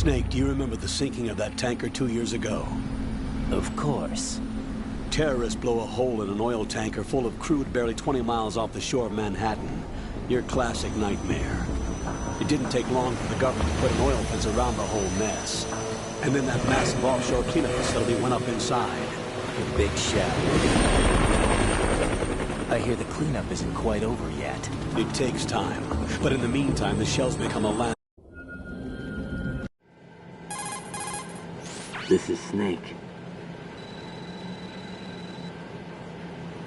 Snake, do you remember the sinking of that tanker 2 years ago? Of course. Terrorists blow a hole in an oil tanker full of crude barely 20 miles off the shore of Manhattan. Your classic nightmare. It didn't take long for the government to put an oil fence around the whole mess. And then that massive offshore cleanup facility went up inside. The big shower. I hear the cleanup isn't quite over yet. It takes time. But in the meantime, the shells become a land. This is Snake.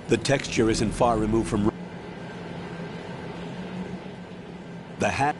The texture isn't far removed from... The hat...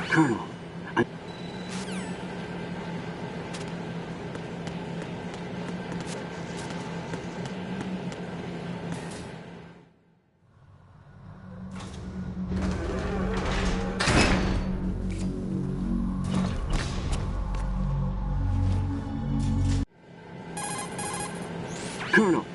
Colonel, Colonel.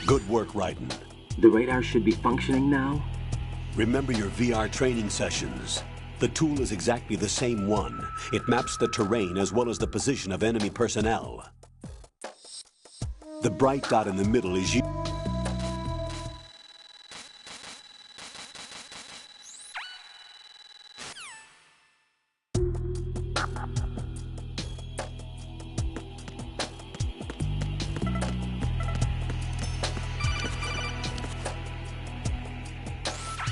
Good work, Raiden. The radar should be functioning now? Remember your VR training sessions. The tool is exactly the same one. It maps the terrain as well as the position of enemy personnel. The bright dot in the middle is you.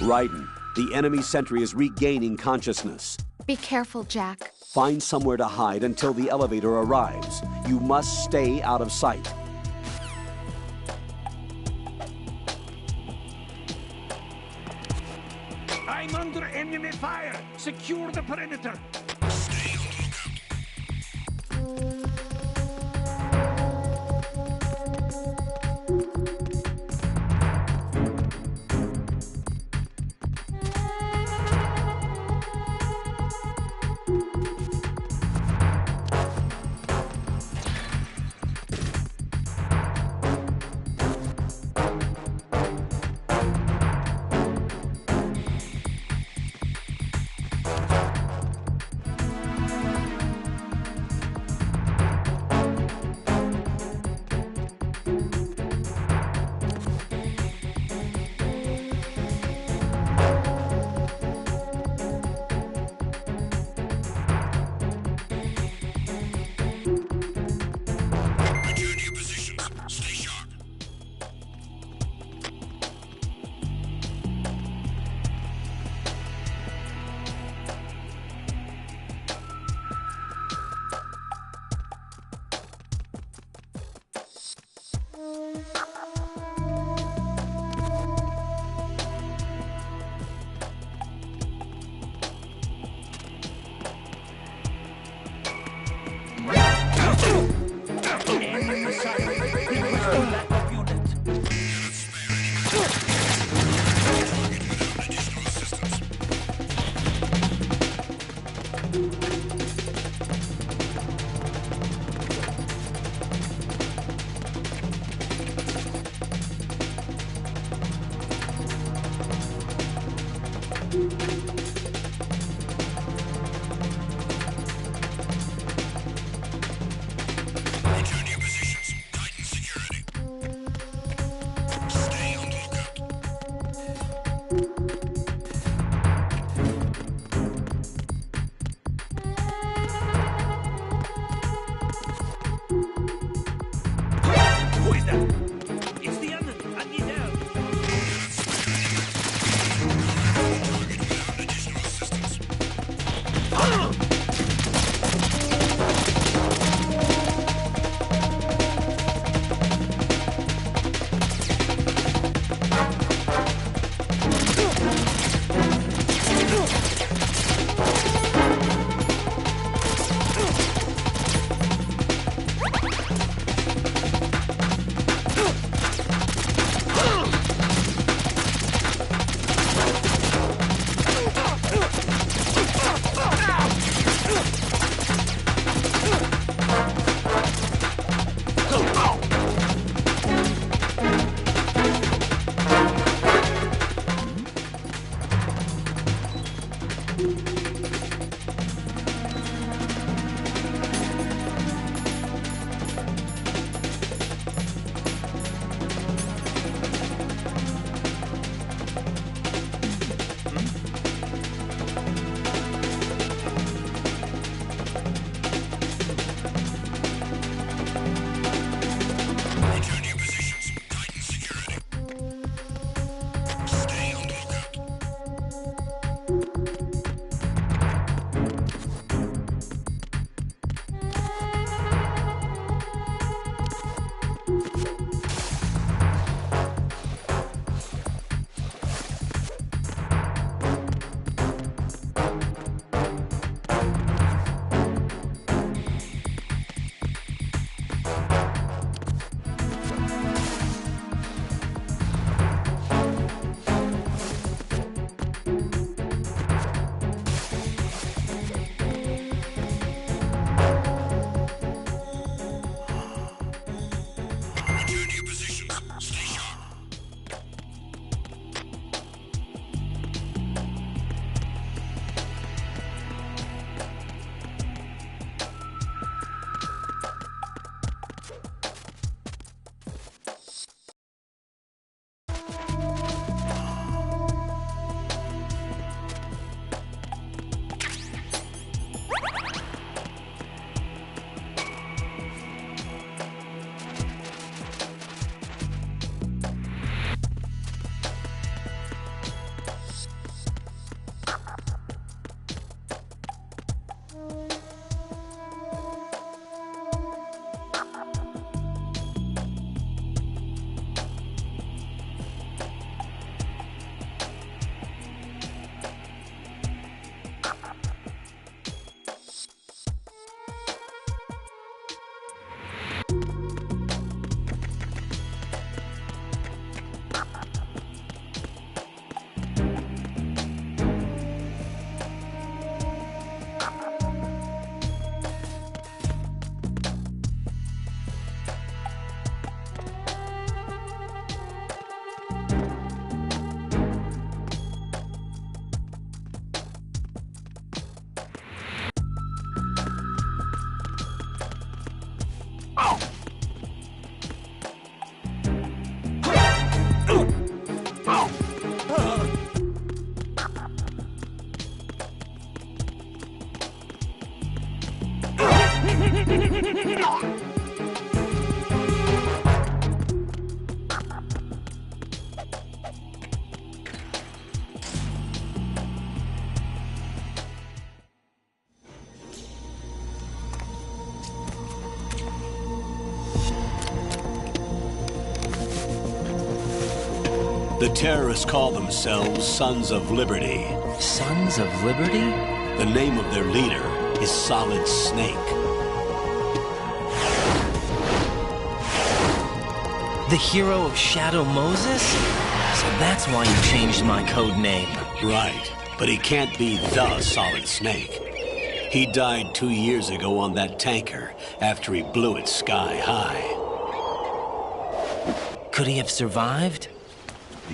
Raiden, the enemy sentry is regaining consciousness. Be careful, Jack. Find somewhere to hide until the elevator arrives. You must stay out of sight. I'm under enemy fire. Secure the perimeter. The terrorists call themselves Sons of Liberty. Sons of Liberty? The name of their leader is Solid Snake. The hero of Shadow Moses? So that's why you changed my code name. Right, but he can't be the Solid Snake. He died 2 years ago on that tanker after he blew it sky high. Could he have survived?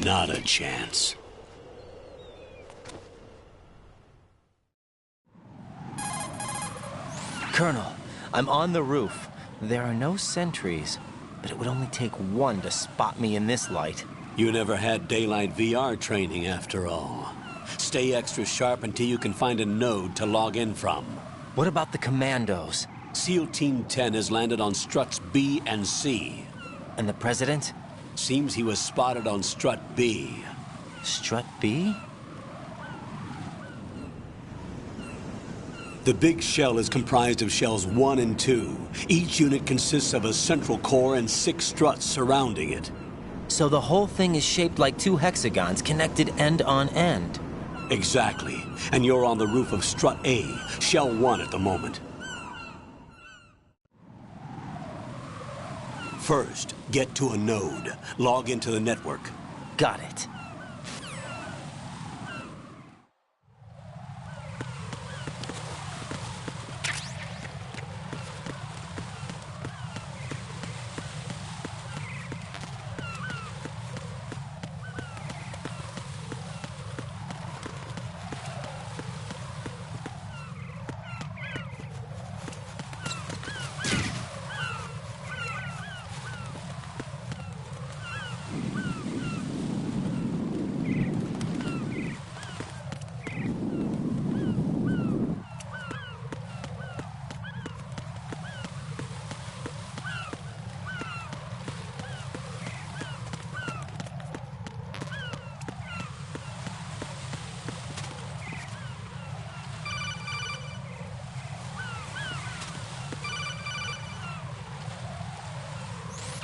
Not a chance. Colonel, I'm on the roof. There are no sentries, but it would only take one to spot me in this light. You never had daylight VR training after all. Stay extra sharp until you can find a node to log in from. What about the commandos? SEAL Team 10 has landed on struts B and C. And the president? Seems he was spotted on strut B. Strut B? The big shell is comprised of shells 1 and 2. Each unit consists of a central core and 6 struts surrounding it. So the whole thing is shaped like 2 hexagons connected end on end. Exactly. And you're on the roof of strut A, shell 1 at the moment. First, get to a node. Log into the network. Got it.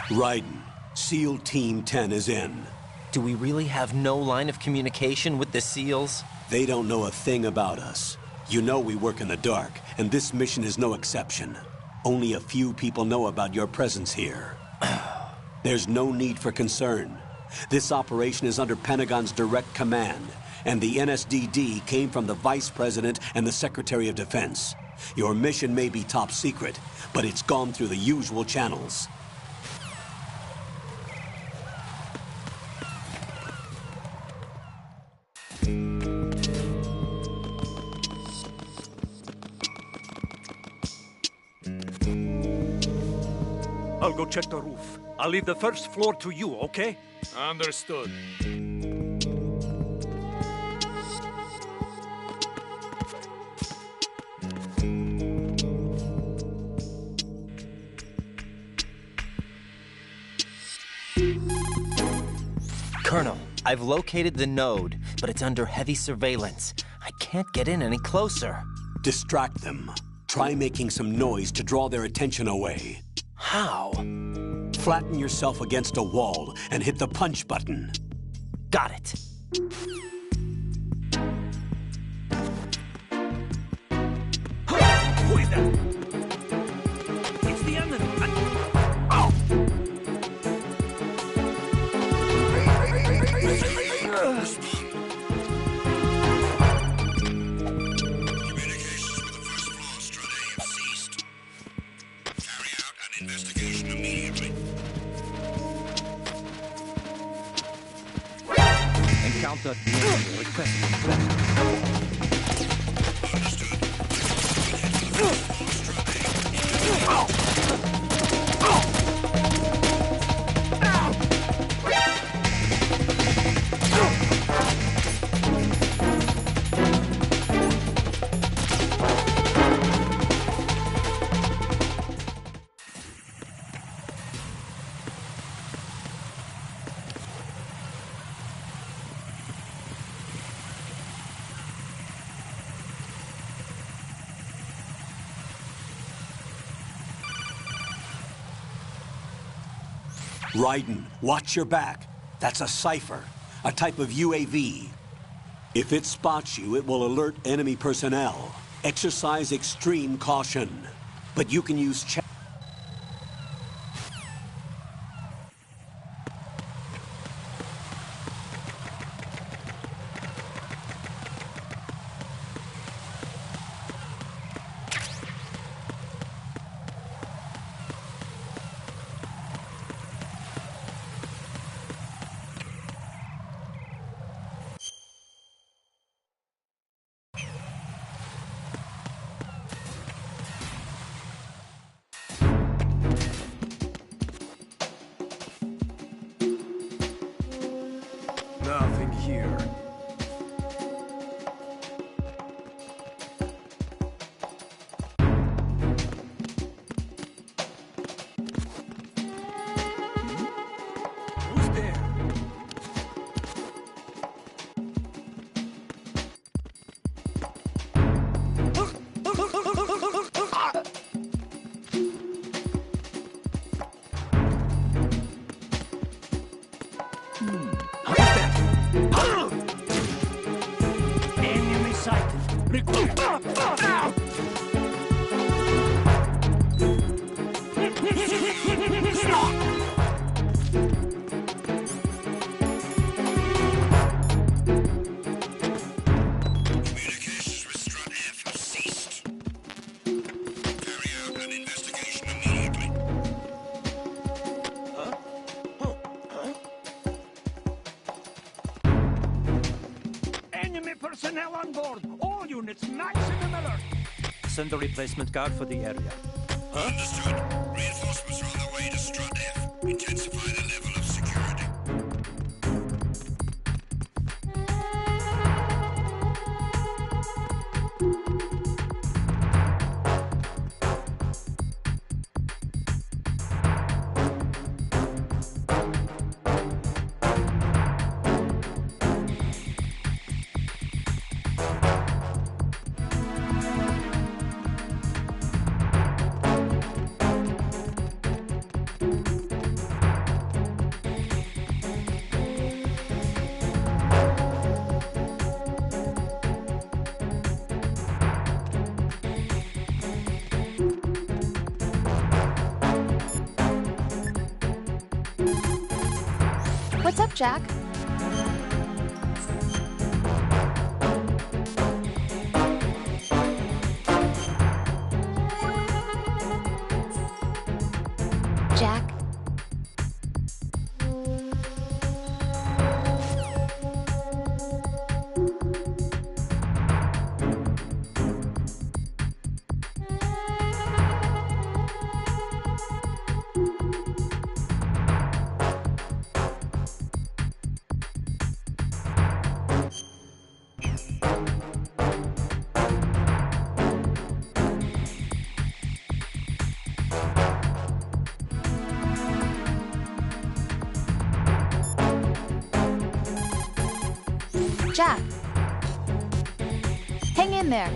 Raiden, SEAL Team 10 is in. Do we really have no line of communication with the SEALs? They don't know a thing about us. You know we work in the dark, and this mission is no exception. Only a few people know about your presence here. There's no need for concern. This operation is under Pentagon's direct command, and the NSDD came from the Vice President and the Secretary of Defense. Your mission may be top secret, but it's gone through the usual channels. I'll go check the roof. I'll leave the first floor to you, okay? Understood. Colonel, I've located the node, but it's under heavy surveillance. I can't get in any closer. Distract them. Try making some noise to draw their attention away. How? Flatten yourself against a wall and hit the punch button. Got it. Who is that? It's the enemy. Ow! Communications with the first floor, Strut A, have ceased. Carry out an investigation immediately. Encounter requesting inspection. Understood. Head to the first floor, Strut A. Ow! Ow! Raiden, watch your back. That's a cipher. a type of UAV. If it spots you, it will alert enemy personnel. Exercise extreme caution. But you can use Nothing here. Who's there? Enemy sighted. Recruit. Communications with Strut F have ceased. Carry out an investigation immediately. Enemy personnel on board. All units, maximum alert. Send a replacement guard for the area. Understood. Reinforcements are on their way to Strut F. Intensify the level of security. What's up, Jack? Jack? Jack? Hang in there.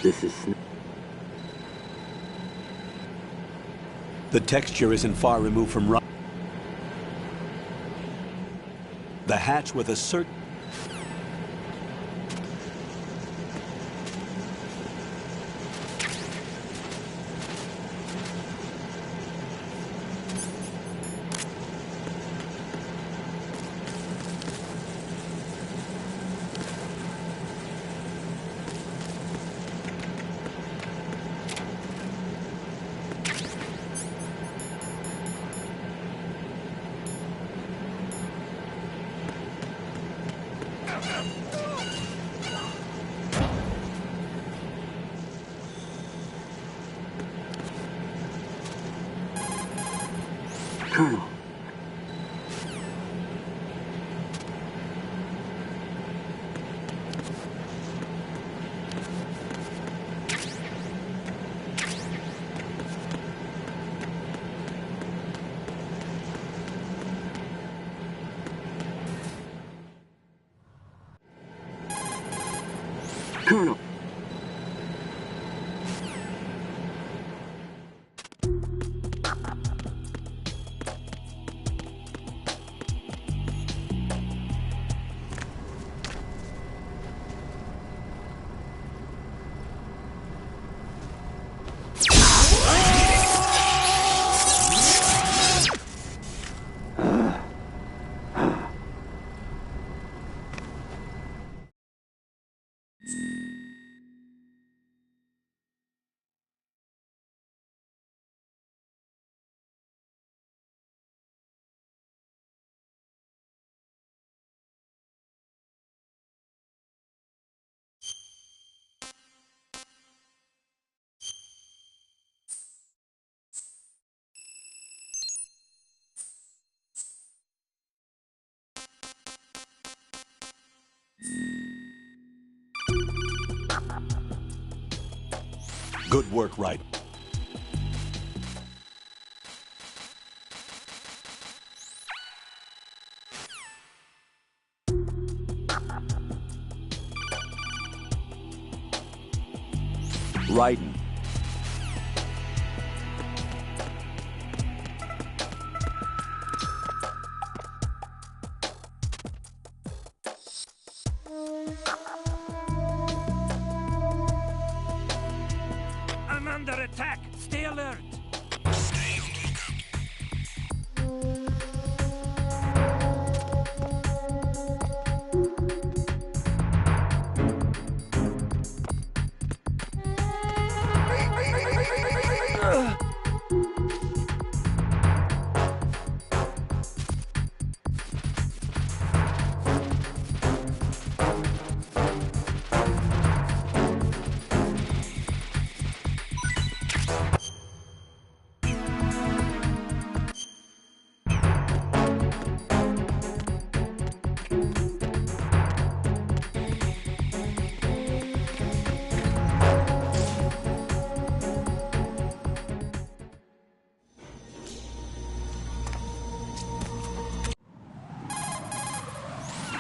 This is... The texture isn't far removed from the hatch with a certain... Colonel. Colonel. Good work, Wright. Raiden. I'm under attack. Stay alert. Stay on the lookout.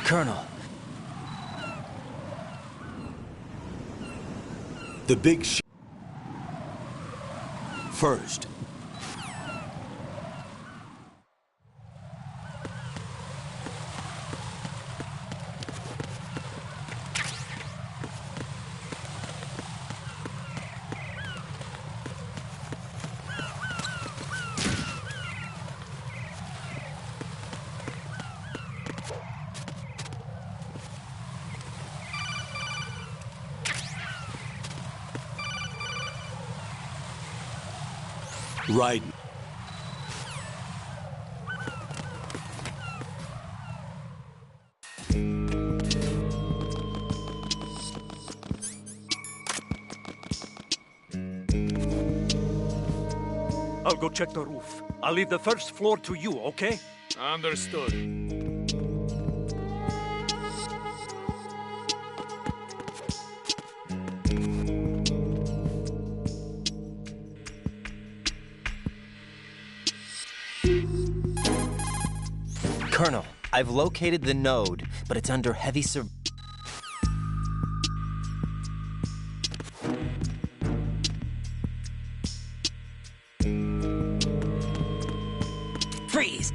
Colonel, The big first. Raiden. I'll go check the roof. I'll leave the first floor to you, okay? Understood. Colonel, I've located the node, but it's under heavy Freeze!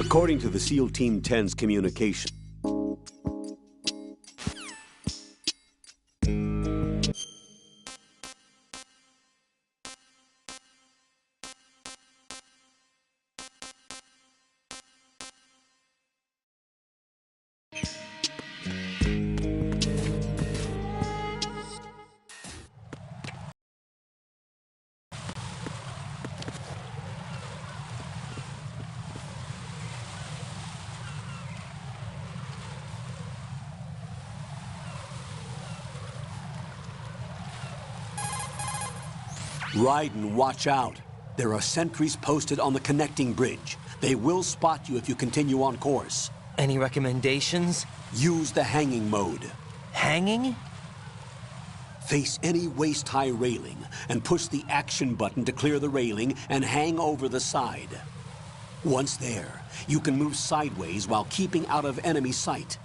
According to the SEAL Team 10's communication, Ryden, watch out. There are sentries posted on the connecting bridge. They will spot you if you continue on course. Any recommendations? Use the hanging mode. Hanging? Face any waist-high railing and push the action button to clear the railing and hang over the side. Once there, you can move sideways while keeping out of enemy sight.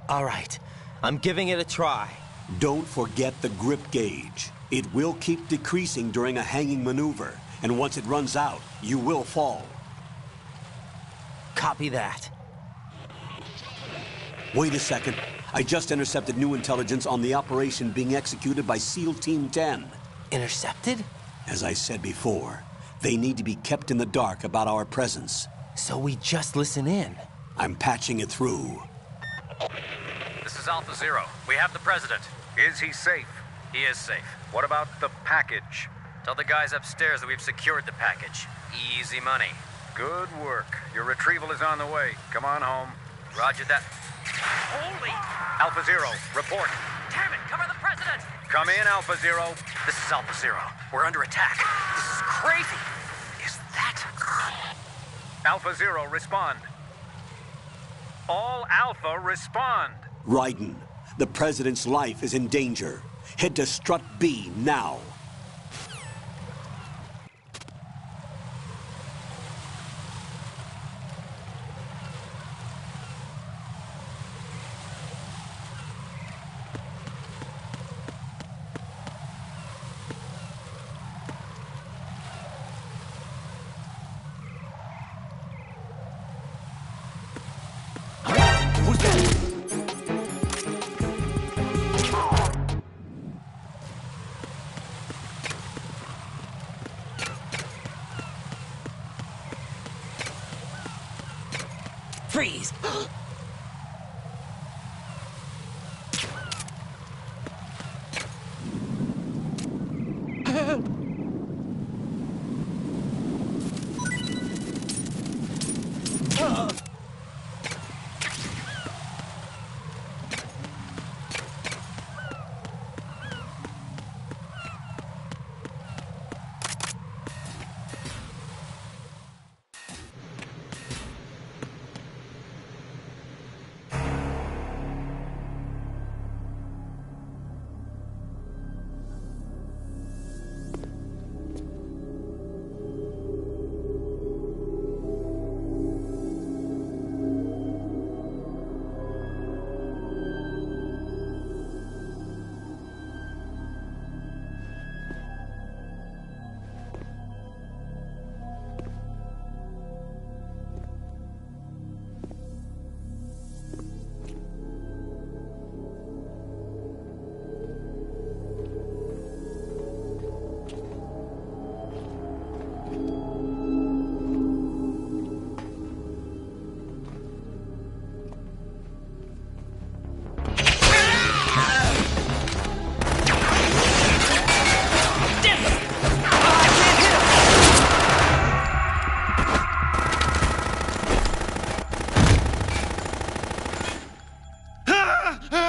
All right, I'm giving it a try. Don't forget the grip gauge. It will keep decreasing during a hanging maneuver, and once it runs out, you will fall. Copy that. Wait a second. I just intercepted new intelligence on the operation being executed by SEAL Team 10. Intercepted? As I said before, they need to be kept in the dark about our presence. So we just listen in. I'm patching it through. This is Alpha Zero. We have the president. Is he safe? He is safe. What about the package? Tell the guys upstairs that we've secured the package. Easy money. Good work. Your retrieval is on the way. Come on home. Roger that. Holy! Alpha Zero, report. Damn it! Cover the president! Come in, Alpha Zero. This is Alpha Zero. We're under attack. This is crazy. Is that... Alpha Zero, respond. All Alpha, respond. Ryden, the President's life is in danger. Head to Strut B now. Who's that? Freeze!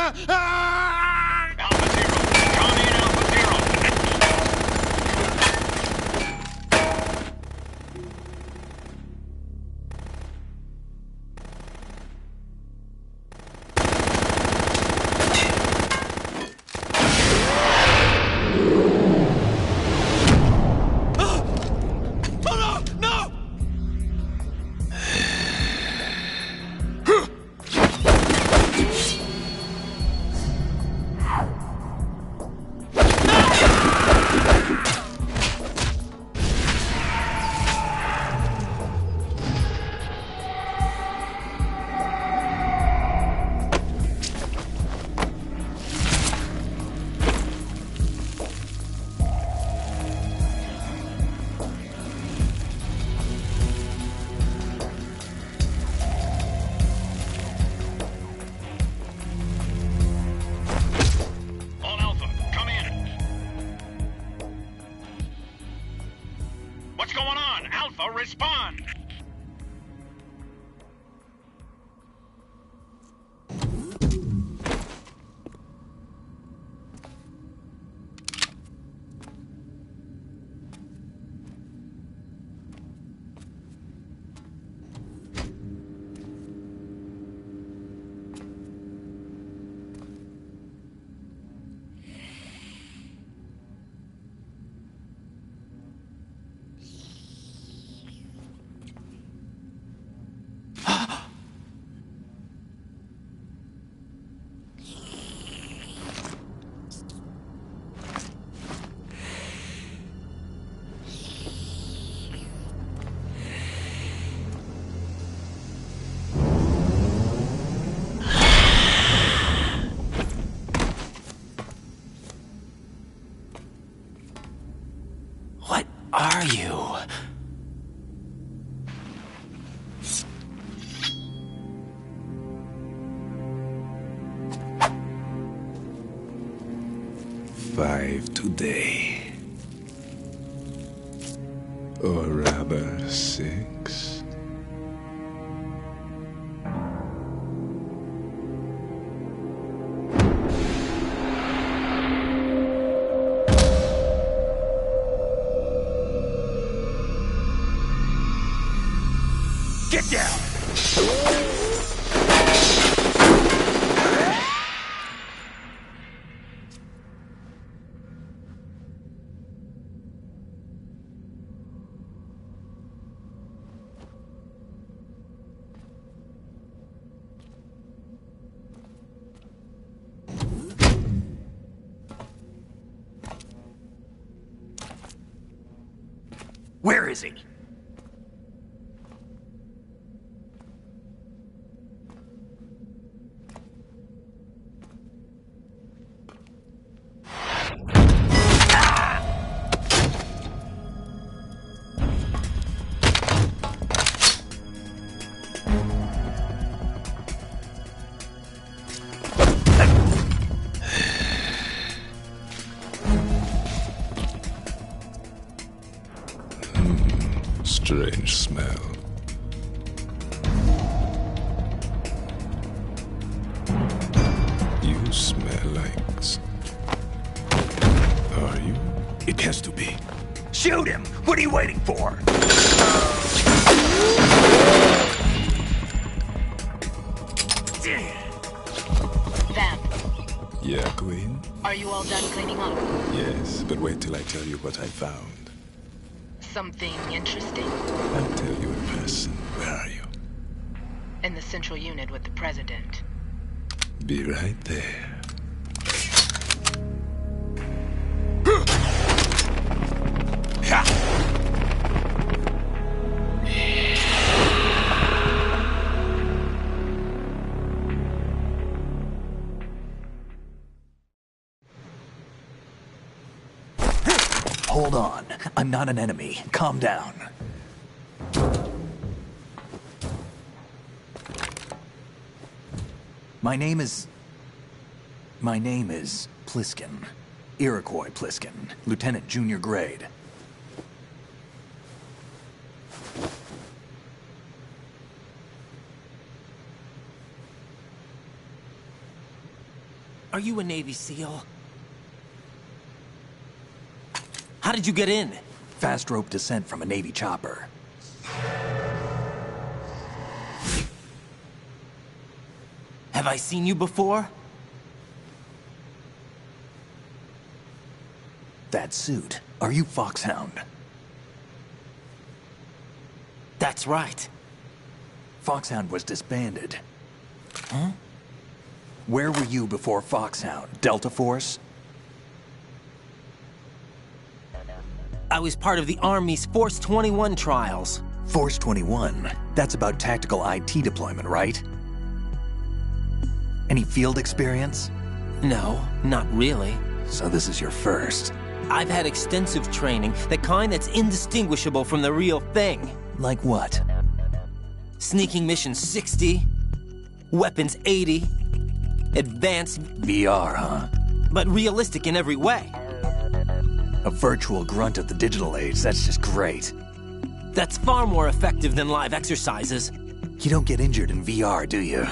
Alpha Zero. Come in, Alpha Zero. All Alpha, come in. What's going on? Alpha, respond. What are you? Five today. Or rather, 6. Get down! Where is he? Strange smell. You smell like... Are you? It has to be. Shoot him! What are you waiting for? Vamp, Yeah, Queen? are you all done cleaning up? Yes, but wait till I tell you what I found. Something interesting? I'll tell you in person. Where are you? In the central unit with the president. Be right there. Hold on. I'm not an enemy. Calm down. My name is Pliskin. Iroquois Pliskin. Lieutenant Junior Grade. Are you a Navy SEAL? How did you get in? Fast rope descent from a Navy chopper. Have I seen you before? That suit. Are you Foxhound? That's right. Foxhound was disbanded. Huh? Where were you before Foxhound? Delta Force? I was part of the Army's Force 21 trials. Force 21? That's about tactical IT deployment, right? Any field experience? No, not really. So this is your first. I've had extensive training, the kind that's indistinguishable from the real thing. Like what? Sneaking mission 60, weapons 80, advanced... VR, huh? But realistic in every way. A virtual grunt of the digital age, that's just great. That's far more effective than live exercises. You don't get injured in VR, do you?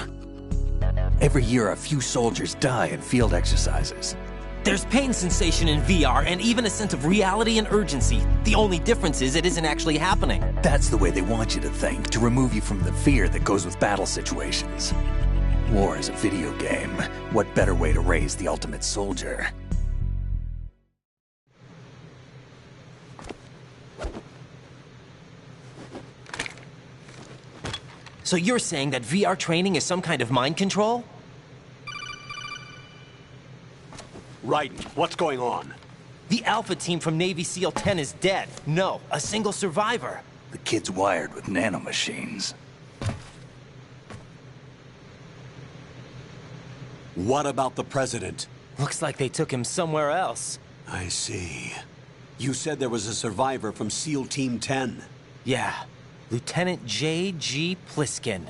Every year, a few soldiers die in field exercises. There's pain sensation in VR and even a sense of reality and urgency. The only difference is it isn't actually happening. That's the way they want you to think, to remove you from the fear that goes with battle situations. War is a video game. What better way to raise the ultimate soldier? So you're saying that VR training is some kind of mind control? Raiden, what's going on? The Alpha team from Navy SEAL 10 is dead. No, a single survivor. The kid's wired with nanomachines. What about the president? Looks like they took him somewhere else. I see. You said there was a survivor from SEAL Team 10. Yeah. Lieutenant J.G. Pliskin.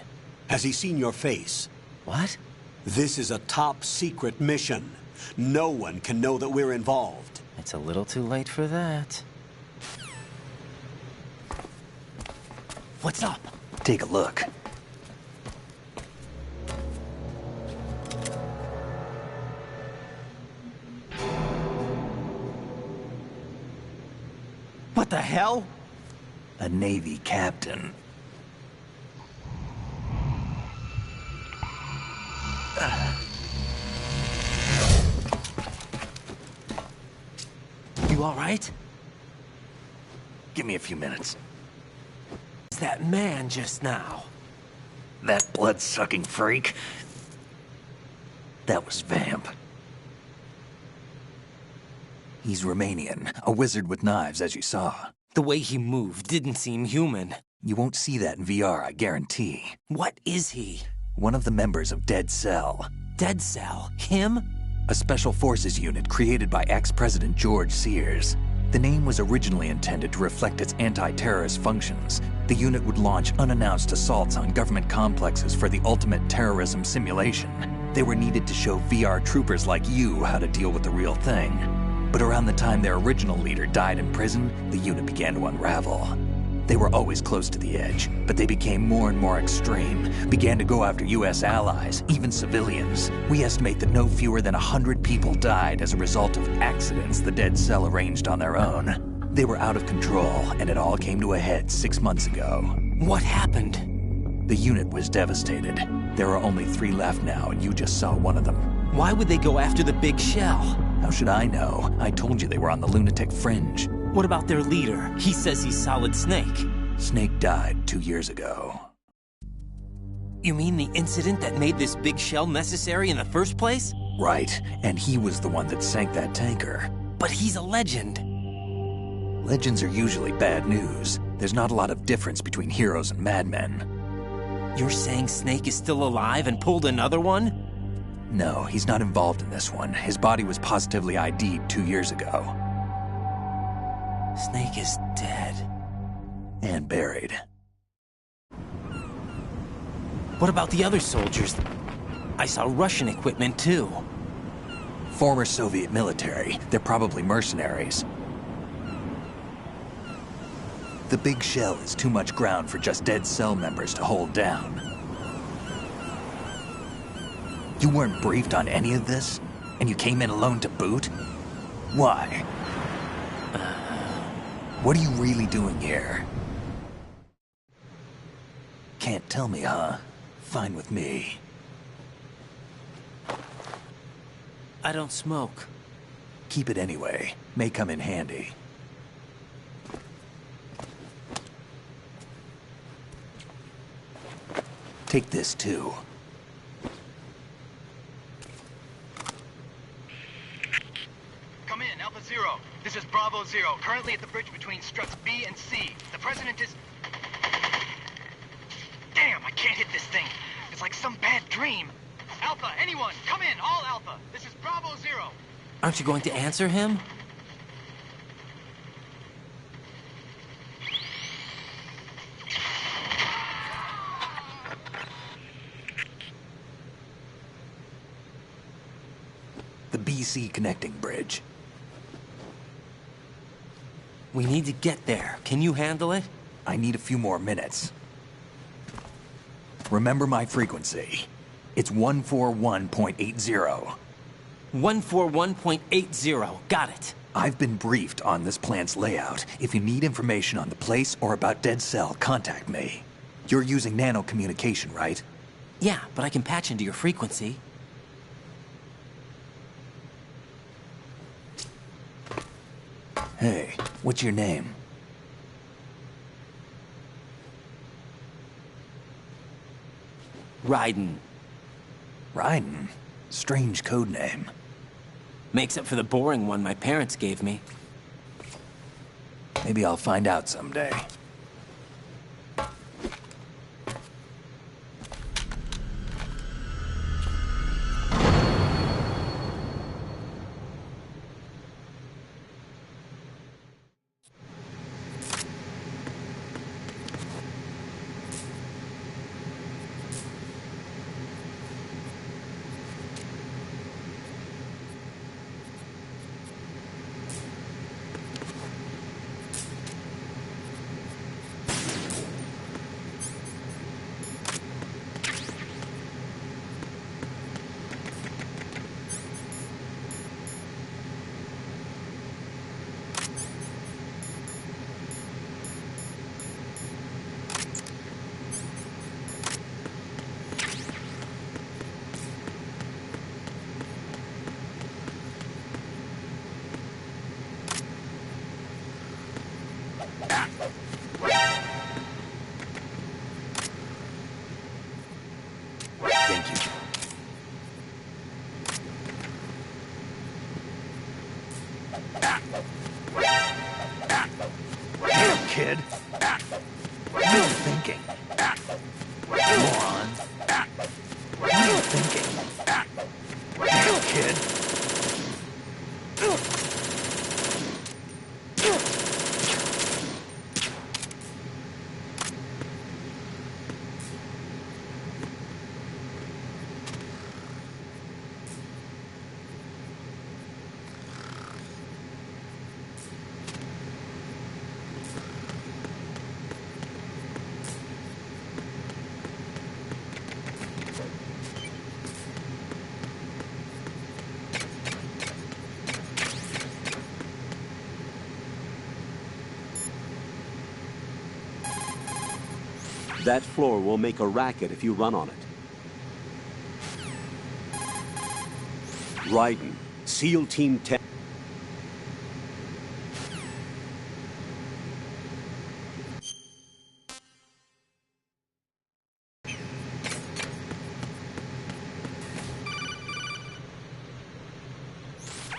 Has he seen your face? What? This is a top secret mission. No one can know that we're involved. It's a little too late for that. What's up? Take a look. What the hell? A Navy captain. You all right? Give me a few minutes. It's that man just now. That blood-sucking freak? That was Vamp. He's Romanian, a wizard with knives, as you saw. The way he moved didn't seem human. You won't see that in VR, I guarantee. What is he? One of the members of Dead Cell. Dead Cell? Him? A special forces unit created by ex-President George Sears. The name was originally intended to reflect its anti-terrorist functions. The unit would launch unannounced assaults on government complexes for the ultimate terrorism simulation. They were needed to show VR troopers like you how to deal with the real thing. But around the time their original leader died in prison, the unit began to unravel. They were always close to the edge, but they became more and more extreme, began to go after U.S. allies, even civilians. We estimate that no fewer than 100 people died as a result of accidents the Dead Cell arranged on their own. They were out of control, and it all came to a head 6 months ago. What happened? The unit was devastated. There are only 3 left now, and you just saw one of them. Why would they go after the big shell? How should I know? I told you they were on the lunatic fringe. What about their leader? He says he's Solid Snake. Snake died 2 years ago. You mean the incident that made this big shell necessary in the first place? Right, and he was the one that sank that tanker. But he's a legend. Legends are usually bad news. There's not a lot of difference between heroes and madmen. You're saying Snake is still alive and pulled another one? No, he's not involved in this one. His body was positively ID'd 2 years ago. Snake is dead. And buried. What about the other soldiers? I saw Russian equipment too. Former Soviet military. They're probably mercenaries. The big shell is too much ground for just Dead Cell members to hold down. You weren't briefed on any of this? And you came in alone to boot? Why? What are you really doing here? Can't tell me, huh? Fine with me. I don't smoke. Keep it anyway. May come in handy. Take this too. Come in, Alpha Zero. This is Bravo Zero, currently at the bridge between struts B and C. The President is... Damn, I can't hit this thing. It's like some bad dream. Alpha, anyone, come in, all Alpha. This is Bravo Zero. Aren't you going to answer him? The BC connecting bridge. We need to get there. Can you handle it? I need a few more minutes. Remember my frequency. It's 141.80. 141.80. Got it. I've been briefed on this plant's layout. If you need information on the place or about Dead Cell, contact me. You're using nano communication, right? Yeah, but I can patch into your frequency. Hey, what's your name? Raiden. Raiden? Strange code name. Makes up for the boring one my parents gave me. Maybe I'll find out someday. Thank you. Damn, kid. What are you thinking? Moron. What are you thinking? Damn, kid. That floor will make a racket if you run on it. Raiden, SEAL Team 10.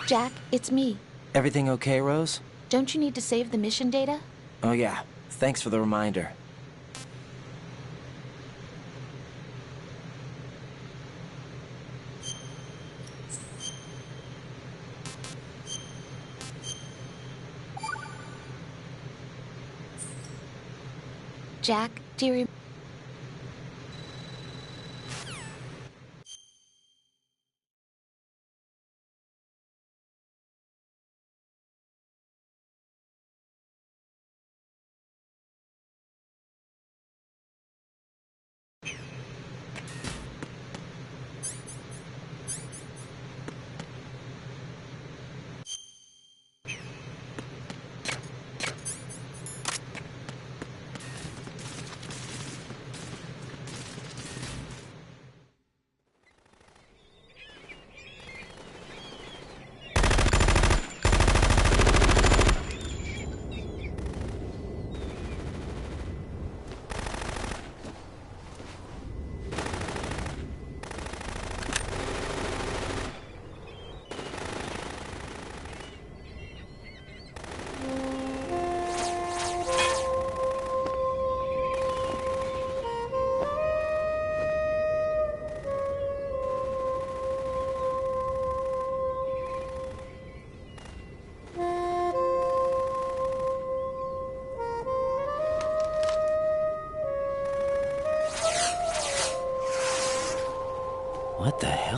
Jack, it's me. Everything okay, Rose? Don't you need to save the mission data? Oh yeah. Thanks for the reminder. Jack, do you remember?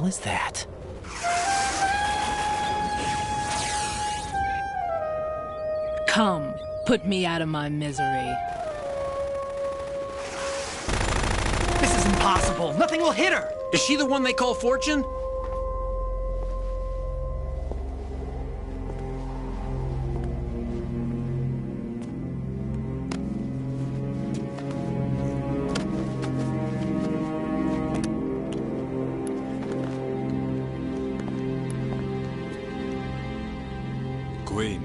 hell is that? Come, put me out of my misery. This is impossible. Nothing will hit her. Is she the one they call Fortune? Queen.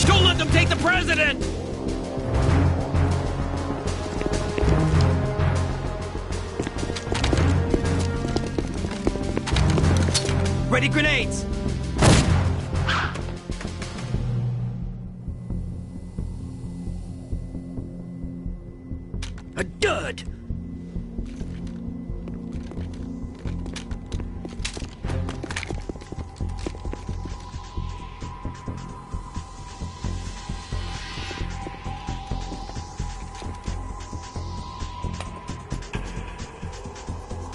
Don't let them take the president! Ready grenades! A dud!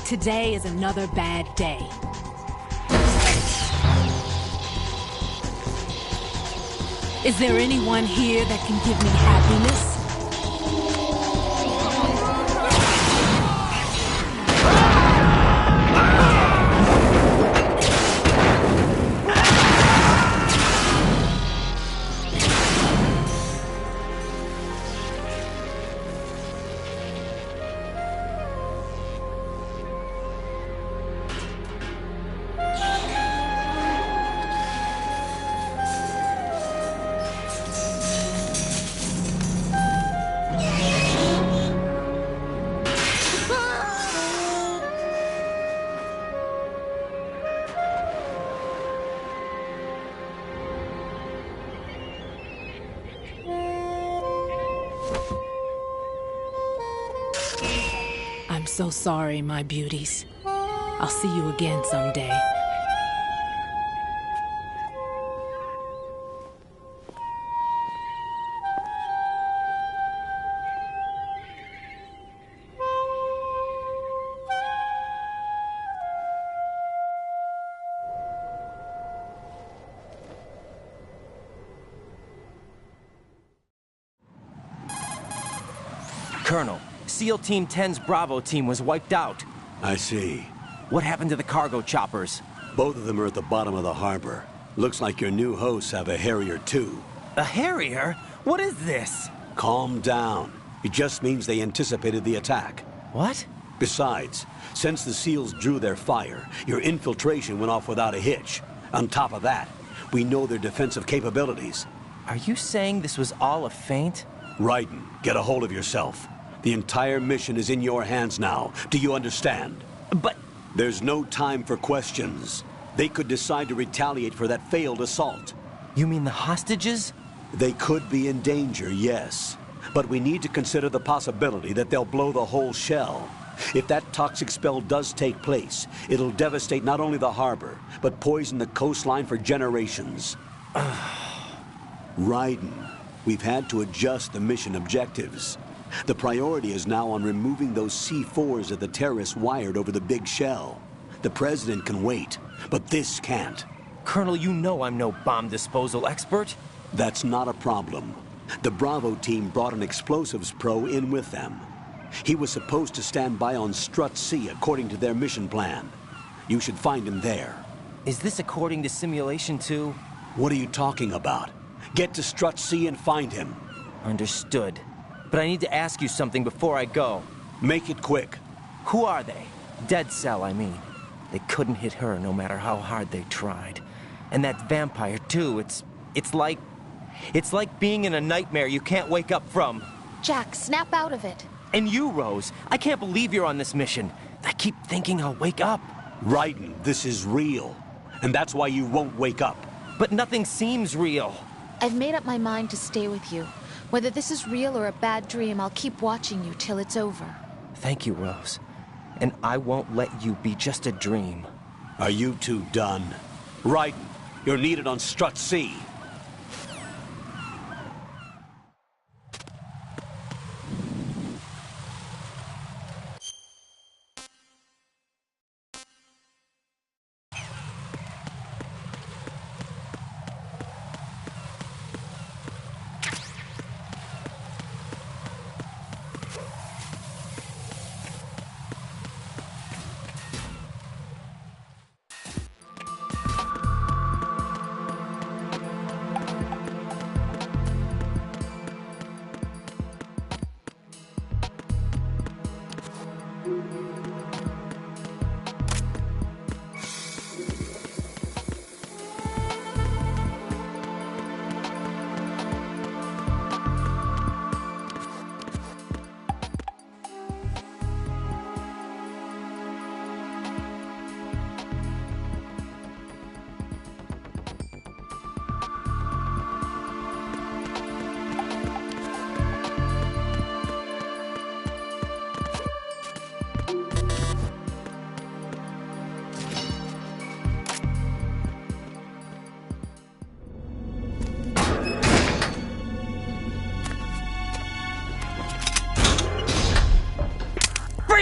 Today is another bad day. Is there anyone here that can give me happiness? I'm so sorry, my beauties. I'll see you again someday. Colonel, SEAL Team 10's Bravo team was wiped out. I see. What happened to the cargo choppers? Both of them are at the bottom of the harbor. Looks like your new hosts have a Harrier too. A Harrier? What is this? Calm down. It just means they anticipated the attack. What? Besides, since the SEALs drew their fire, your infiltration went off without a hitch. On top of that, we know their defensive capabilities. Are you saying this was all a feint? Raiden, get a hold of yourself. The entire mission is in your hands now. Do you understand? But... There's no time for questions. They could decide to retaliate for that failed assault. You mean the hostages? They could be in danger, yes. But we need to consider the possibility that they'll blow the whole shell. If that toxic spell does take place, it'll devastate not only the harbor, but poison the coastline for generations. Raiden, we've had to adjust the mission objectives. The priority is now on removing those C4s that the terrorists wired over the big shell. The president can wait, but this can't. Colonel, you know I'm no bomb disposal expert. That's not a problem. The Bravo team brought an explosives pro in with them. He was supposed to stand by on Strut C according to their mission plan. You should find him there. Is this according to Simulation 2? What are you talking about? Get to Strut C and find him. Understood. But I need to ask you something before I go. Make it quick. Who are they? Dead Cell, I mean. They couldn't hit her no matter how hard they tried. And that vampire, too, it's like being in a nightmare you can't wake up from. Jack, snap out of it. And you, Rose, I can't believe you're on this mission. I keep thinking I'll wake up. Raiden, this is real. And that's why you won't wake up. But nothing seems real. I've made up my mind to stay with you. Whether this is real or a bad dream, I'll keep watching you till it's over. Thank you, Rose. And I won't let you be just a dream. Are you two done? Raiden, you're needed on Strut C.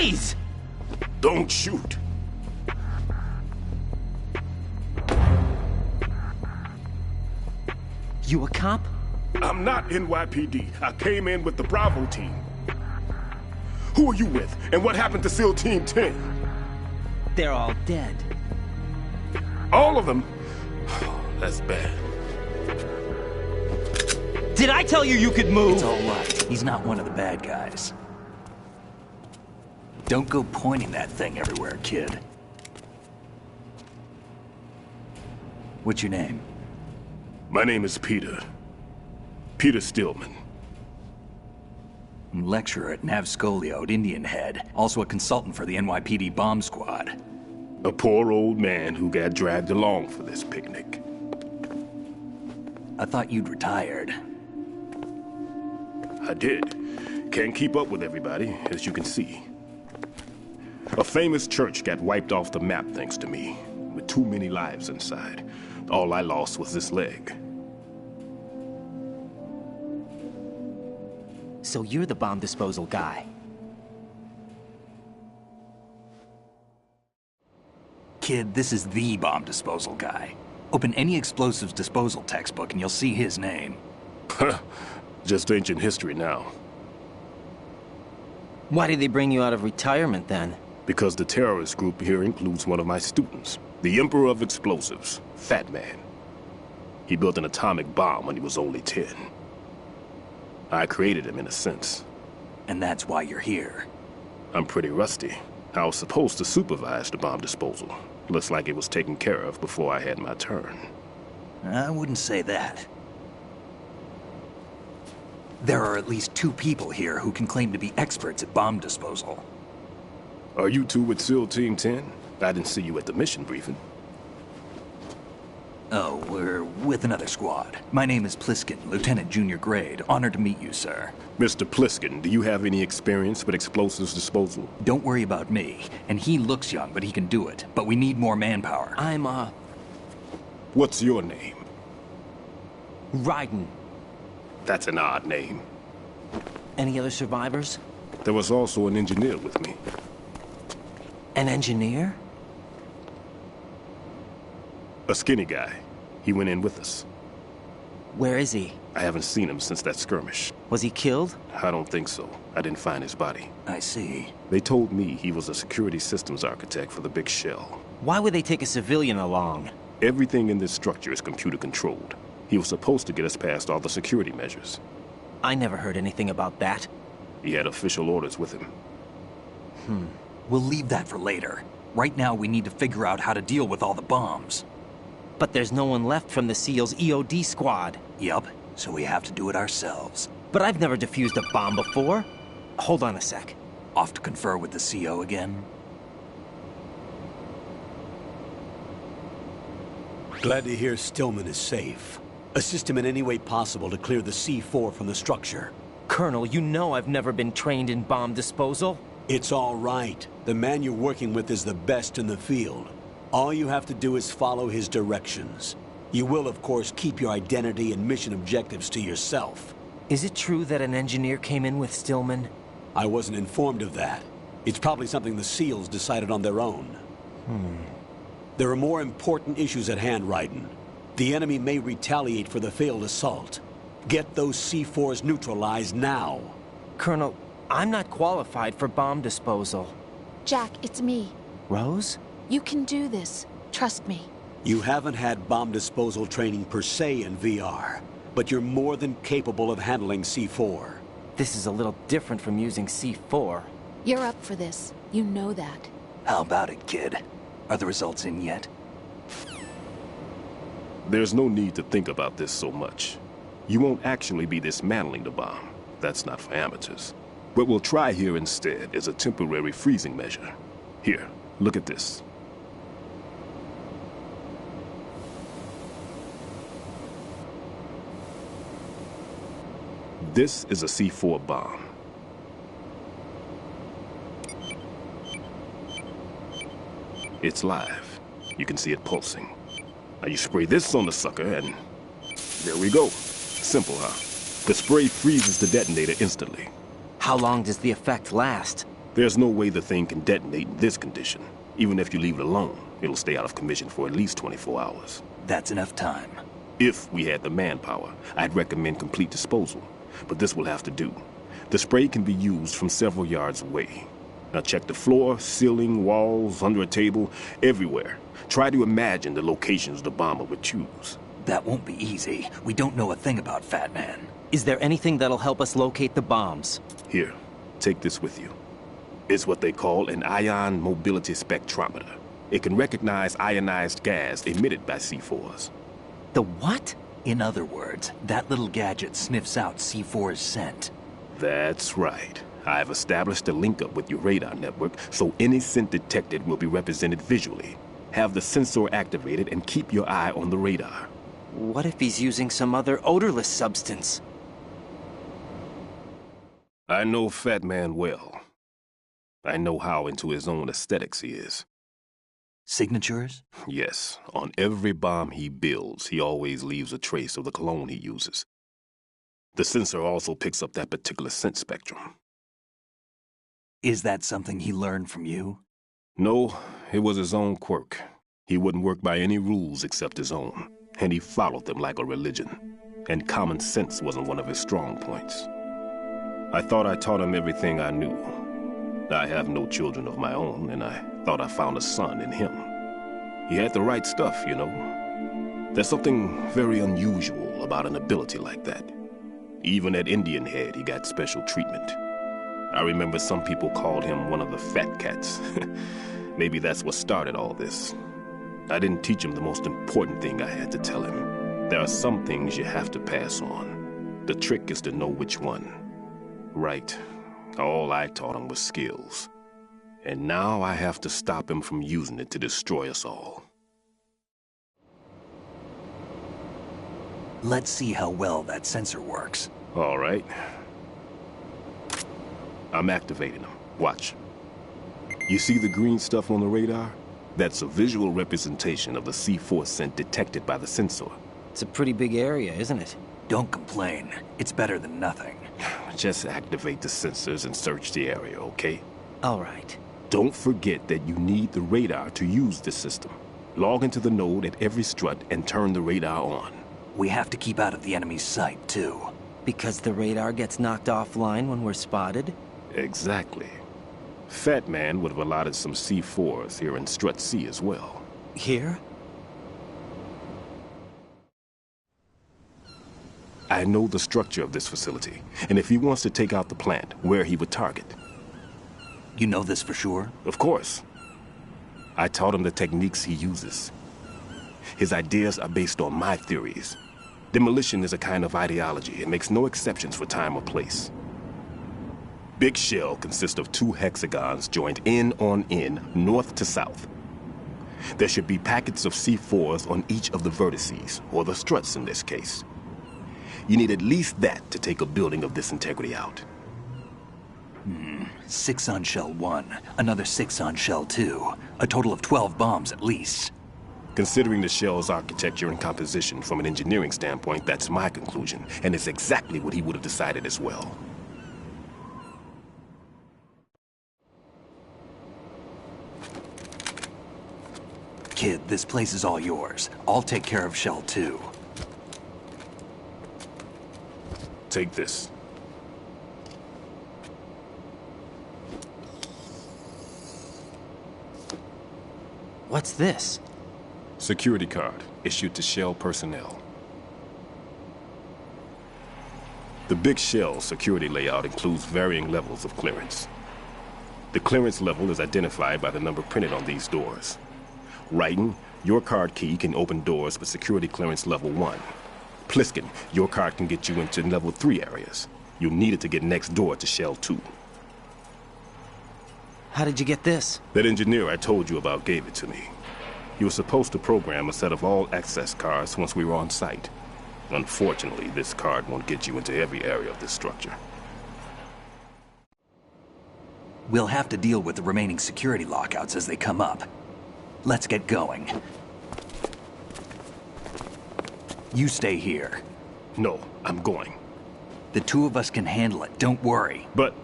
Freeze! Don't shoot. You a cop? I'm not NYPD. I came in with the Bravo team. Who are you with? And what happened to SEAL Team 10? They're all dead. All of them? That's bad. Did I tell you could move? It's all right. He's not one of the bad guys. Don't go pointing that thing everywhere, kid. What's your name? My name is Peter. Peter Stillman. Lecturer at Navscolio at Indian Head. Also a consultant for the NYPD bomb squad. A poor old man who got dragged along for this picnic. I thought you'd retired. I did. Can't keep up with everybody, as you can see. A famous church got wiped off the map thanks to me, with too many lives inside. All I lost was this leg. So you're the bomb disposal guy. Kid, this is the bomb disposal guy. Open any explosives disposal textbook and you'll see his name. Just ancient history now. Why did they bring you out of retirement then? Because the terrorist group here includes one of my students, the Emperor of Explosives, Fat Man. He built an atomic bomb when he was only 10. I created him in a sense. And that's why you're here. I'm pretty rusty. I was supposed to supervise the bomb disposal. Looks like it was taken care of before I had my turn. I wouldn't say that. There are at least 2 people here who can claim to be experts at bomb disposal. Are you two with SEAL Team 10? I didn't see you at the mission briefing. Oh, we're with another squad. My name is Pliskin, Lieutenant Junior Grade. Honored to meet you, sir. Mr. Pliskin, do you have any experience with explosives disposal? Don't worry about me. And he looks young, but he can do it. But we need more manpower. I'm, What's your name? Raiden. That's an odd name. Any other survivors? There was also an engineer with me. An engineer? A skinny guy. He went in with us. Where is he? I haven't seen him since that skirmish. Was he killed? I don't think so. I didn't find his body. I see. They told me he was a security systems architect for the big shell. Why would they take a civilian along? Everything in this structure is computer controlled. He was supposed to get us past all the security measures. I never heard anything about that. He had official orders with him. We'll leave that for later. Right now, we need to figure out how to deal with all the bombs. But there's no one left from the SEAL's EOD squad. Yup, so we have to do it ourselves. But I've never defused a bomb before. Hold on a sec. Off to confer with the CO again? Glad to hear Stillman is safe. Assist him in any way possible to clear the C4 from the structure. Colonel, you know I've never been trained in bomb disposal. It's all right. The man you're working with is the best in the field. All you have to do is follow his directions. You will, of course, keep your identity and mission objectives to yourself. Is it true that an engineer came in with Stillman? I wasn't informed of that. It's probably something the SEALs decided on their own. There are more important issues at hand, Raiden. The enemy may retaliate for the failed assault. Get those C4s neutralized now. Colonel, I'm not qualified for bomb disposal. Jack, it's me. Rose? You can do this. Trust me. You haven't had bomb disposal training per se in VR, but you're more than capable of handling C4. This is a little different from using C4. You're up for this. You know that. How about it, kid? Are the results in yet? There's no need to think about this so much. You won't actually be dismantling the bomb. That's not for amateurs. What we'll try here instead is a temporary freezing measure. Here, look at this. This is a C4 bomb. It's live. You can see it pulsing. Now you spray this on the sucker and there we go. Simple, huh? The spray freezes the detonator instantly. How long does the effect last? There's no way the thing can detonate in this condition. Even if you leave it alone, it'll stay out of commission for at least 24 hours. That's enough time. If we had the manpower, I'd recommend complete disposal. But this will have to do. The spray can be used from several yards away. Now check the floor, ceiling, walls, under a table, everywhere. Try to imagine the locations the bomber would choose. That won't be easy. We don't know a thing about Fat Man. Is there anything that'll help us locate the bombs? Here, take this with you. It's what they call an ion mobility spectrometer. It can recognize ionized gas emitted by C4s. The what? In other words, that little gadget sniffs out C4's scent. That's right. I've established a link up with your radar network, so any scent detected will be represented visually. Have the sensor activated and keep your eye on the radar. What if he's using some other odorless substance? I know Fat Man well. I know how into his own aesthetics he is. Signatures? Yes. On every bomb he builds, he always leaves a trace of the cologne he uses. The sensor also picks up that particular scent spectrum. Is that something he learned from you? No, it was his own quirk. He wouldn't work by any rules except his own, and he followed them like a religion. And common sense wasn't one of his strong points. I thought I taught him everything I knew. I have no children of my own, and I thought I found a son in him. He had the right stuff, you know. There's something very unusual about an ability like that. Even at Indian Head, he got special treatment. I remember some people called him one of the fat cats. Maybe that's what started all this. I didn't teach him the most important thing I had to tell him. There are some things you have to pass on. The trick is to know which one. Right. All I taught him was skills. And now I have to stop him from using it to destroy us all. Let's see how well that sensor works. All right. I'm activating them. Watch. You see the green stuff on the radar? That's a visual representation of the C4 scent detected by the sensor. It's a pretty big area, isn't it? Don't complain. It's better than nothing. Just activate the sensors and search the area, okay? All right. Don't forget that you need the radar to use this system. Log into the node at every strut and turn the radar on. We have to keep out of the enemy's sight, too. Because the radar gets knocked offline when we're spotted? Exactly. Fat Man would have allotted some C4s here in Strut C as well. Here? I know the structure of this facility, and if he wants to take out the plant, where he would target. You know this for sure? Of course. I taught him the techniques he uses. His ideas are based on my theories. Demolition is a kind of ideology. It makes no exceptions for time or place. Big shell consists of 2 hexagons joined end on end, north to south. There should be packets of C4s on each of the vertices, or the struts in this case. You need at least that to take a building of this integrity out. 6 on shell 1, another 6 on shell 2. A total of 12 bombs at least. Considering the shell's architecture and composition from an engineering standpoint, that's my conclusion, and it's exactly what he would have decided as well. Kid, this place is all yours. I'll take care of shell 2. Take this. What's this? Security card, issued to Shell personnel. The Big Shell security layout includes varying levels of clearance. The clearance level is identified by the number printed on these doors. Raiden, your card key can open doors with security clearance level 1. Pliskin, your card can get you into level 3 areas. You'll need it to get next door to Shell 2. How did you get this? That engineer I told you about gave it to me. He was supposed to program a set of all access cards once we were on site. Unfortunately, this card won't get you into every area of this structure. We'll have to deal with the remaining security lockouts as they come up. Let's get going. You stay here. No, I'm going. The 2 of us can handle it, don't worry. But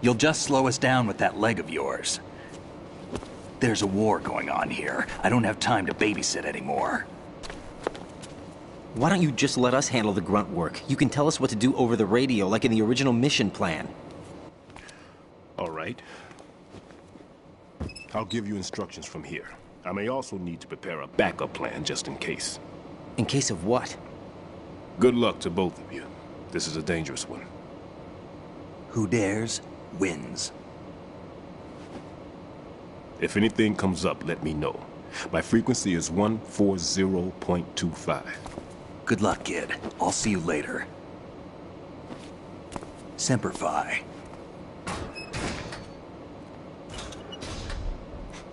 You'll just slow us down with that leg of yours. There's a war going on here. I don't have time to babysit anymore. Why don't you just let us handle the grunt work? You can tell us what to do over the radio, like in the original mission plan. All right. I'll give you instructions from here. I may also need to prepare a backup plan just in case. In case of what? Good luck to both of you. This is a dangerous one. Who dares, wins. If anything comes up, let me know. My frequency is 140.25. Good luck, kid. I'll see you later. Semper Fi.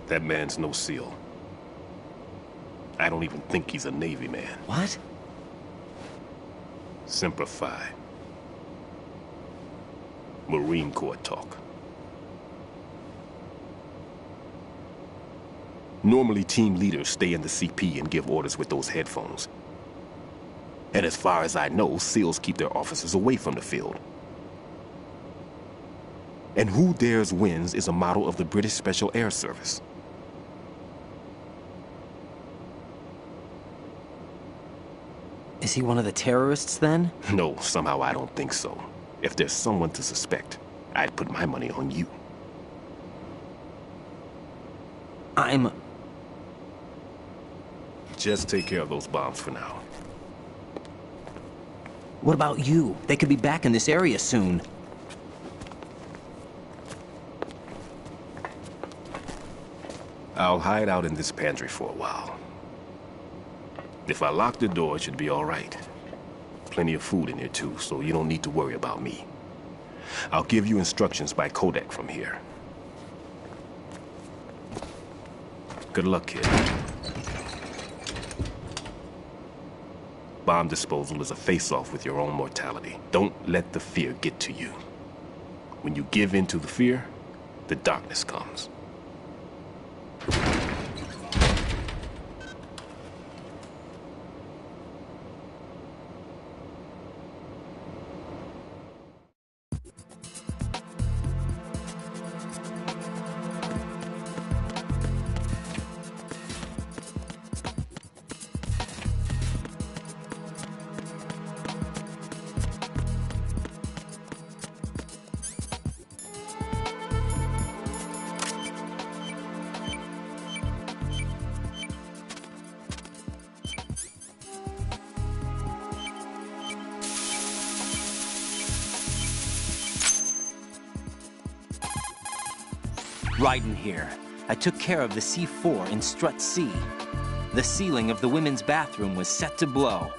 That man's no SEAL. I don't even think he's a Navy man. What? Semper Fi. Marine Corps talk. Normally, team leaders stay in the CP and give orders with those headphones. And as far as I know, SEALs keep their officers away from the field. And Who Dares Wins is a model of the British Special Air Service. Is he one of the terrorists, then? No, somehow I don't think so. If there's someone to suspect, I'd put my money on you. Just take care of those bombs for now. What about you? They could be back in this area soon. I'll hide out in this pantry for a while. If I lock the door, it should be all right. Plenty of food in here too, so you don't need to worry about me. I'll give you instructions by codec from here. Good luck, kid. Bomb disposal is a face-off with your own mortality. Don't let the fear get to you. When you give in to the fear, the darkness comes. Raiden here. I took care of the C4 in Strut C. The ceiling of the women's bathroom was set to blow.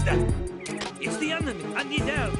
It's the enemy. I need help.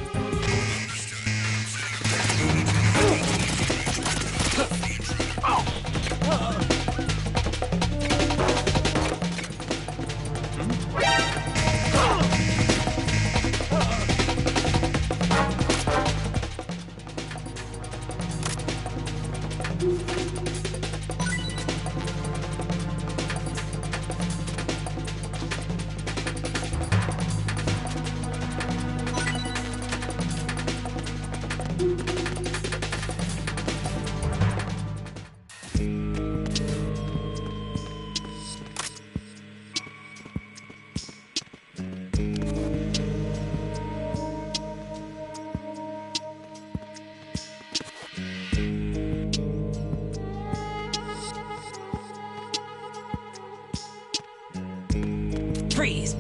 Freeze!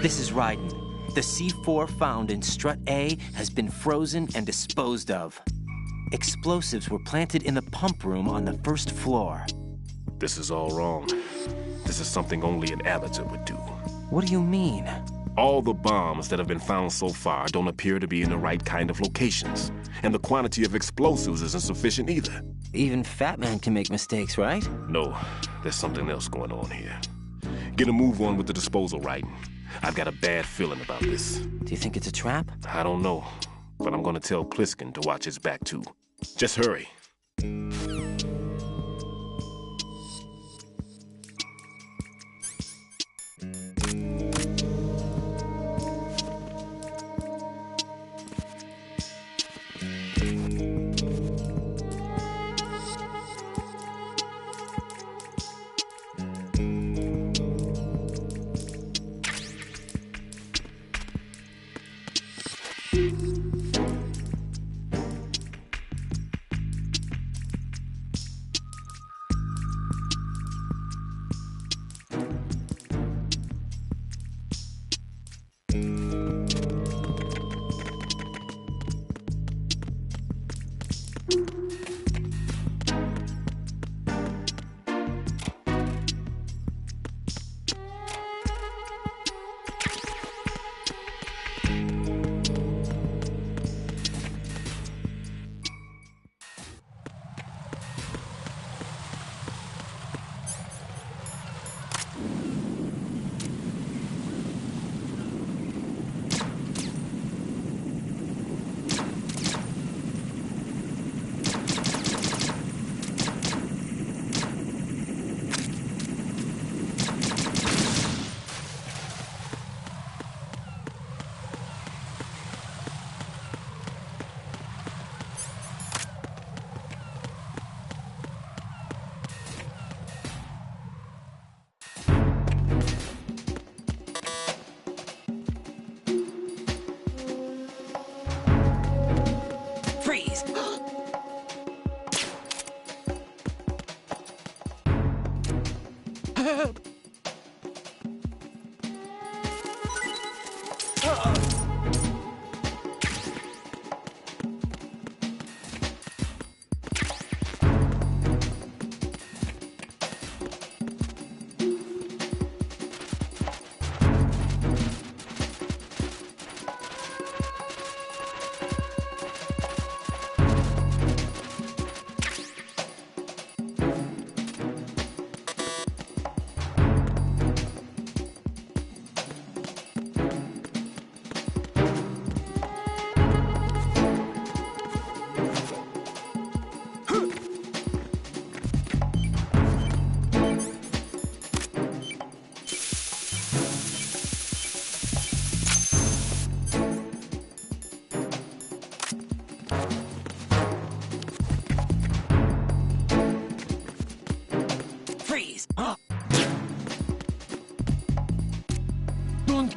This is Raiden. The C4 found in Strut A has been frozen and disposed of. Explosives were planted in the pump room on the first floor. This is all wrong. This is something only an amateur would do. What do you mean? All the bombs that have been found so far don't appear to be in the right kind of locations. And the quantity of explosives isn't sufficient either. Even Fat Man can make mistakes, right? No, there's something else going on here. Get a move on with the disposal, Raiden. I've got a bad feeling about this. Do you think it's a trap? I don't know, but I'm gonna tell Pliskin to watch his back too. Just hurry.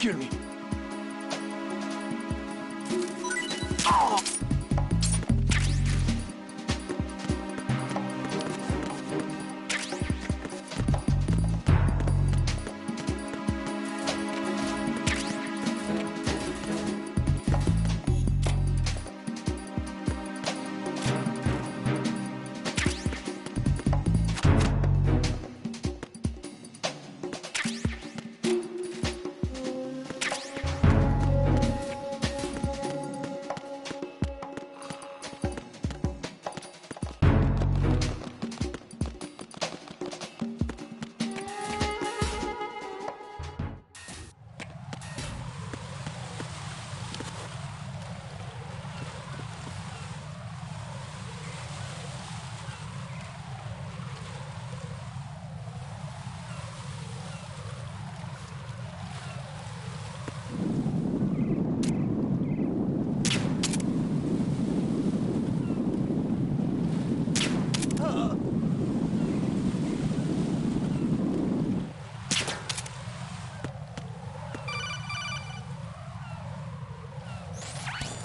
Secure me.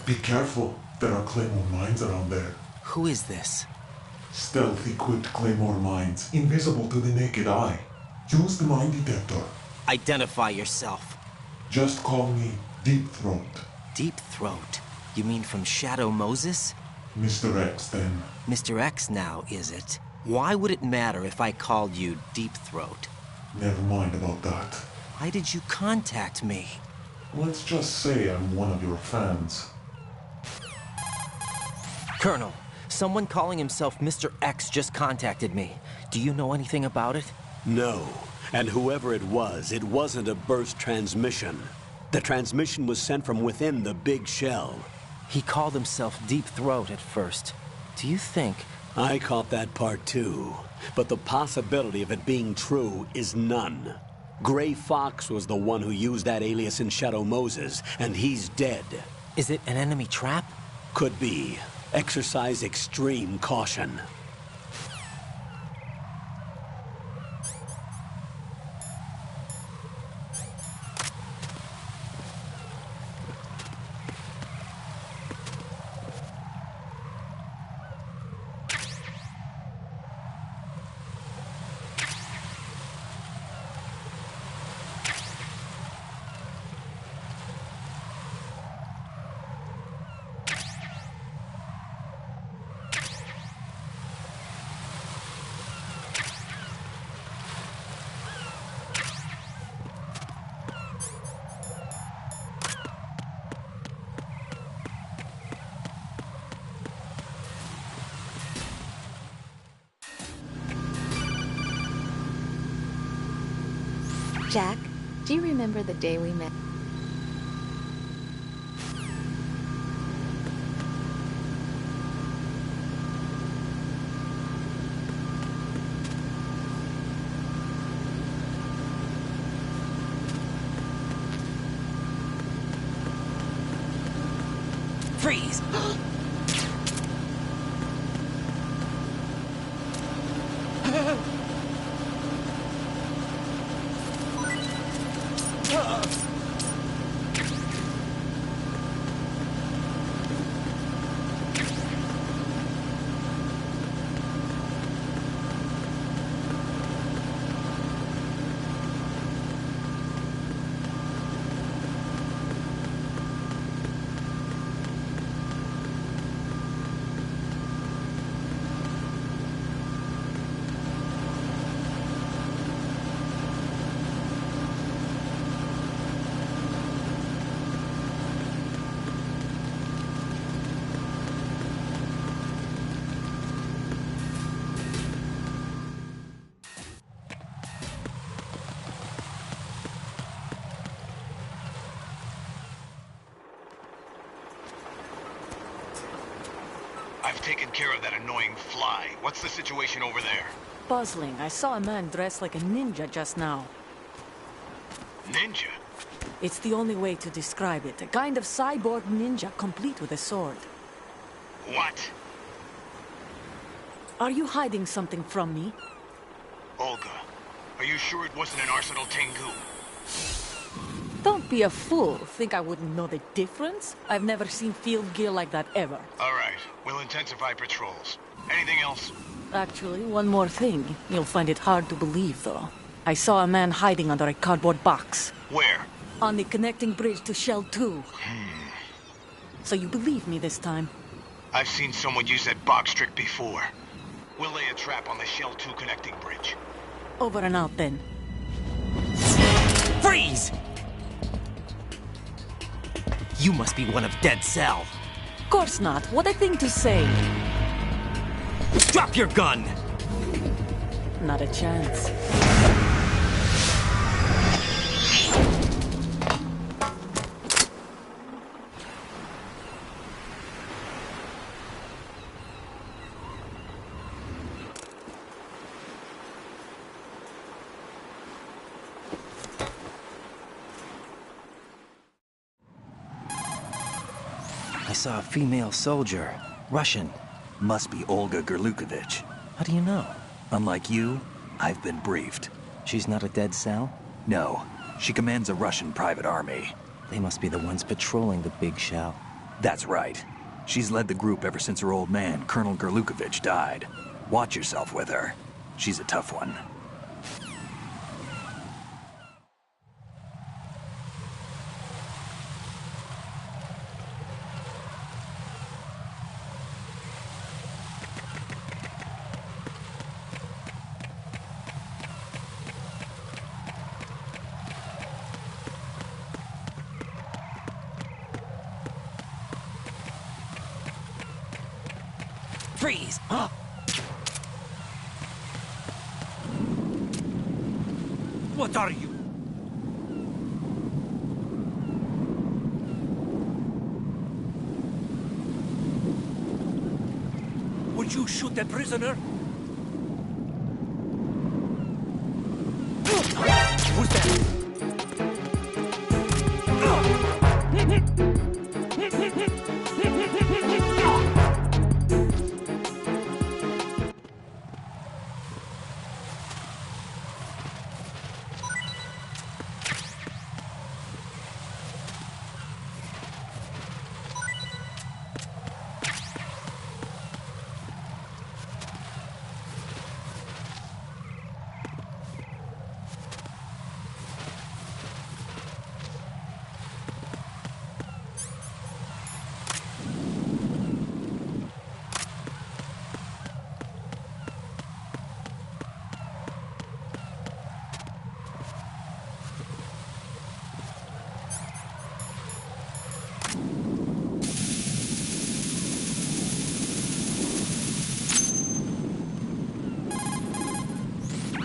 Be careful. There are Claymore mines around there. Who is this? Stealth-equipped Claymore mines, invisible to the naked eye. Use the mine detector. Identify yourself. Just call me Deep Throat. Deep Throat? You mean from Shadow Moses? Mr. X, then. Mr. X now, is it? Why would it matter if I called you Deep Throat? Never mind about that. Why did you contact me? Let's just say I'm one of your fans. Colonel, someone calling himself Mr. X just contacted me. Do you know anything about it? No. And whoever it wasn't a burst transmission. The transmission was sent from within the big shell. He called himself Deep Throat at first. Do you think... I caught that part too. But the possibility of it being true is none. Gray Fox was the one who used that alias in Shadow Moses, and he's dead. Is it an enemy trap? Could be. Exercise extreme caution. Jack, do you remember the day we met? Freeze! I've taken care of that annoying fly. What's the situation over there? Puzzling. I saw a man dressed like a ninja just now. Ninja? It's the only way to describe it. A kind of cyborg ninja, complete with a sword. What? Are you hiding something from me? Olga, are you sure it wasn't an Arsenal Tengu? Don't Don't be a fool. Think I wouldn't know the difference? I've never seen field gear like that ever. All right. We'll intensify patrols. Anything else? Actually, one more thing. You'll find it hard to believe, though. I saw a man hiding under a cardboard box. Where? On the connecting bridge to Shell 2. So you believe me this time? I've seen someone use that box trick before. We'll lay a trap on the Shell 2 connecting bridge. Over and out, then. Freeze! You must be one of Dead Cell. Of course not. What a thing to say. Drop your gun! Not a chance. I saw a female soldier. Russian. Must be Olga Gerlukovich. How do you know? Unlike you, I've been briefed. She's not a Dead Cell? No. She commands a Russian private army. They must be the ones patrolling the Big Shell. That's right. She's led the group ever since her old man, Colonel Gerlukovich, died. Watch yourself with her. She's a tough one. Freeze! Huh? What are you? Would you shoot that prisoner? Who's that?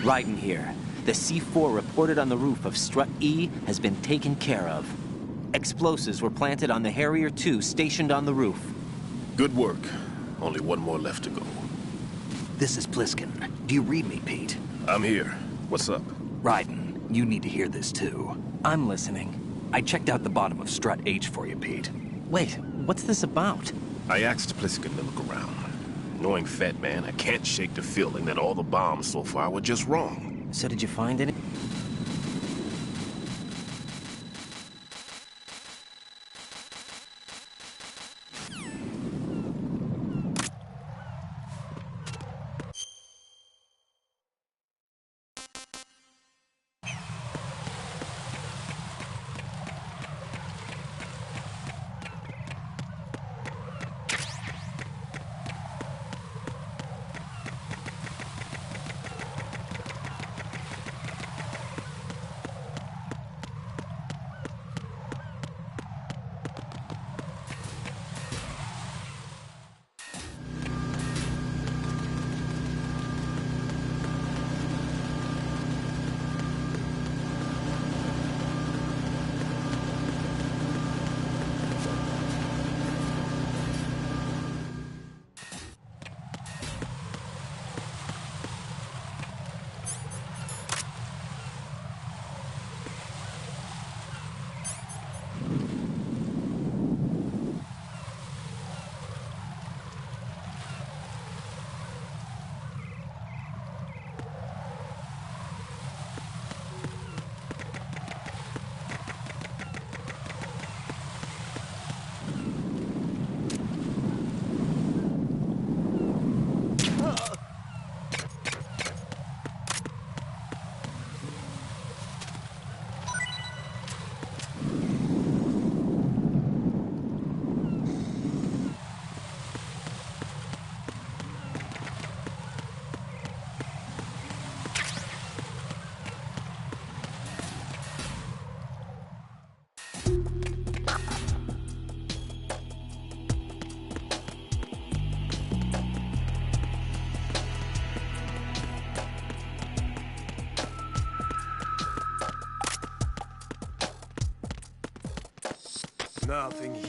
Raiden here. The C4 reported on the roof of Strut E has been taken care of. Explosives were planted on the Harrier 2 stationed on the roof. Good work. Only one more left to go. This is Pliskin. Do you read me, Pete? I'm here. What's up? Raiden, you need to hear this too. I'm listening. I checked out the bottom of Strut H for you, Pete. Wait, what's this about? I asked Pliskin to look around. Knowing Fat Man, I can't shake the feeling that all the bombs so far were just wrong. So did you find any?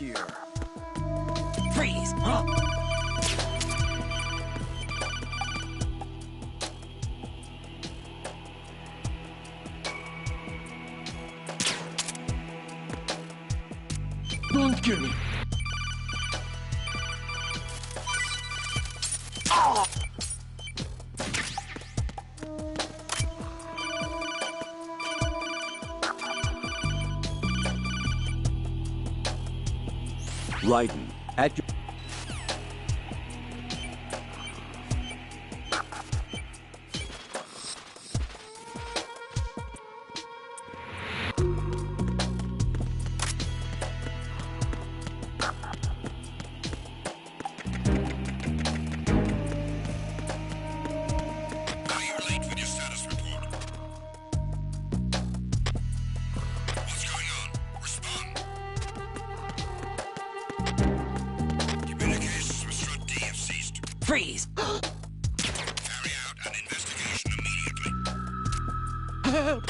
here. Freeze! Huh? Don't kill me. Raiden, at your... Freeze! Carry out an investigation immediately. Help!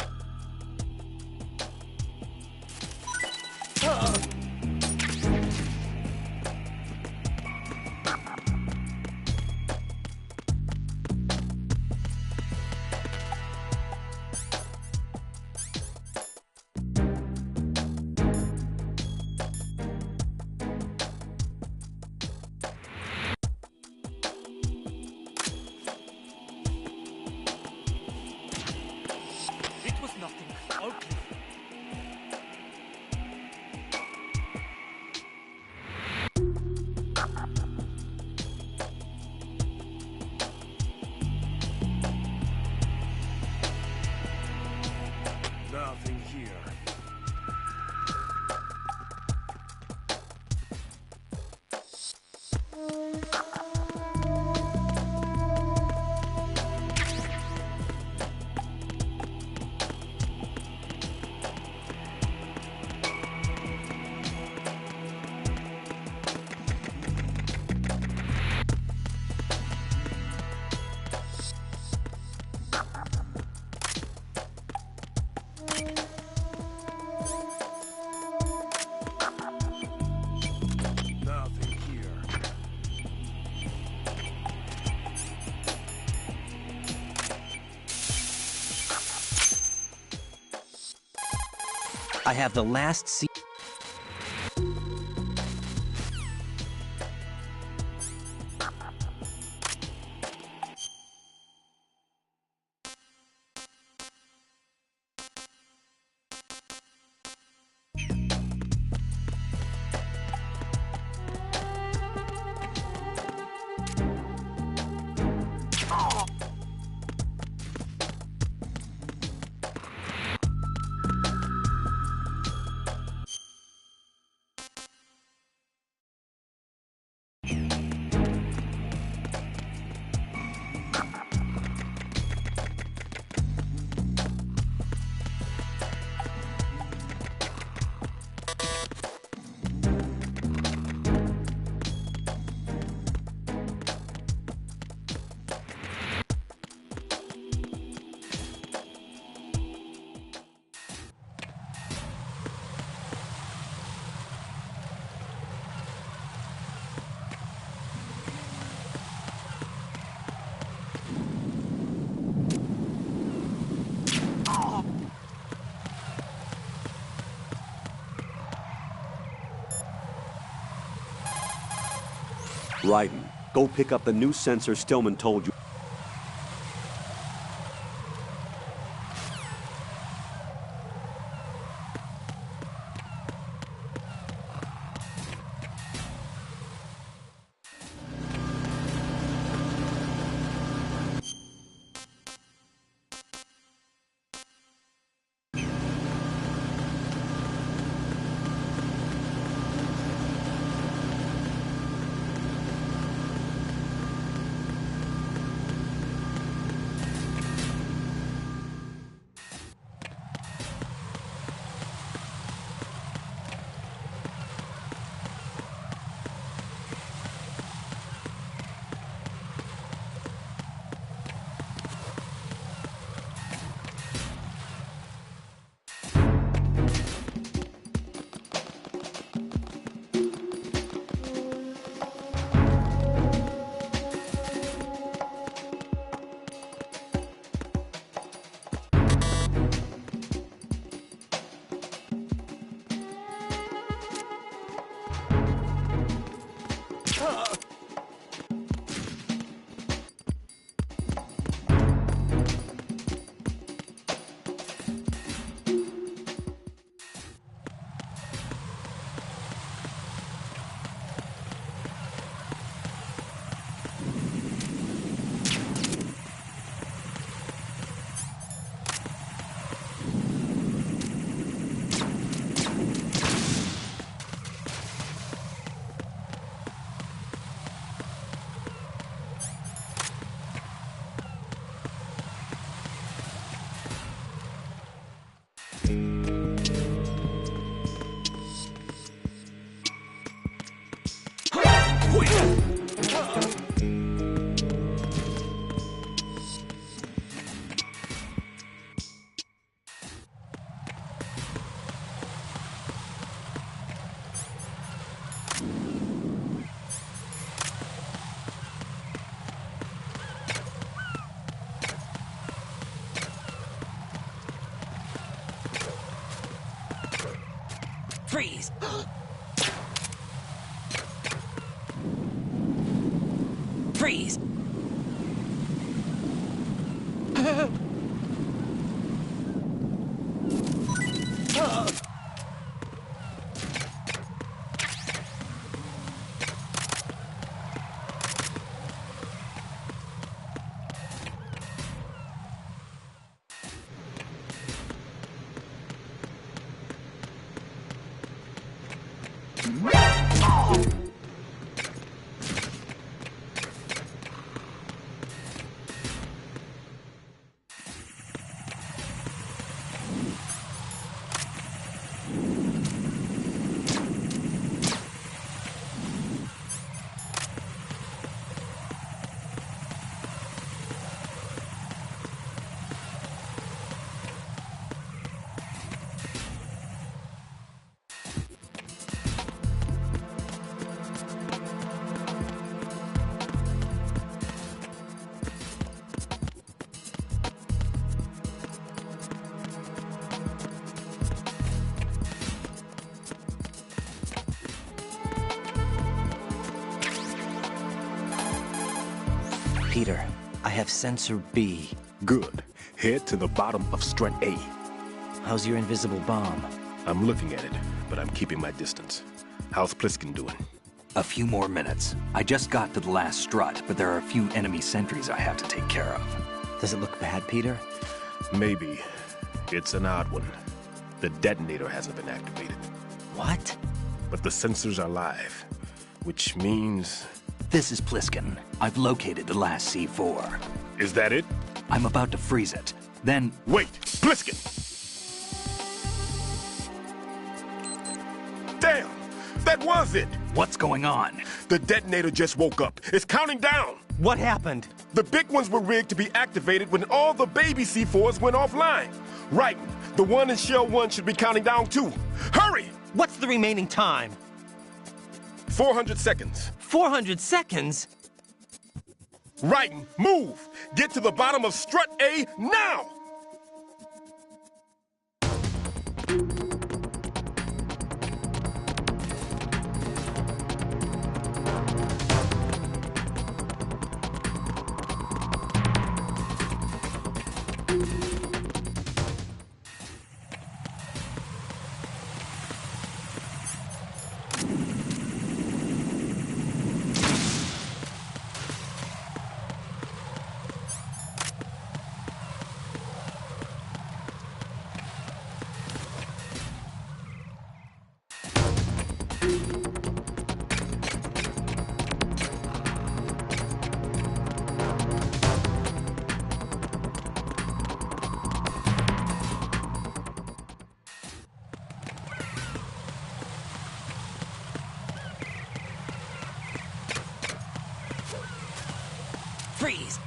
It was nothing. All clear. Nothing here. Nothing here. I have the last seat. Raiden, go pick up the new sensor Stillman told you. Freeze! Freeze! Peter, I have sensor B. Good. Head to the bottom of strut A. How's your invisible bomb? I'm looking at it, but I'm keeping my distance. How's Pliskin doing? A few more minutes. I just got to the last strut, but there are a few enemy sentries I have to take care of. Does it look bad, Peter? Maybe. It's an odd one. The detonator hasn't been activated. What? But the sensors are live, which means... This is Pliskin. I've located the last C4. Is that it? I'm about to freeze it. Then... Wait! Pliskin! Damn! That was it! What's going on? The detonator just woke up. It's counting down! What happened? The big ones were rigged to be activated when all the baby C4s went offline. Right. The one in Shell 1 should be counting down too. Hurry! What's the remaining time? 400 seconds. 400 seconds? Right. Move! Get to the bottom of strut A now! Freeze!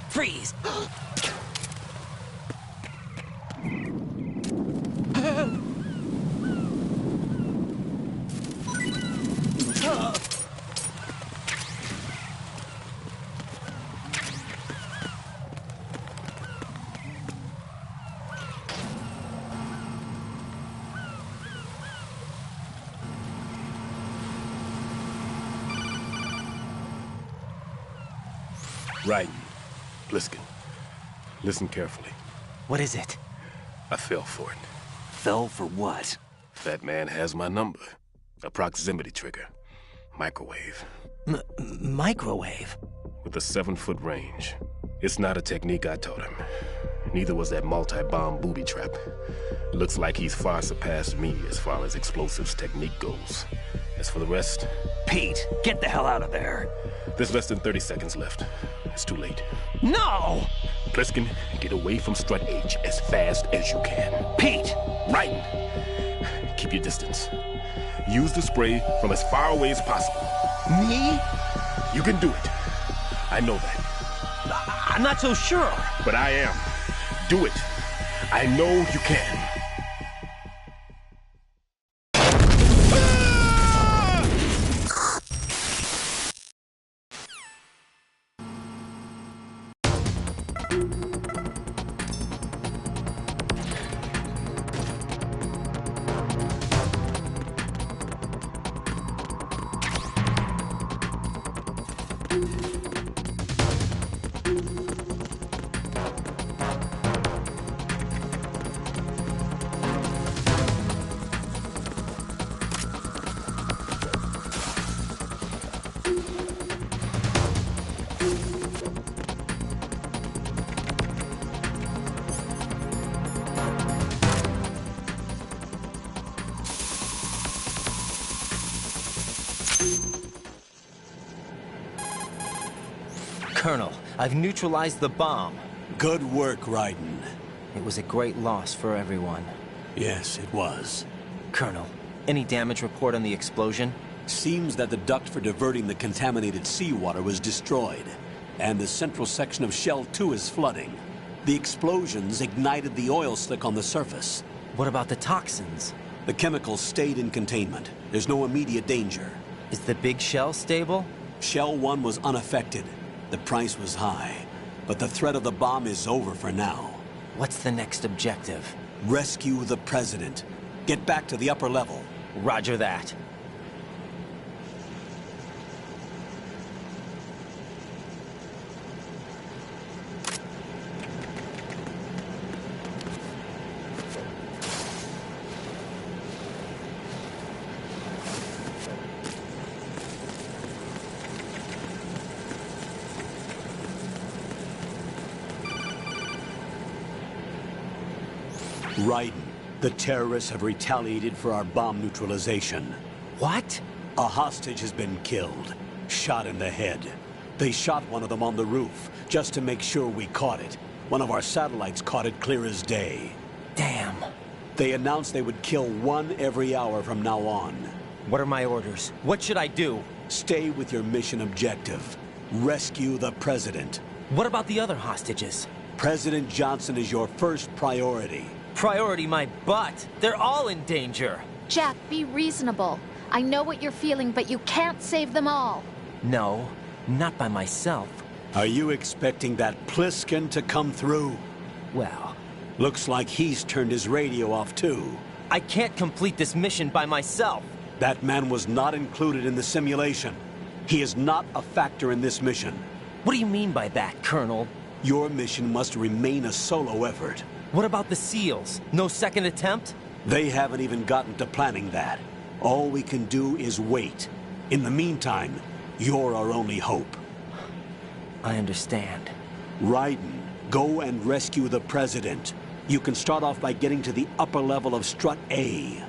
Freeze! Right. Pliskin, listen carefully. What is it? I fell for it. Fell for what? That man has my number. A proximity trigger. Microwave. Microwave? With a 7-foot range. It's not a technique I taught him. Neither was that multi-bomb booby trap. Looks like he's far surpassed me as far as explosives technique goes. As for the rest, Pete, get the hell out of there. There's less than 30 seconds left. It's too late. No! Pliskin, get away from Strut H as fast as you can. Pete! Raiden, keep your distance. Use the spray from as far away as possible. Me? You can do it. I know that. I'm not so sure. But I am. Do it. I know you can. Colonel, I've neutralized the bomb. Good work, Raiden. It was a great loss for everyone. Yes, it was. Colonel, any damage report on the explosion? Seems that the duct for diverting the contaminated seawater was destroyed, and the central section of Shell 2 is flooding. The explosions ignited the oil slick on the surface. What about the toxins? The chemicals stayed in containment. There's no immediate danger. Is the big shell stable? Shell 1 was unaffected. The price was high, but the threat of the bomb is over for now. What's the next objective? Rescue the President. Get back to the upper level. Roger that. Raiden, the terrorists have retaliated for our bomb neutralization. What? A hostage has been killed, shot in the head. They shot one of them on the roof, just to make sure we caught it. One of our satellites caught it clear as day. Damn. They announced they would kill one every hour from now on. What are my orders? What should I do? Stay with your mission objective. Rescue the President. What about the other hostages? President Johnson is your first priority. Priority my butt. They're all in danger. Jack, be reasonable. I know what you're feeling, but you can't save them all. No, not by myself. Are you expecting that Pliskin to come through? Well, looks like he's turned his radio off too. I can't complete this mission by myself. That man was not included in the simulation. He is not a factor in this mission. What do you mean by that, Colonel? Your mission must remain a solo effort. What about the SEALs? No second attempt? They haven't even gotten to planning that. All we can do is wait. In the meantime, you're our only hope. I understand. Raiden, go and rescue the President. You can start off by getting to the upper level of Strut A.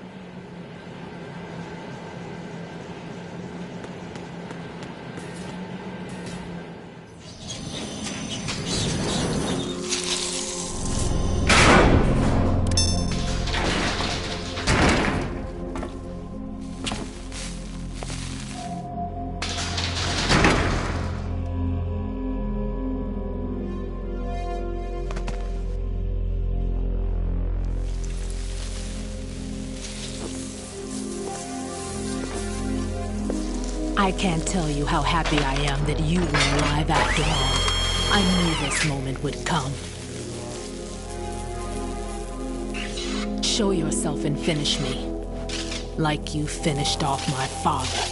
I can't tell you how happy I am that you were alive after all. I knew this moment would come. Show yourself and finish me. Like you finished off my father.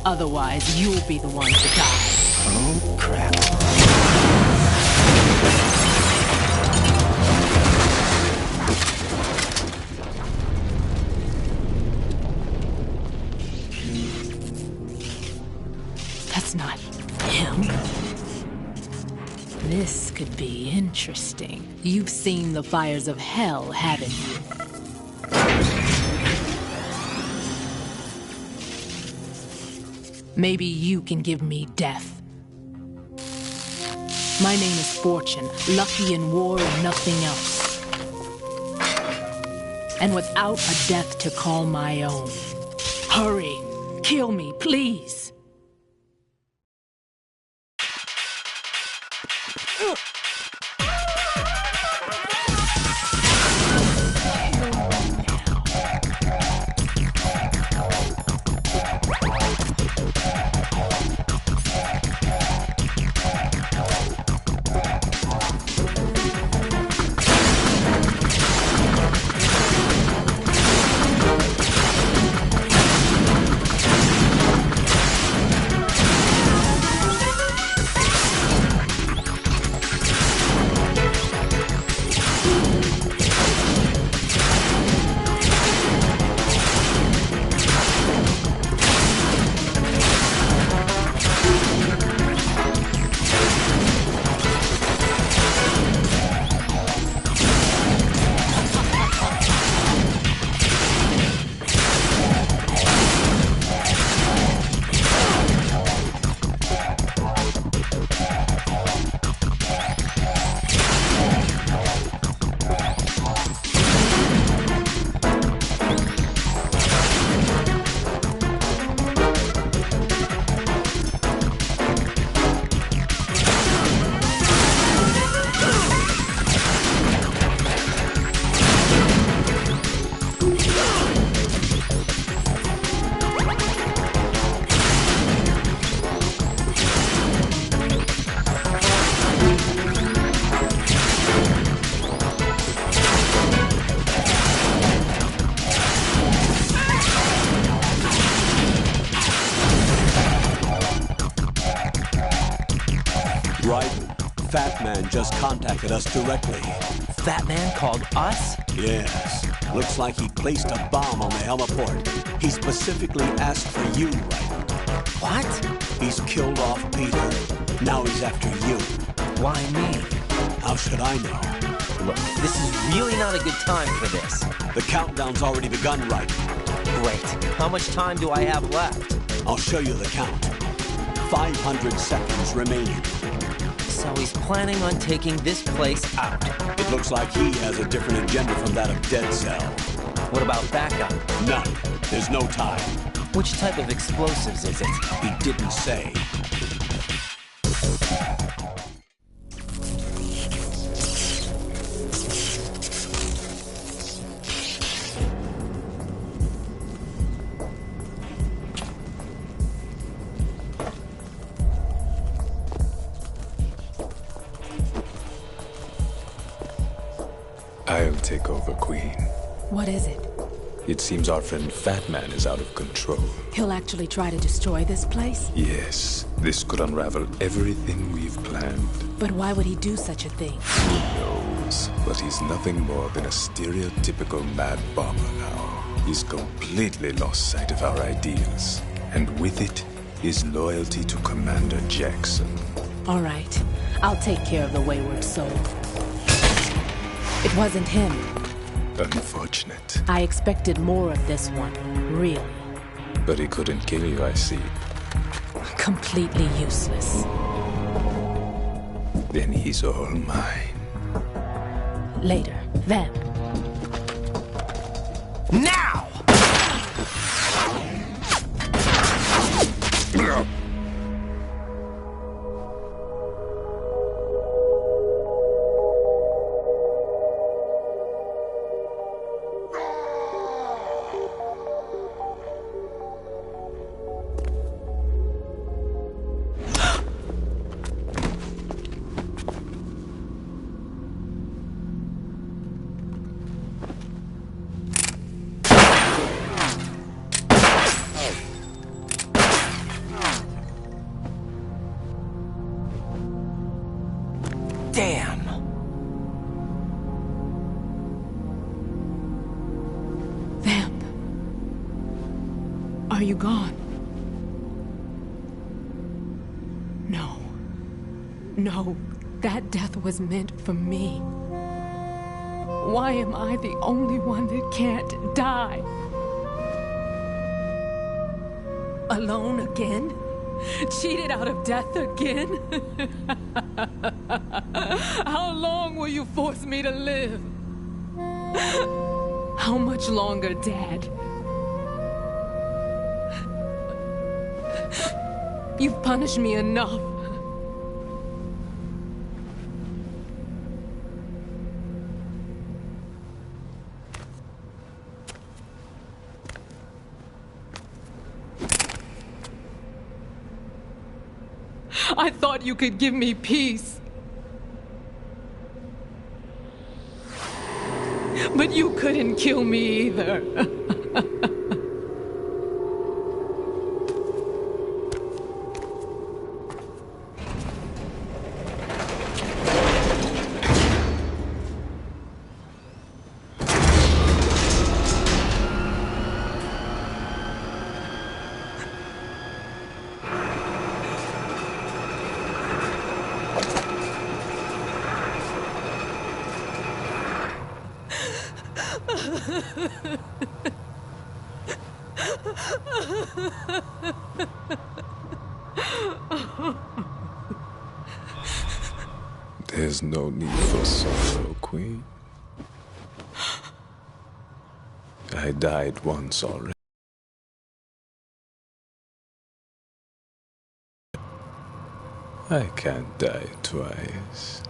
Otherwise, you'll be the one to die. Oh, crap. That's not him. This could be interesting. You've seen the fires of hell, haven't you? Maybe you can give me death. My name is Fortune, lucky in war and nothing else. And without a death to call my own. Hurry, kill me, please. Fat Man just contacted us directly. Fat Man called us? Yes. Looks like he placed a bomb on the heliport. He specifically asked for you, Ryden. What? He's killed off Peter. Now he's after you. Why me? How should I know? Look, this is really not a good time for this. The countdown's already begun, Ryden. Great. How much time do I have left? I'll show you the count. 500 seconds remaining. So he's planning on taking this place out. It looks like he has a different agenda from that of Dead Cell. What about backup? None. There's no time. Which type of explosives is it? He didn't say. I'll take over, Queen. What is it? It seems our friend Fat Man is out of control. He'll actually try to destroy this place? Yes, this could unravel everything we've planned. But why would he do such a thing? Who knows? But he's nothing more than a stereotypical mad bomber now. He's completely lost sight of our ideals. And with it, his loyalty to Commander Jackson. All right. I'll take care of the wayward soul. It wasn't him. Unfortunate. I expected more of this one, really. But he couldn't kill you, I see. Completely useless. Then he's all mine. Later, then. Now! Damn! Vamp. Are you gone? No. No, that death was meant for me. Why am I the only one that can't die? Alone again? Cheated out of death again? How long will you force me to live? How much longer, Dad? You've punished me enough. I thought you could give me peace. But you couldn't kill me either. There's no need for sorrow, Queen. I died once already. I can't die twice.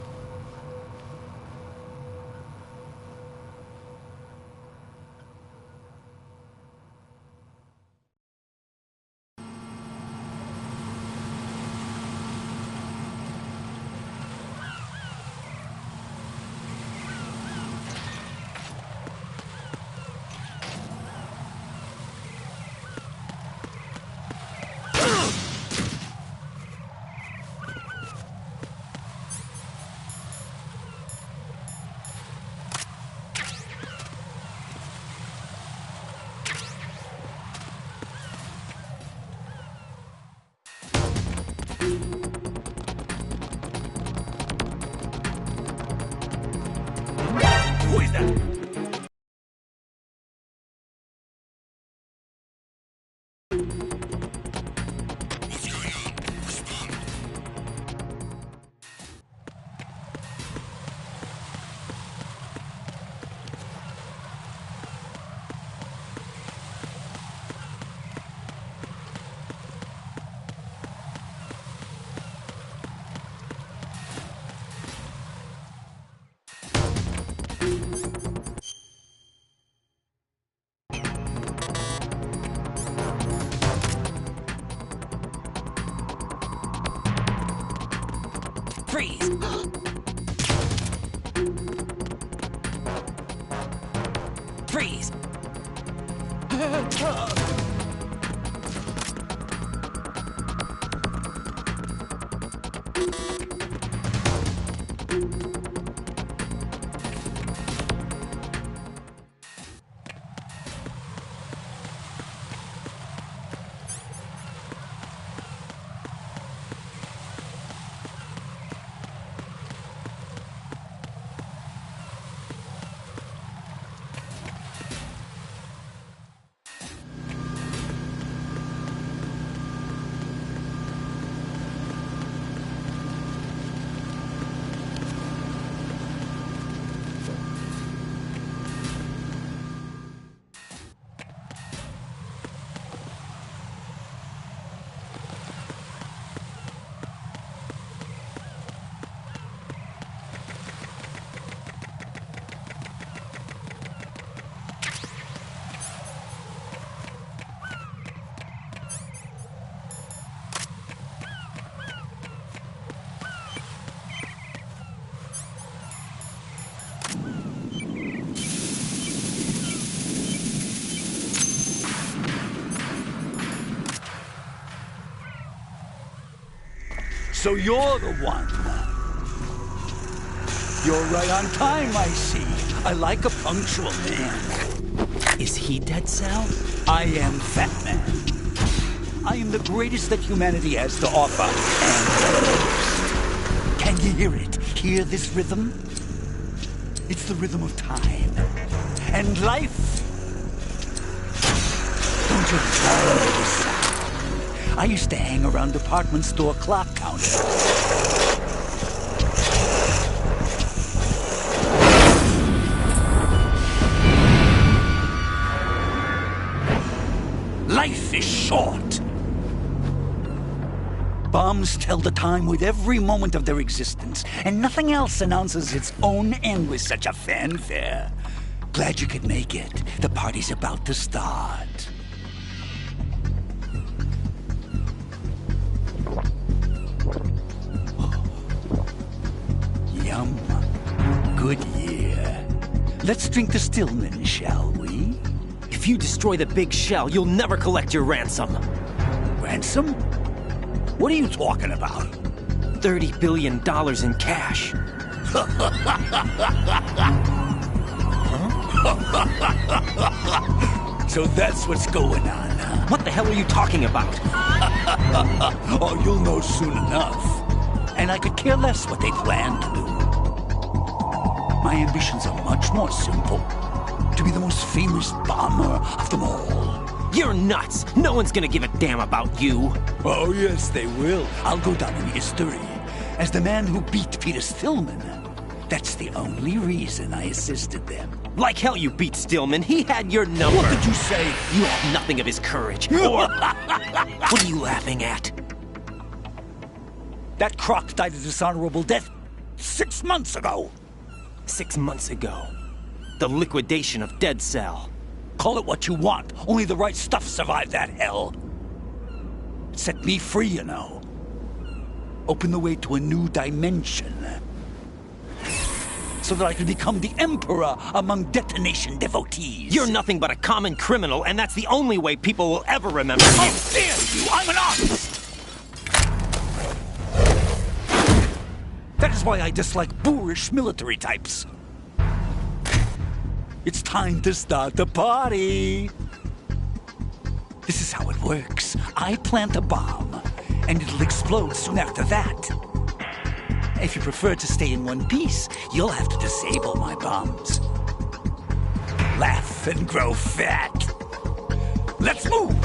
Who is that? Freeze! Freeze! So you're the one. You're right on time, I see. I like a punctual man. Is he Dead Cell? I am Fat Man. I am the greatest that humanity has to offer, and the most. Can you hear it? Hear this rhythm? It's the rhythm of time. And life. Don't you love this sound? I used to hang around department store clock counters. Life is short. Bombs tell the time with every moment of their existence, and nothing else announces its own end with such a fanfare. Glad you could make it. The party's about to start. Yum. Good year. Let's drink the Stillman, shall we? If you destroy the big shell, you'll never collect your ransom. Ransom? What are you talking about? $30 billion in cash. So that's what's going on, huh? What the hell are you talking about? Oh, you'll know soon enough. And I could care less what they plan to do. My ambitions are much more simple. To be the most famous bomber of them all. You're nuts! No one's gonna give a damn about you! Oh, yes, they will. I'll go down in history as the man who beat Peter Stillman. That's the only reason I assisted them. Like hell you beat Stillman. He had your number. What did you say? You have nothing of his courage. Or... What are you laughing at? That croc died a dishonorable death 6 months ago. 6 months ago. The liquidation of Dead Cell. Call it what you want. Only the right stuff survived that hell. It set me free, you know. Opened the way to a new dimension. So that I could become the emperor among detonation devotees. You're nothing but a common criminal, and that's the only way people will ever remember you. How dare you! I'm an artist! That is why I dislike boorish military types. It's time to start the party. This is how it works. I plant a bomb, and it'll explode soon after that. If you prefer to stay in one piece, you'll have to disable my bombs. Laugh and grow fat. Let's move!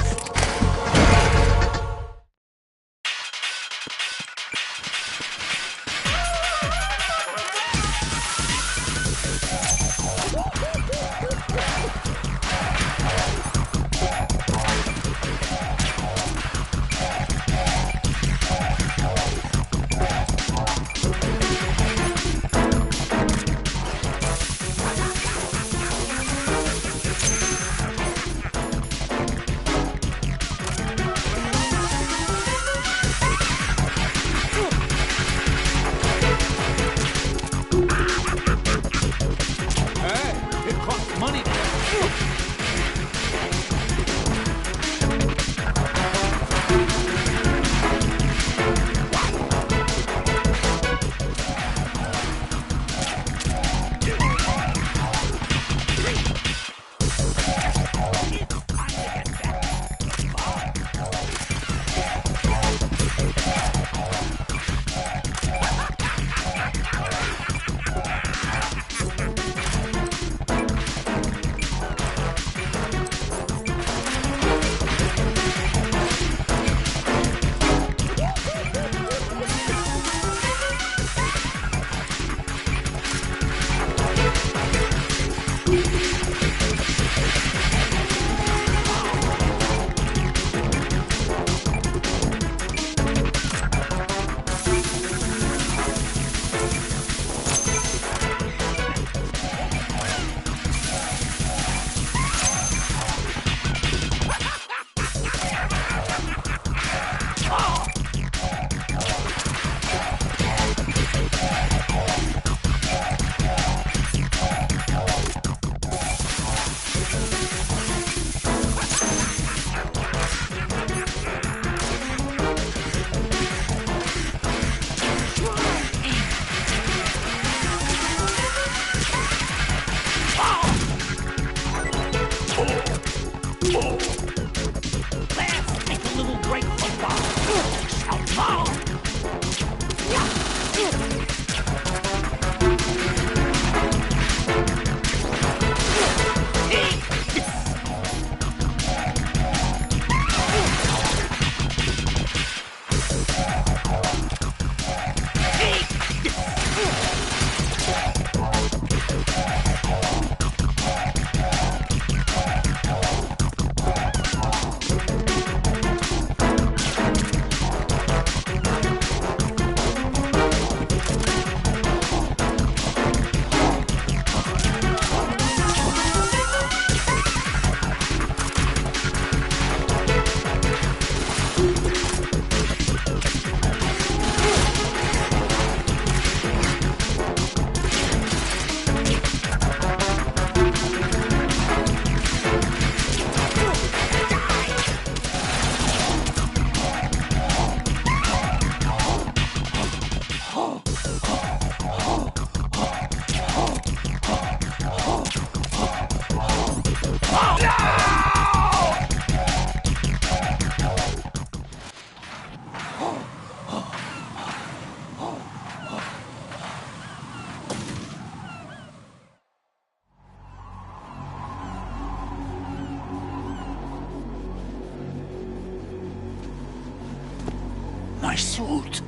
my suit.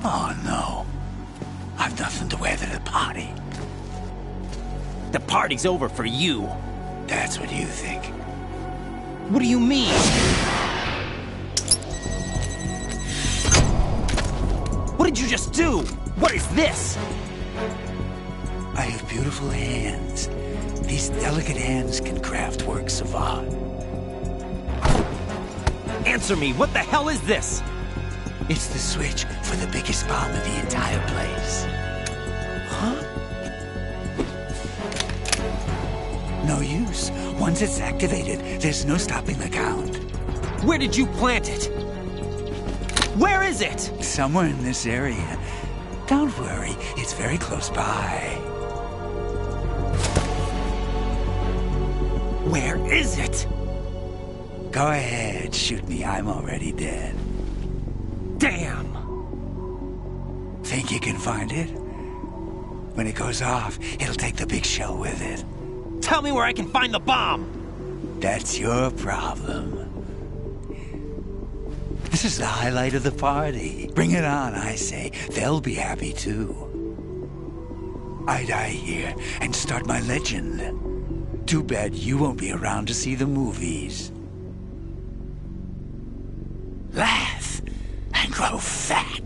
Oh, no. I've nothing to wear to the party. The party's over for you. That's what you think. What do you mean? What did you just do? What is this? I have beautiful hands. These delicate hands can craft works of art. Answer me, what the hell is this? It's the switch for the biggest bomb in the entire place. Huh? No use. Once it's activated, there's no stopping the count. Where did you plant it? Where is it? Somewhere in this area. Don't worry, it's very close by. Where is it? Go ahead, shoot me. I'm already dead. Damn! Think you can find it? When it goes off, it'll take the big shell with it. Tell me where I can find the bomb! That's your problem. This is the highlight of the party. Bring it on, I say. They'll be happy too. I die here and start my legend. Too bad you won't be around to see the movies. Laugh and grow fat.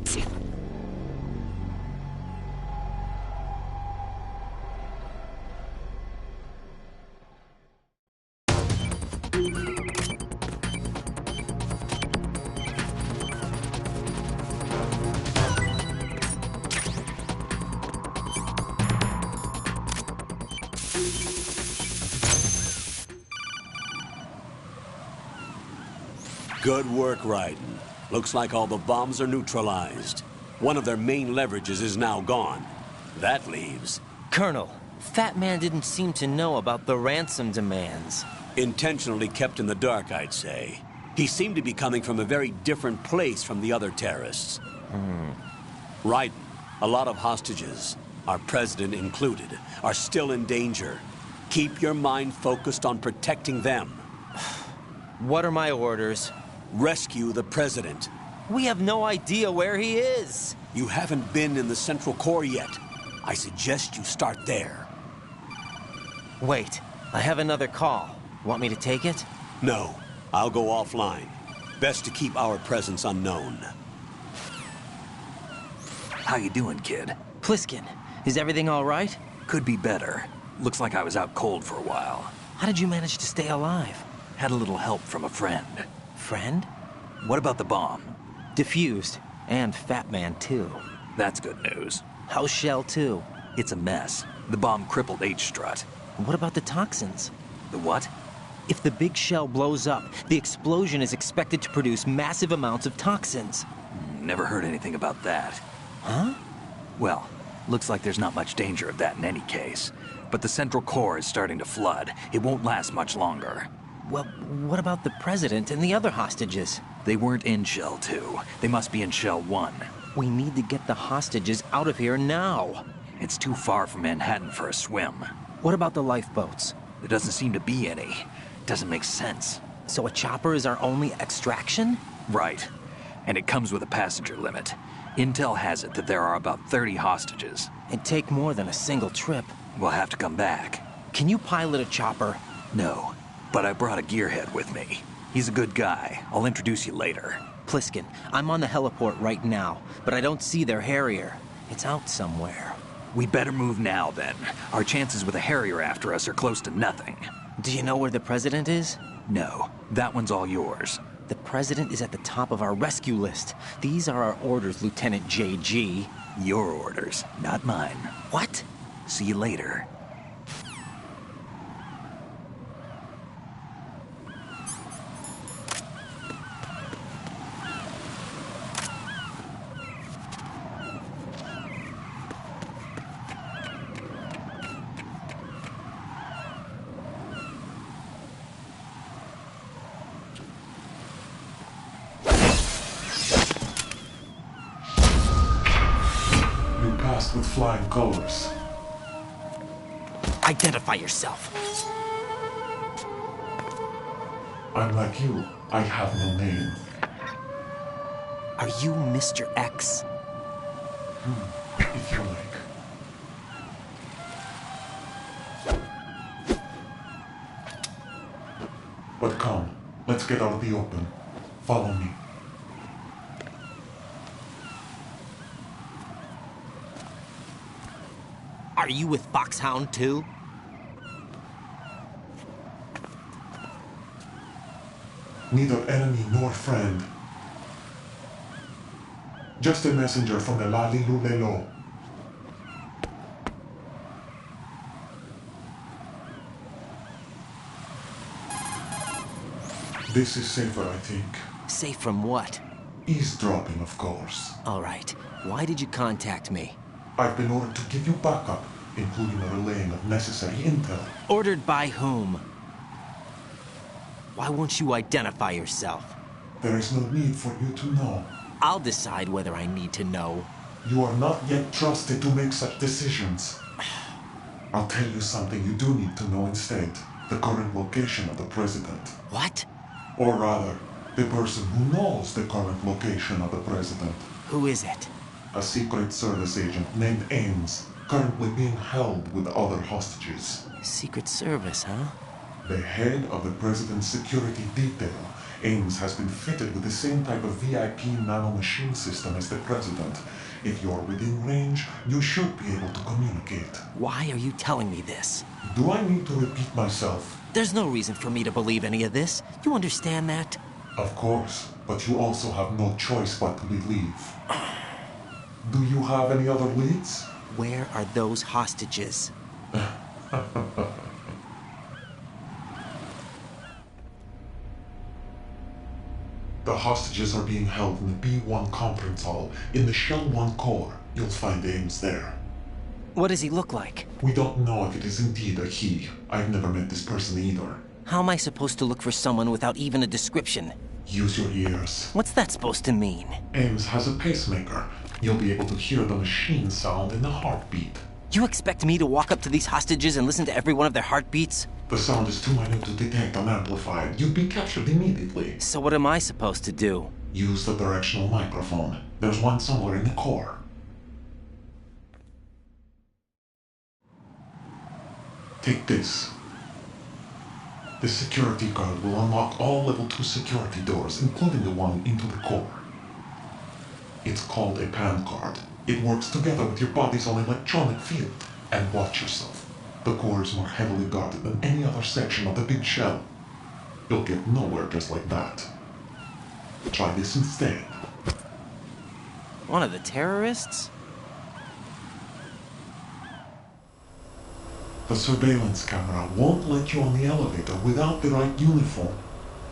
Good work, Raiden. Looks like all the bombs are neutralized. One of their main leverages is now gone. That leaves... Colonel, Fat Man didn't seem to know about the ransom demands. Intentionally kept in the dark, I'd say. He seemed to be coming from a very different place from the other terrorists. Raiden, a lot of hostages, our president included, are still in danger. Keep your mind focused on protecting them. What are my orders? Rescue the president. We have no idea where he is. You haven't been in the Central Core yet. I suggest you start there. Wait, I have another call. Want me to take it? No, I'll go offline. Best to keep our presence unknown. How you doing, kid? Pliskin, is everything all right? Could be better. Looks like I was out cold for a while. How did you manage to stay alive? Had a little help from a friend. Friend? What about the bomb? Diffused. And Fat Man, too. That's good news. How's Shell, too? It's a mess. The bomb crippled H-Strut. What about the toxins? The what? If the big shell blows up, the explosion is expected to produce massive amounts of toxins. Never heard anything about that. Huh? Well, looks like there's not much danger of that in any case. But the Central Core is starting to flood. It won't last much longer. Well, what about the president and the other hostages? They weren't in Shell 2. They must be in Shell 1. We need to get the hostages out of here now. It's too far from Manhattan for a swim. What about the lifeboats? There doesn't seem to be any. Doesn't make sense. So a chopper is our only extraction? Right. And it comes with a passenger limit. Intel has it that there are about 30 hostages. It'd take more than a single trip. We'll have to come back. Can you pilot a chopper? No. But I brought a gearhead with me. He's a good guy. I'll introduce you later. Pliskin, I'm on the heliport right now, but I don't see their Harrier. It's out somewhere. We better move now, then. Our chances with a Harrier after us are close to nothing. Do you know where the president is? No. That one's all yours. The president is at the top of our rescue list. These are our orders, Lieutenant JG. Your orders, not mine. What? See you later. With flying colors. Identify yourself. I'm like you. I have no name. Are you Mr. X? If you like. But come, let's get out of the open. Follow me. Are you with Foxhound too? Neither enemy nor friend. Just a messenger from the Lalilulelo. This is safer, I think. Safe from what? Eavesdropping, of course. All right. Why did you contact me? I've been ordered to give you backup, including the relaying of necessary intel. Ordered by whom? Why won't you identify yourself? There is no need for you to know. I'll decide whether I need to know. You are not yet trusted to make such decisions. I'll tell you something you do need to know instead. The current location of the president. What? Or rather, the person who knows the current location of the president. Who is it? A Secret Service agent named Ames, currently being held with other hostages. Secret Service, huh? The head of the president's security detail, Ames, has been fitted with the same type of VIP nanomachine system as the president. If you're within range, you should be able to communicate. Why are you telling me this? Do I need to repeat myself? There's no reason for me to believe any of this. You understand that? Of course, but you also have no choice but to believe. Do you have any other leads? Where are those hostages? The hostages are being held in the B1 conference hall in the Shell 1 core. You'll find Ames there. What does he look like? We don't know if it is indeed a he. I've never met this person either. How am I supposed to look for someone without even a description? Use your ears. What's that supposed to mean? Ames has a pacemaker. You'll be able to hear the machine sound in the heartbeat. You expect me to walk up to these hostages and listen to every one of their heartbeats? The sound is too minute to detect unamplified. You'd be captured immediately. So what am I supposed to do? Use the directional microphone. There's one somewhere in the core. Take this. The security card will unlock all level 2 security doors, including the one into the core. It's called a PAN card. It works together with your body's own electronic field. And watch yourself. The core is more heavily guarded than any other section of the big shell. You'll get nowhere just like that. Try this instead. One of the terrorists? The surveillance camera won't let you on the elevator without the right uniform.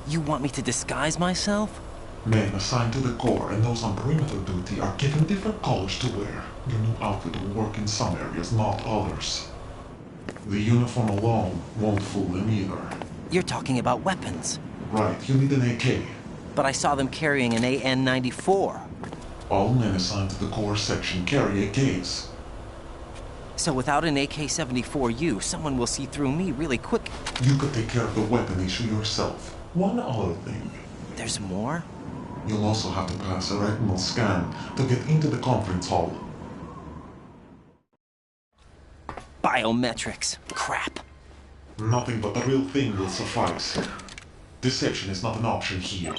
You want me to disguise myself? Men assigned to the core and those on perimeter duty are given different colors to wear. Your new outfit will work in some areas, not others. The uniform alone won't fool them either. You're talking about weapons. Right, you need an AK. But I saw them carrying an AN-94. All men assigned to the core section carry AKs. So without an AK-74U, someone will see through me really quick. You could take care of the weapon issue yourself. One other thing. There's more? You'll also have to pass a retinal scan to get into the conference hall. Biometrics. Crap. Nothing but the real thing will suffice. Deception is not an option here.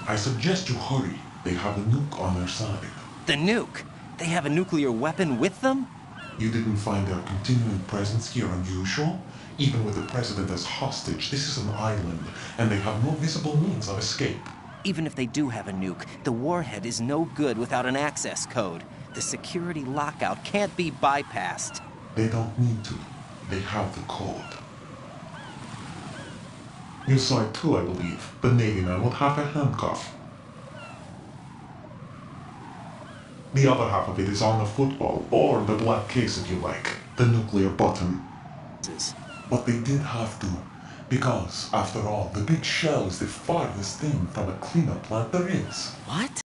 I suggest you hurry. They have the nuke on their side. The nuke? They have a nuclear weapon with them? You didn't find their continuing presence here unusual? Even with the president as hostage, this is an island, and they have no visible means of escape. Even if they do have a nuke, the warhead is no good without an access code. The security lockout can't be bypassed. They don't need to. They have the code. You saw it too, I believe. The Navy man with half a handcuff. The other half of it is on the football, or the black case if you like. The nuclear button. But they did have to. Because, after all, the big shell is the farthest thing from a cleanup plant there is. What?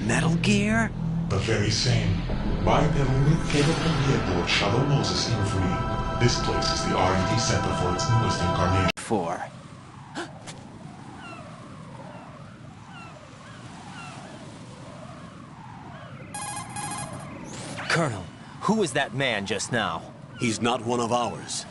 Metal Gear? The very same. Bipedal mid-capable vehicle of Shadow Moses Infamy. This place is the R&D center for its newest incarnation. Colonel, who was that man just now? He's not one of ours.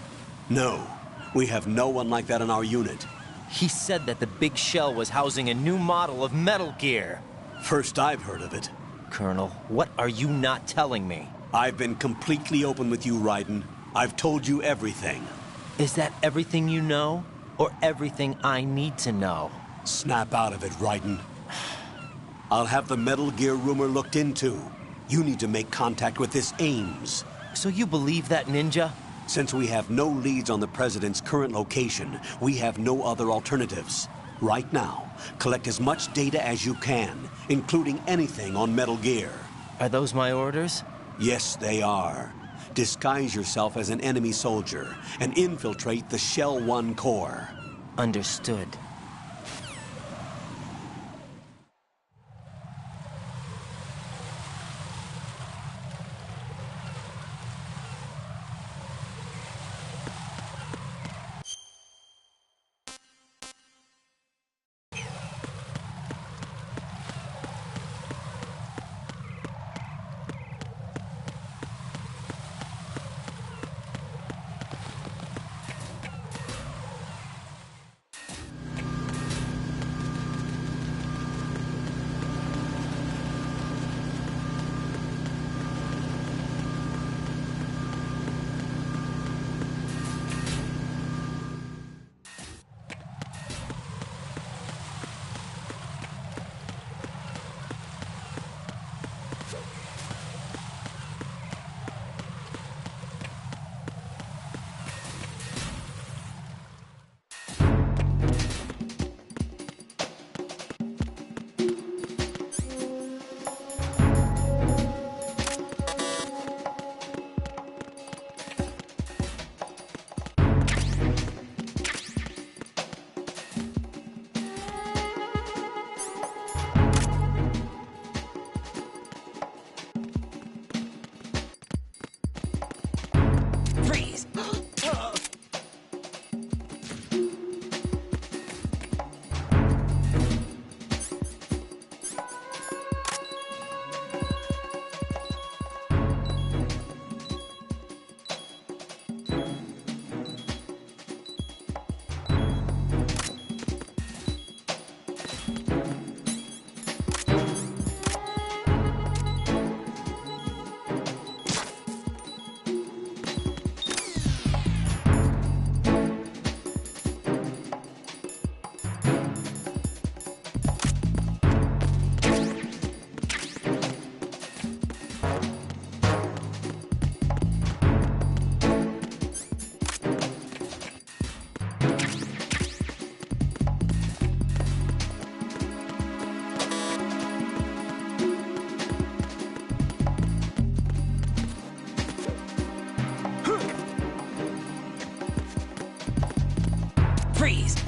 No, we have no one like that in our unit. He said that the big shell was housing a new model of Metal Gear. First I've heard of it. Colonel, what are you not telling me? I've been completely open with you, Raiden. I've told you everything. Is that everything you know? Or everything I need to know? Snap out of it, Raiden. I'll have the Metal Gear rumor looked into. You need to make contact with this Ames. So you believe that ninja? Since we have no leads on the President's current location, we have no other alternatives. Right now, collect as much data as you can, including anything on Metal Gear. Are those my orders? Yes, they are. Disguise yourself as an enemy soldier and infiltrate the Shell 1 core. Understood. Freeze!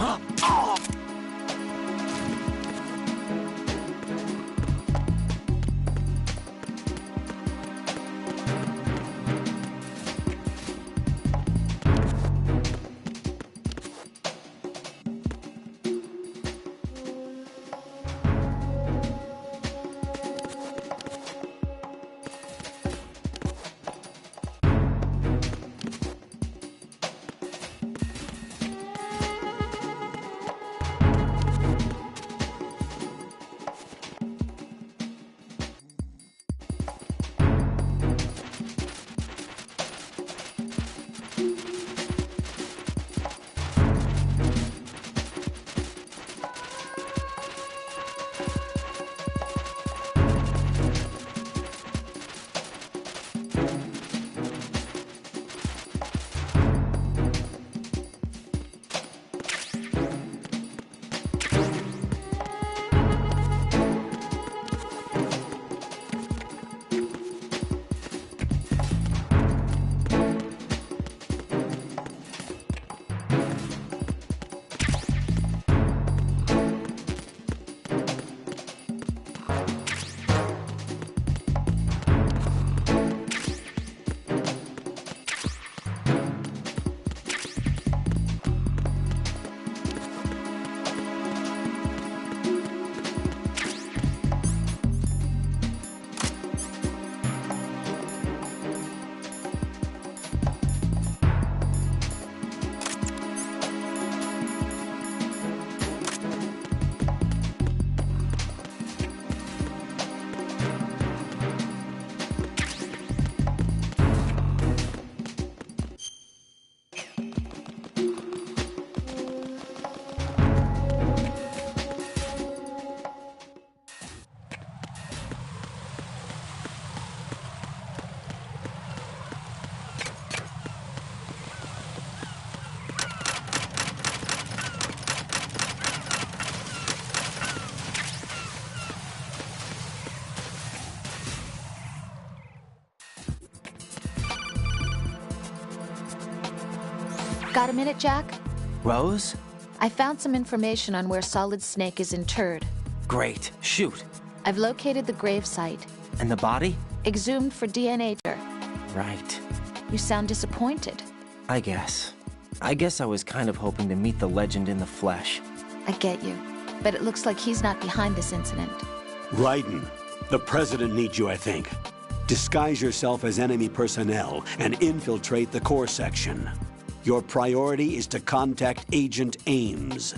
Got a minute, Jack? Rose? I found some information on where Solid Snake is interred. Great. Shoot. I've located the gravesite. And the body? Exhumed for DNA. Right. You sound disappointed. I guess I was kind of hoping to meet the legend in the flesh. I get you. But it looks like he's not behind this incident. Raiden, the President needs you, I think. Disguise yourself as enemy personnel and infiltrate the core section. Your priority is to contact Agent Ames.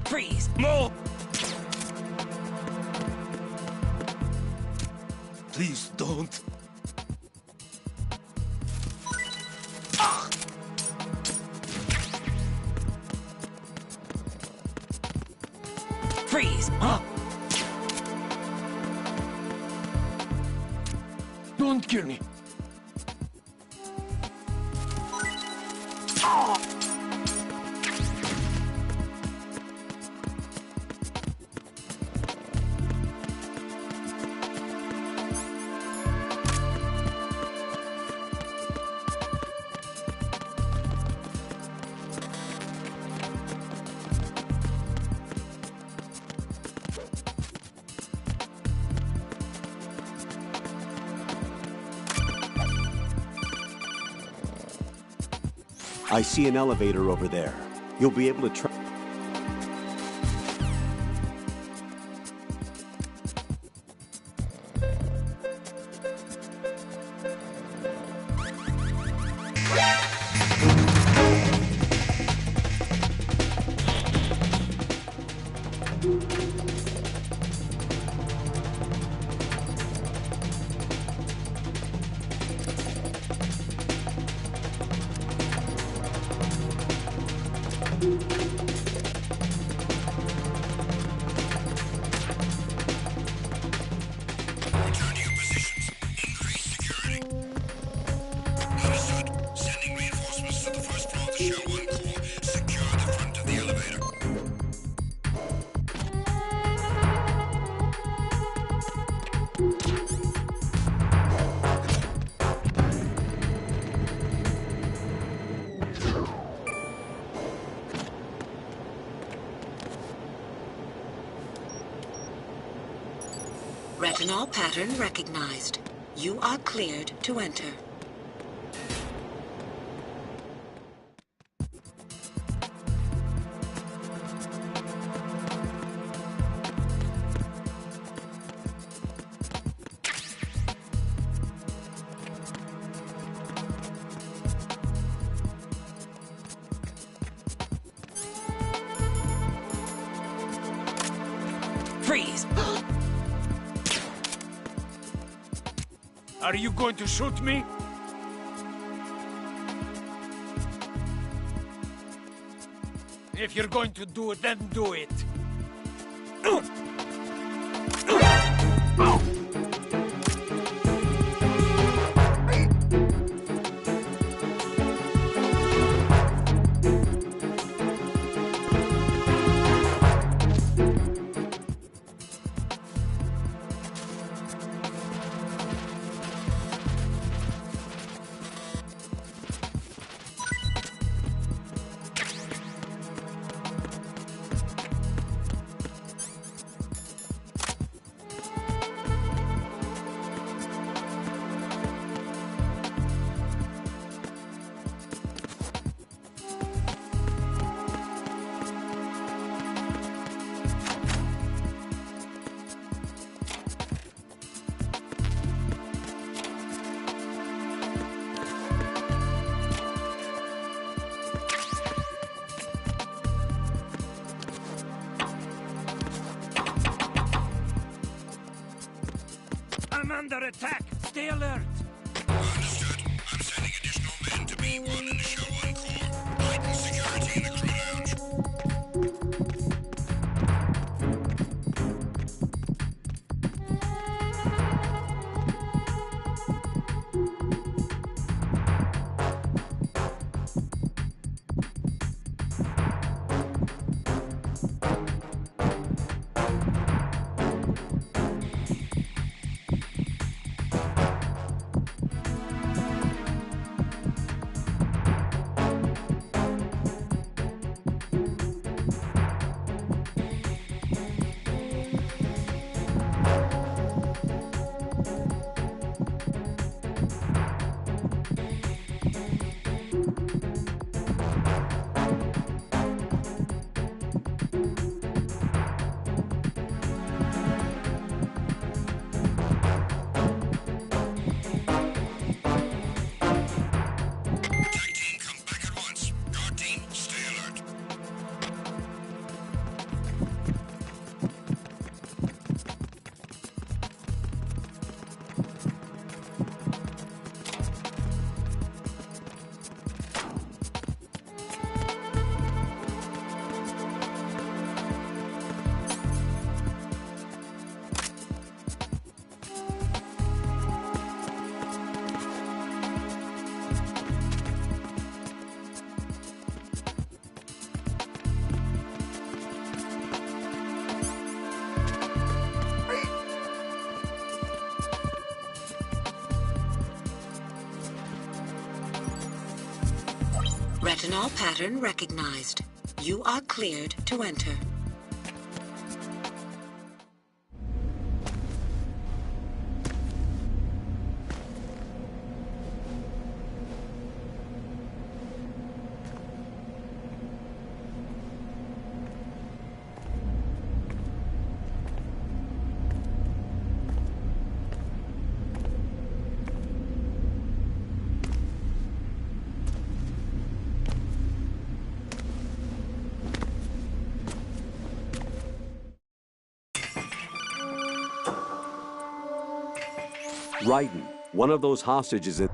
Freeze! Move! Please don't. Freeze! Huh? Don't kill me. I see an elevator over there. You'll be able to try. Retinol pattern recognized. You are cleared to enter. Freeze! Are you going to shoot me? If you're going to do it, then do it. under attack. Stay alert. Understood. I'm sending additional men to B1 and show on core. Heighten security in the crew lounge. Retinol pattern recognized. You are cleared to enter. Raiden, one of those hostages in...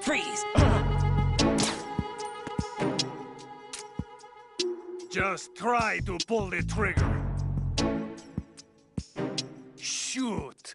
Freeze! Just try to pull the trigger. Shoot.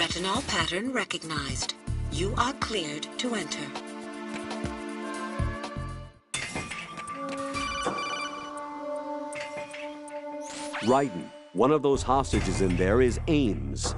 Retinol pattern recognized. You are cleared to enter. Raiden, one of those hostages in there is Ames.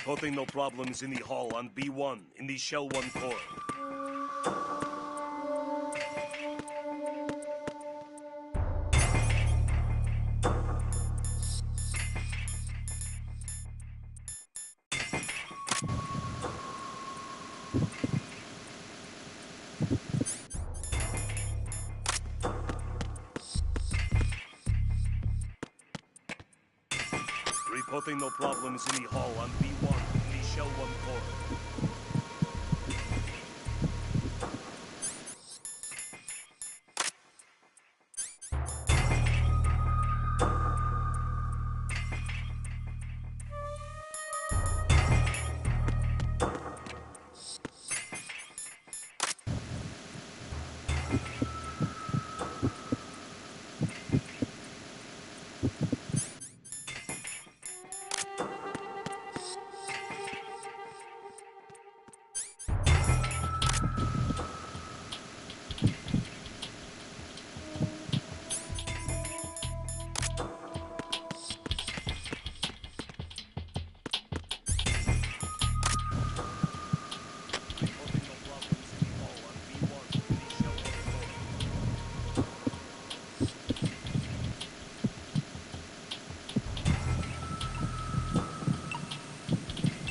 Reporting no problems in the hall on B1 in the Shell 1 core. Reporting no problems in the hall on B1 in the Shell 1 core.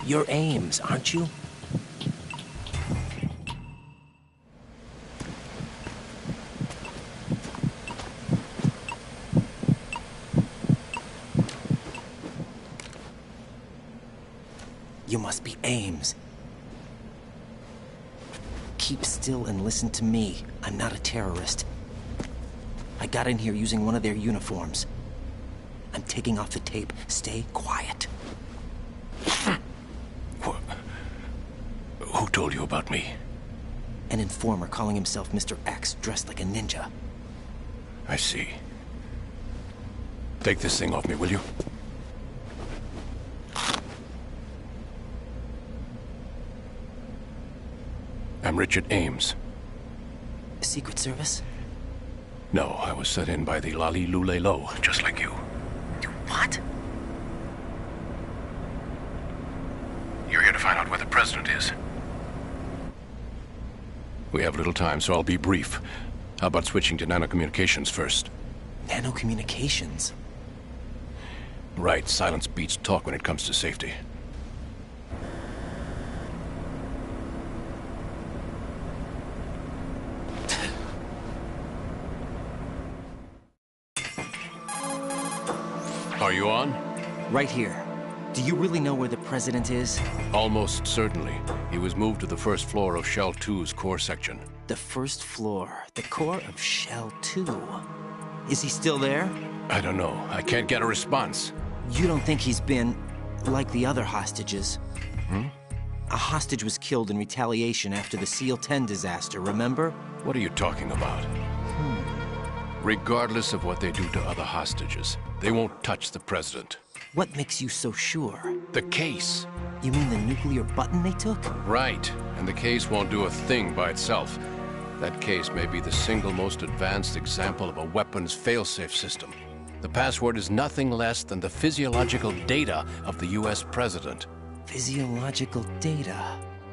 You're Ames, aren't you? You must be Ames. Keep still and listen to me. I'm not a terrorist. I got in here using one of their uniforms. I'm taking off the tape. Stay quiet. Who told you about me? An informer calling himself Mr. X, dressed like a ninja. I see. Take this thing off me, will you? I'm Richard Ames. Secret Service? No, I was sent in by the Lali Lule Lo, just like you. What? You're here to find out where the president is. We have little time, so I'll be brief. How about switching to nanocommunications first? Nanocommunications? Right, silence beats talk when it comes to safety. Are you on? Right here. Do you really know where the president is? Almost certainly. He was moved to the first floor of Shell 2's core section. The first floor. The core of Shell 2. Is he still there? I don't know. I can't get a response. You don't think he's been like the other hostages? Hmm? A hostage was killed in retaliation after the SEAL 10 disaster, remember? What are you talking about? Regardless of what they do to other hostages, they won't touch the president. What makes you so sure? The case. You mean the nuclear button they took? Right. And the case won't do a thing by itself. That case may be the single most advanced example of a weapons failsafe system. The password is nothing less than the physiological data of the US president. Physiological data?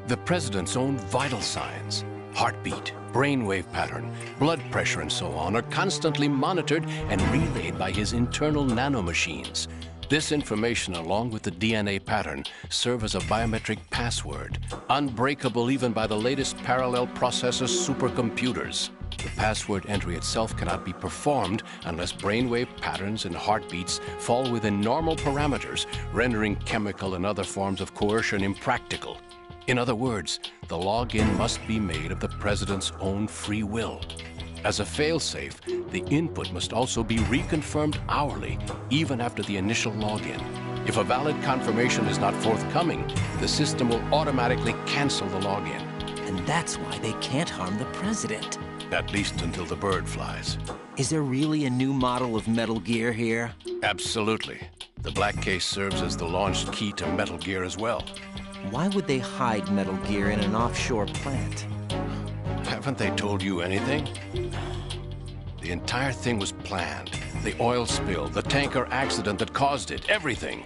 The president's own vital signs, heartbeat, brainwave pattern, blood pressure and so on are constantly monitored and relayed by his internal nanomachines. This information, along with the DNA pattern, serve as a biometric password, unbreakable even by the latest parallel processor supercomputers. The password entry itself cannot be performed unless brainwave patterns and heartbeats fall within normal parameters, rendering chemical and other forms of coercion impractical. In other words, the login must be made of the president's own free will. As a failsafe, the input must also be reconfirmed hourly, even after the initial login. If a valid confirmation is not forthcoming, the system will automatically cancel the login. And that's why they can't harm the president. At least until the bird flies. Is there really a new model of Metal Gear here? Absolutely. The black case serves as the launch key to Metal Gear as well. Why would they hide Metal Gear in an offshore plant? Haven't they told you anything? The entire thing was planned. The oil spill, the tanker accident that caused it, everything.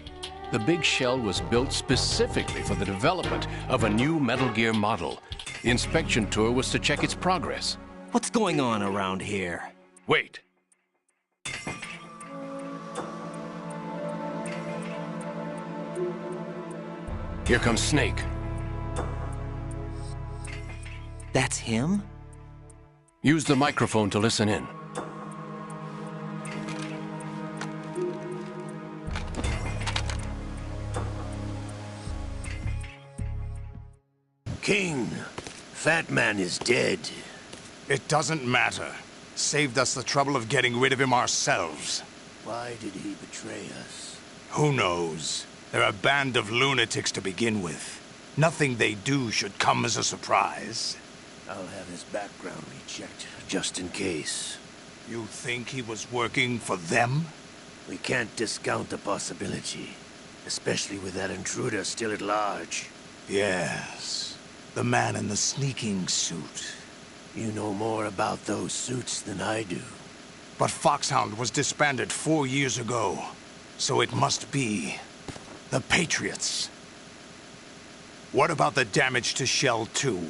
The big shell was built specifically for the development of a new Metal Gear model. The inspection tour was to check its progress. What's going on around here? Wait. Here comes Snake. That's him? Use the microphone to listen in. King, Fat Man is dead. It doesn't matter. Saved us the trouble of getting rid of him ourselves. Why did he betray us? Who knows? They're a band of lunatics to begin with. Nothing they do should come as a surprise. I'll have his background rechecked, just in case. You think he was working for them? We can't discount the possibility, especially with that intruder still at large. Yes, the man in the sneaking suit. You know more about those suits than I do. But Foxhound was disbanded 4 years ago, so it must be the Patriots. What about the damage to Shell 2?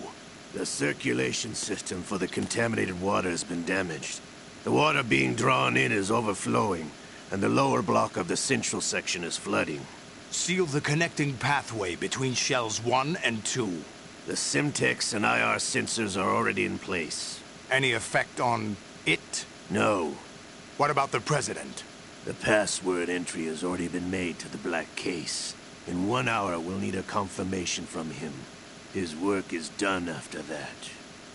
The circulation system for the contaminated water has been damaged. The water being drawn in is overflowing, and the lower block of the central section is flooding. Seal the connecting pathway between Shells 1 and 2. The Simtex and IR sensors are already in place. Any effect on it? No. What about the President? The password entry has already been made to the black case. In 1 hour, we'll need a confirmation from him. His work is done after that.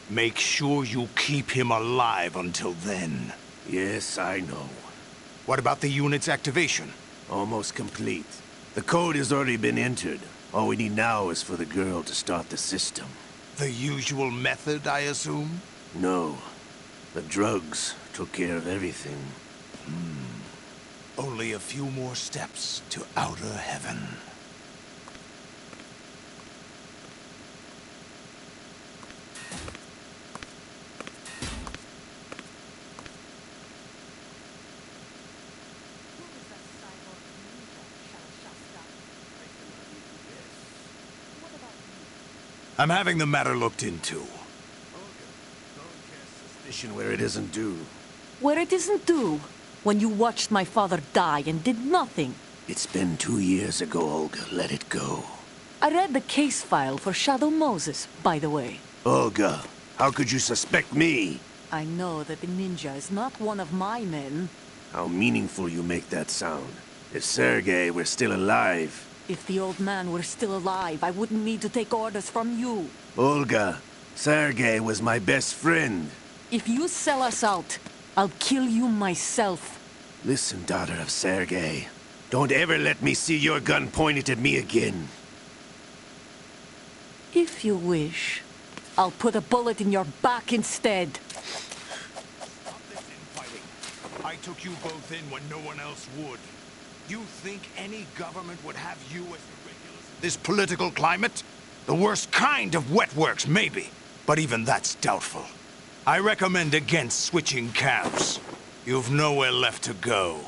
Make sure you keep him alive until then. Yes, I know. What about the unit's activation? Almost complete. The code has already been entered. All we need now is for the girl to start the system. The usual method, I assume? No. The drugs took care of everything. Only a few more steps to outer heaven. I'm having the matter looked into. Suspicion where it isn't due. Where it isn't due? When you watched my father die and did nothing. It's been 2 years ago, Olga. Let it go. I read the case file for Shadow Moses, by the way. Olga, how could you suspect me? I know that the ninja is not one of my men. How meaningful you make that sound. If Sergei were still alive... If the old man were still alive, I wouldn't need to take orders from you. Olga, Sergei was my best friend. If you sell us out, I'll kill you myself. Listen, daughter of Sergei. Don't ever let me see your gun pointed at me again. If you wish, I'll put a bullet in your back instead. Stop this infighting. I took you both in when no one else would. You think any government would have you as the regulars in this political climate? The worst kind of wet works, maybe. But even that's doubtful. I recommend against switching camps. You've nowhere left to go.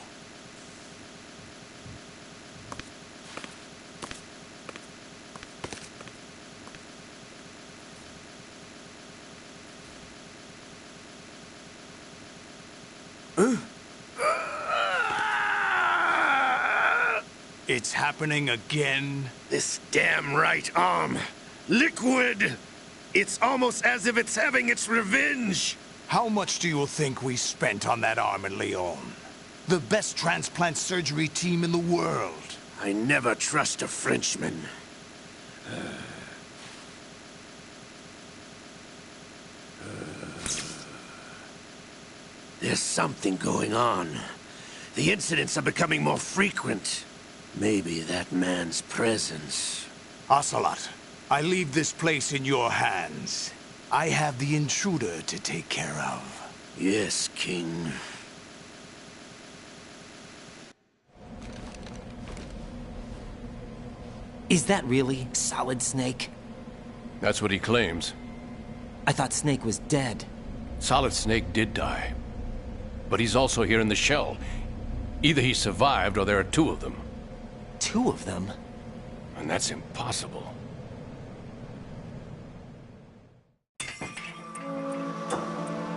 It's happening again? This damn right arm. Liquid! It's almost as if it's having its revenge. How much do you think we spent on that arm in Lyon? The best transplant surgery team in the world. I never trust a Frenchman. There's something going on. The incidents are becoming more frequent. Maybe that man's presence. Ocelot, I leave this place in your hands. I have the intruder to take care of. Yes, King. Is that really Solid Snake? That's what he claims. I thought Snake was dead. Solid Snake did die. But he's also here in the shell. Either he survived or there are two of them. 2 of them. And that's impossible.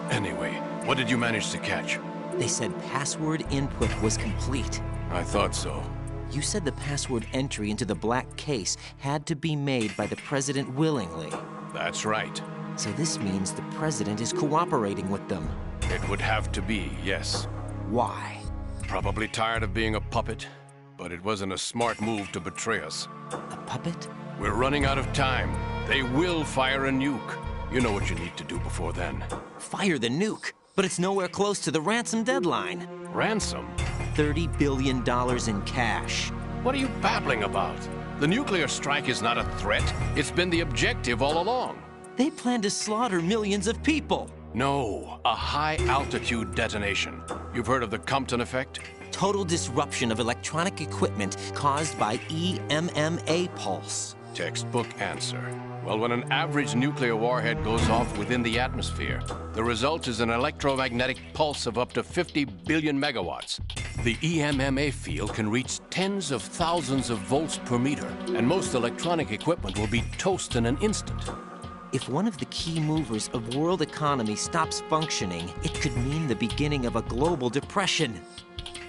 Anyway, what did you manage to catch? They said password input was complete. I thought so. You said the password entry into the black case had to be made by the president willingly. That's right. So this means the president is cooperating with them. It would have to be, yes. Why? Probably tired of being a puppet, but it wasn't a smart move to betray us. A puppet? We're running out of time. They will fire a nuke. You know what you need to do before then. Fire the nuke? But it's nowhere close to the ransom deadline. Ransom? $30 billion in cash. What are you babbling about? The nuclear strike is not a threat. It's been the objective all along. They plan to slaughter millions of people. No, a high-altitude detonation. You've heard of the Compton effect? Total disruption of electronic equipment caused by EMMA pulse. Textbook answer. Well, when an average nuclear warhead goes off within the atmosphere, the result is an electromagnetic pulse of up to 50 billion megawatts. The EMMA field can reach tens of thousands of volts per meter, and most electronic equipment will be toast in an instant. If one of the key movers of world economy stops functioning, it could mean the beginning of a global depression.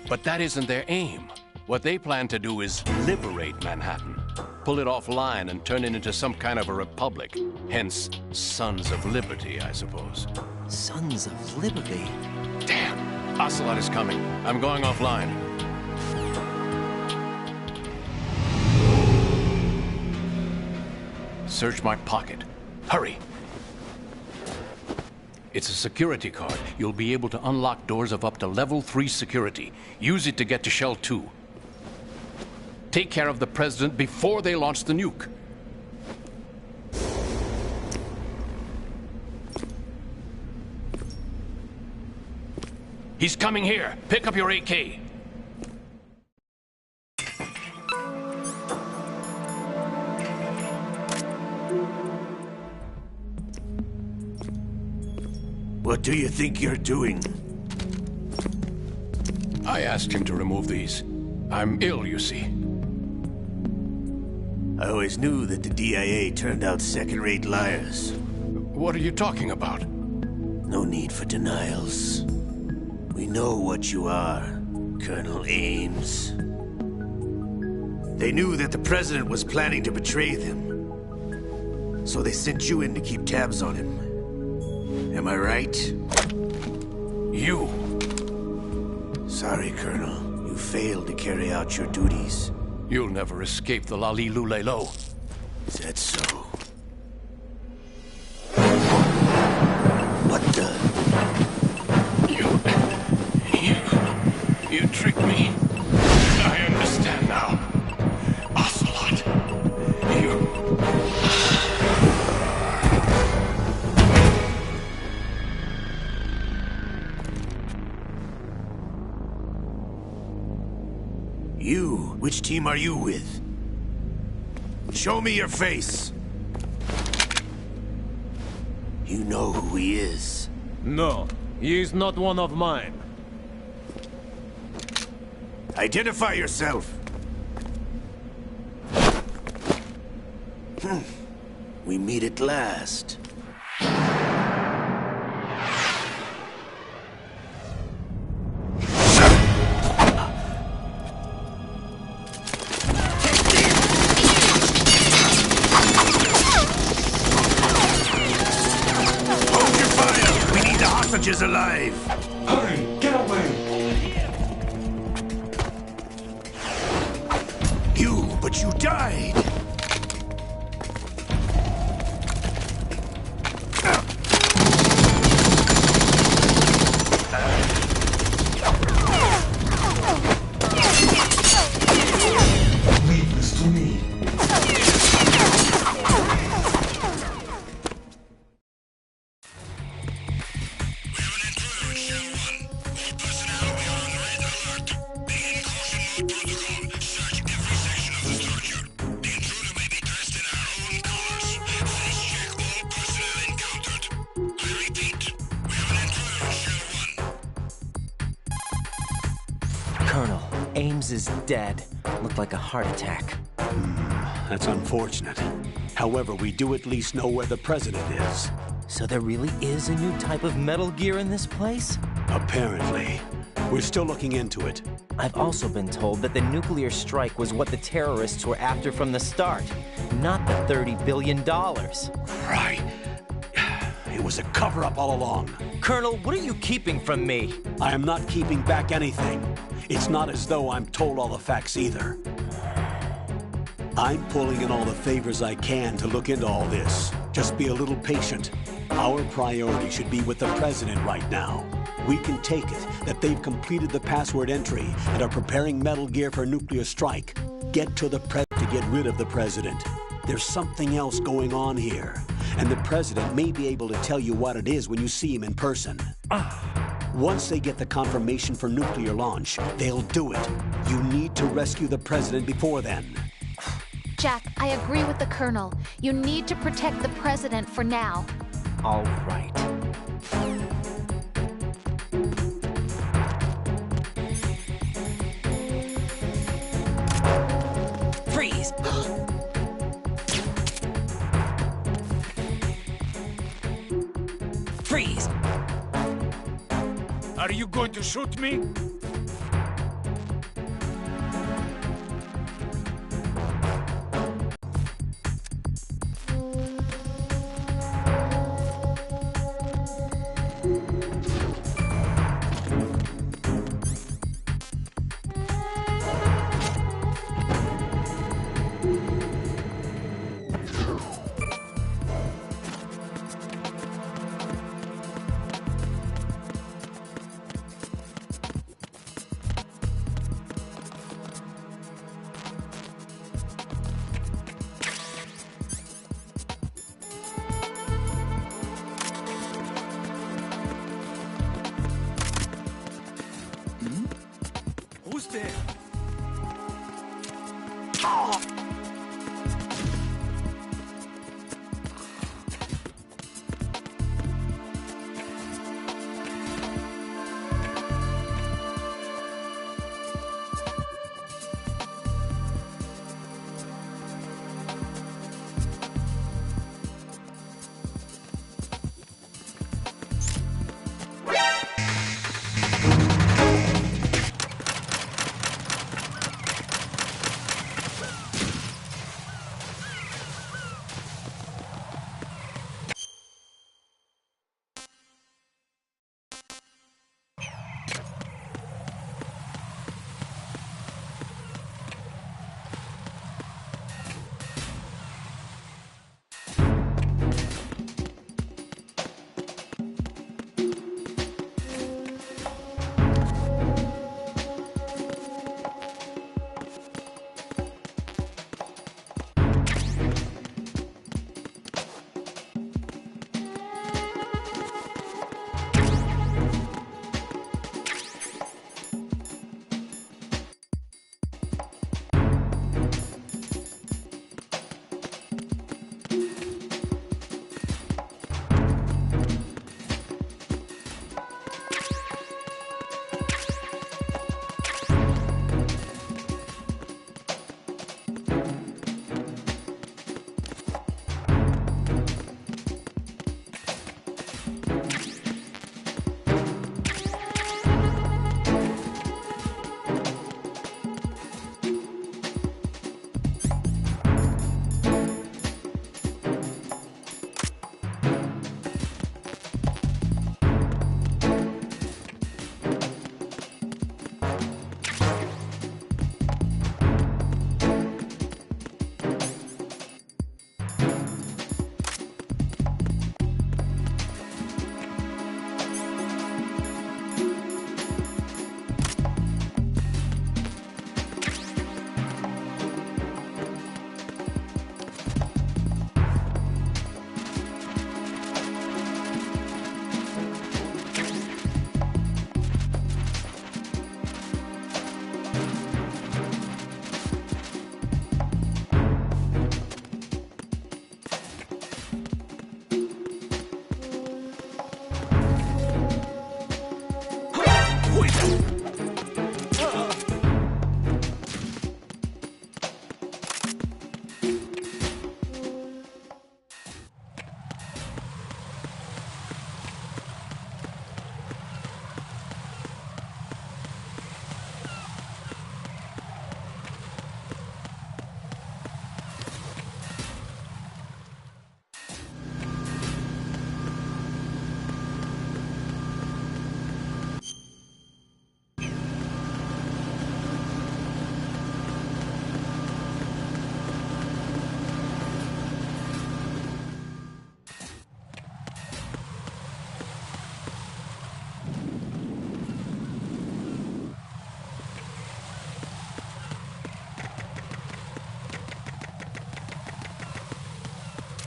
But that isn't their aim. What they plan to do is liberate Manhattan. Pull it offline and turn it into some kind of a republic. Hence, Sons of Liberty, I suppose. Sons of Liberty? Damn! Ocelot is coming. I'm going offline. Search my pocket. Hurry! It's a security card. You'll be able to unlock doors of up to level 3 security. Use it to get to Shell 2. Take care of the president before they launch the nuke. He's coming here. Pick up your AK. What do you think you're doing? I asked him to remove these. I'm ill, you see. I always knew that the DIA turned out second-rate liars. What are you talking about? No need for denials. We know what you are, Colonel Ames. They knew that the president was planning to betray them. So they sent you in to keep tabs on him. Am I right? You! Sorry, Colonel. You failed to carry out your duties. You'll never escape the Lali-Lulelo. Is that so? What the? You tricked me. I understand now. Ocelot. You? Which team are you with? Show me your face. You know who he is. No, he is not one of mine. Identify yourself. We meet at last. Is alive. Hurry, get away. But you died. Leave this to me. Colonel, Ames is dead. Looked like a heart attack. That's unfortunate. However, we do at least know where the president is. So there really is a new type of Metal Gear in this place? Apparently. We're still looking into it. I've also been told that the nuclear strike was what the terrorists were after from the start, not the $30 billion. Right. It was a cover-up all along. Colonel, what are you keeping from me? I am not keeping back anything. It's not as though I'm told all the facts either. I'm pulling in all the favors I can to look into all this. Just be a little patient. Our priority should be with the president right now. We can take it that they've completed the password entry and are preparing Metal Gear for nuclear strike. Get to the president to get rid of the president. There's something else going on here, and the president may be able to tell you what it is when you see him in person. Once they get the confirmation for nuclear launch, they'll do it. You need to rescue the president before then. Jack, I agree with the Colonel. You need to protect the president for now. All right. Freeze! Freeze! Are you going to shoot me? Who's there?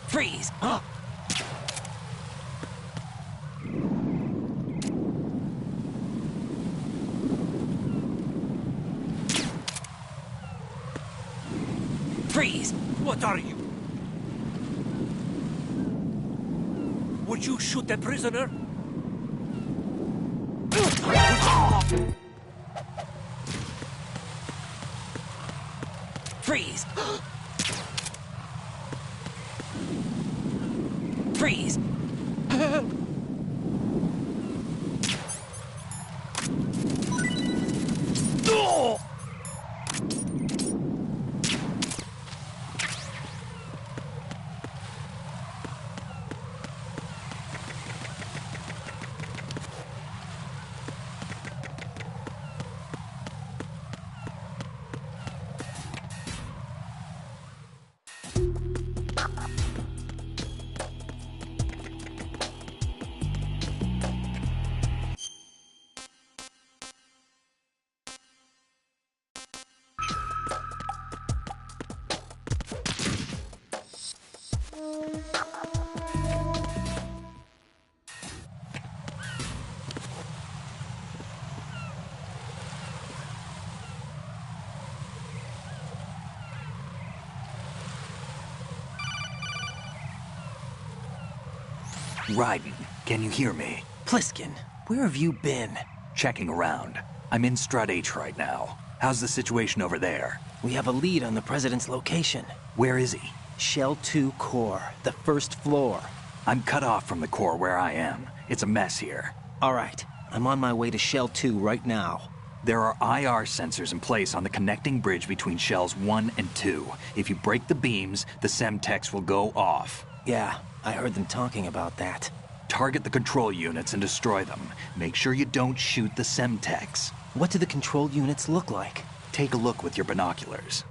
Freeze! Freeze! What are you? Would you shoot the prisoner? Freeze! Freeze! Raiden, can you hear me? Pliskin, where have you been? Checking around. I'm in Strut H right now. How's the situation over there? We have a lead on the President's location. Where is he? Shell 2 core, the first floor. I'm cut off from the core where I am. It's a mess here. All right, I'm on my way to Shell 2 right now. There are IR sensors in place on the connecting bridge between Shells 1 and 2. If you break the beams, the Semtex will go off. Yeah, I heard them talking about that. Target the control units and destroy them. Make sure you don't shoot the Semtex. What do the control units look like? Take a look with your binoculars.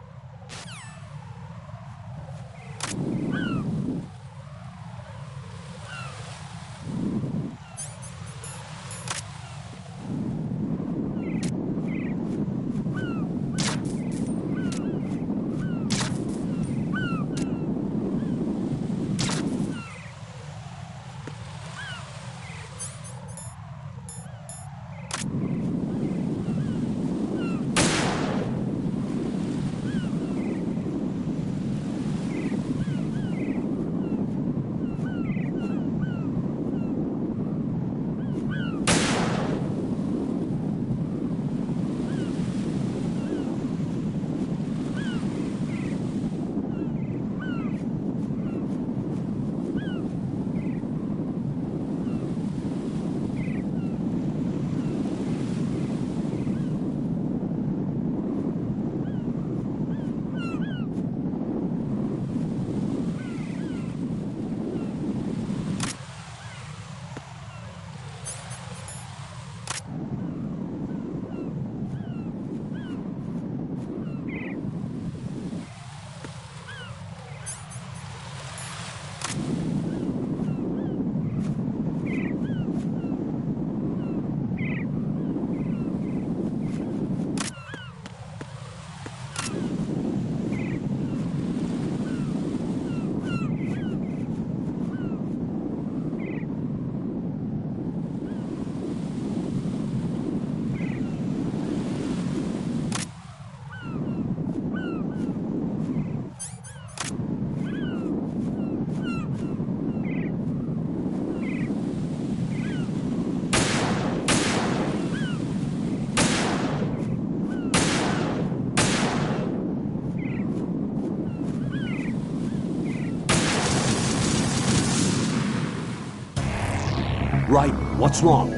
Raiden, what's wrong?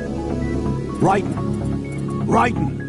Raiden! Raiden!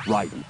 Raiden.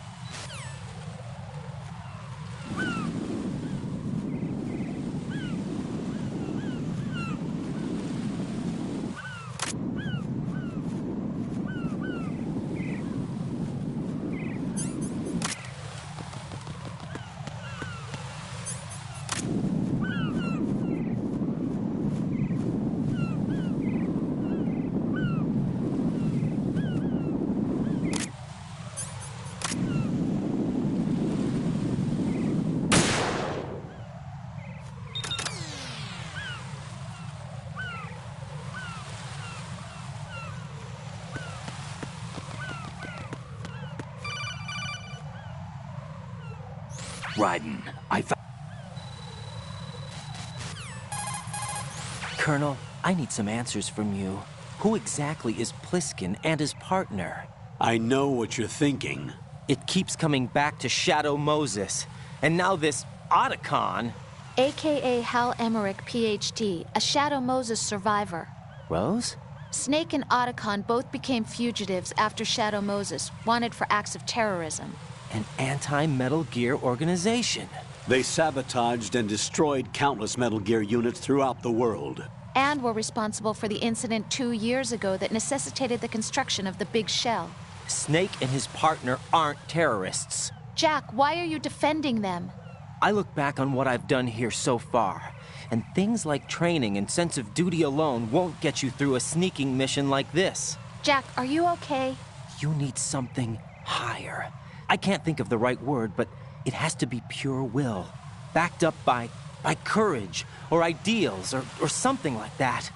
Raiden, I found... Colonel, I need some answers from you. Who exactly is Pliskin and his partner? I know what you're thinking. It keeps coming back to Shadow Moses. And now this Otacon... AKA Hal Emmerich, Ph.D., a Shadow Moses survivor. Rose? Snake and Otacon both became fugitives after Shadow Moses, wanted for acts of terrorism. An anti-Metal Gear organization. They sabotaged and destroyed countless Metal Gear units throughout the world. And were responsible for the incident 2 years ago that necessitated the construction of the Big Shell. Snake and his partner aren't terrorists. Jack, why are you defending them? I look back on what I've done here so far, and things like training and sense of duty alone won't get you through a sneaking mission like this. Jack, are you okay? You need something higher. I can't think of the right word, but it has to be pure will, backed up by courage or ideals or something like that.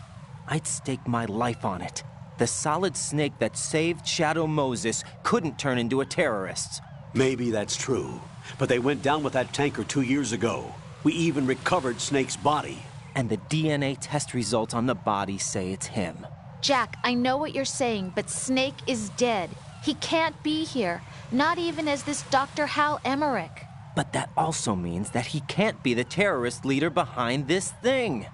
I'd stake my life on it. The solid Snake that saved Shadow Moses couldn't turn into a terrorist. Maybe that's true, but they went down with that tanker 2 years ago. We even recovered Snake's body. And the DNA test results on the body say it's him. Jack, I know what you're saying, but Snake is dead. He can't be here, not even as this Dr. Hal Emmerich. But that also means that he can't be the terrorist leader behind this thing.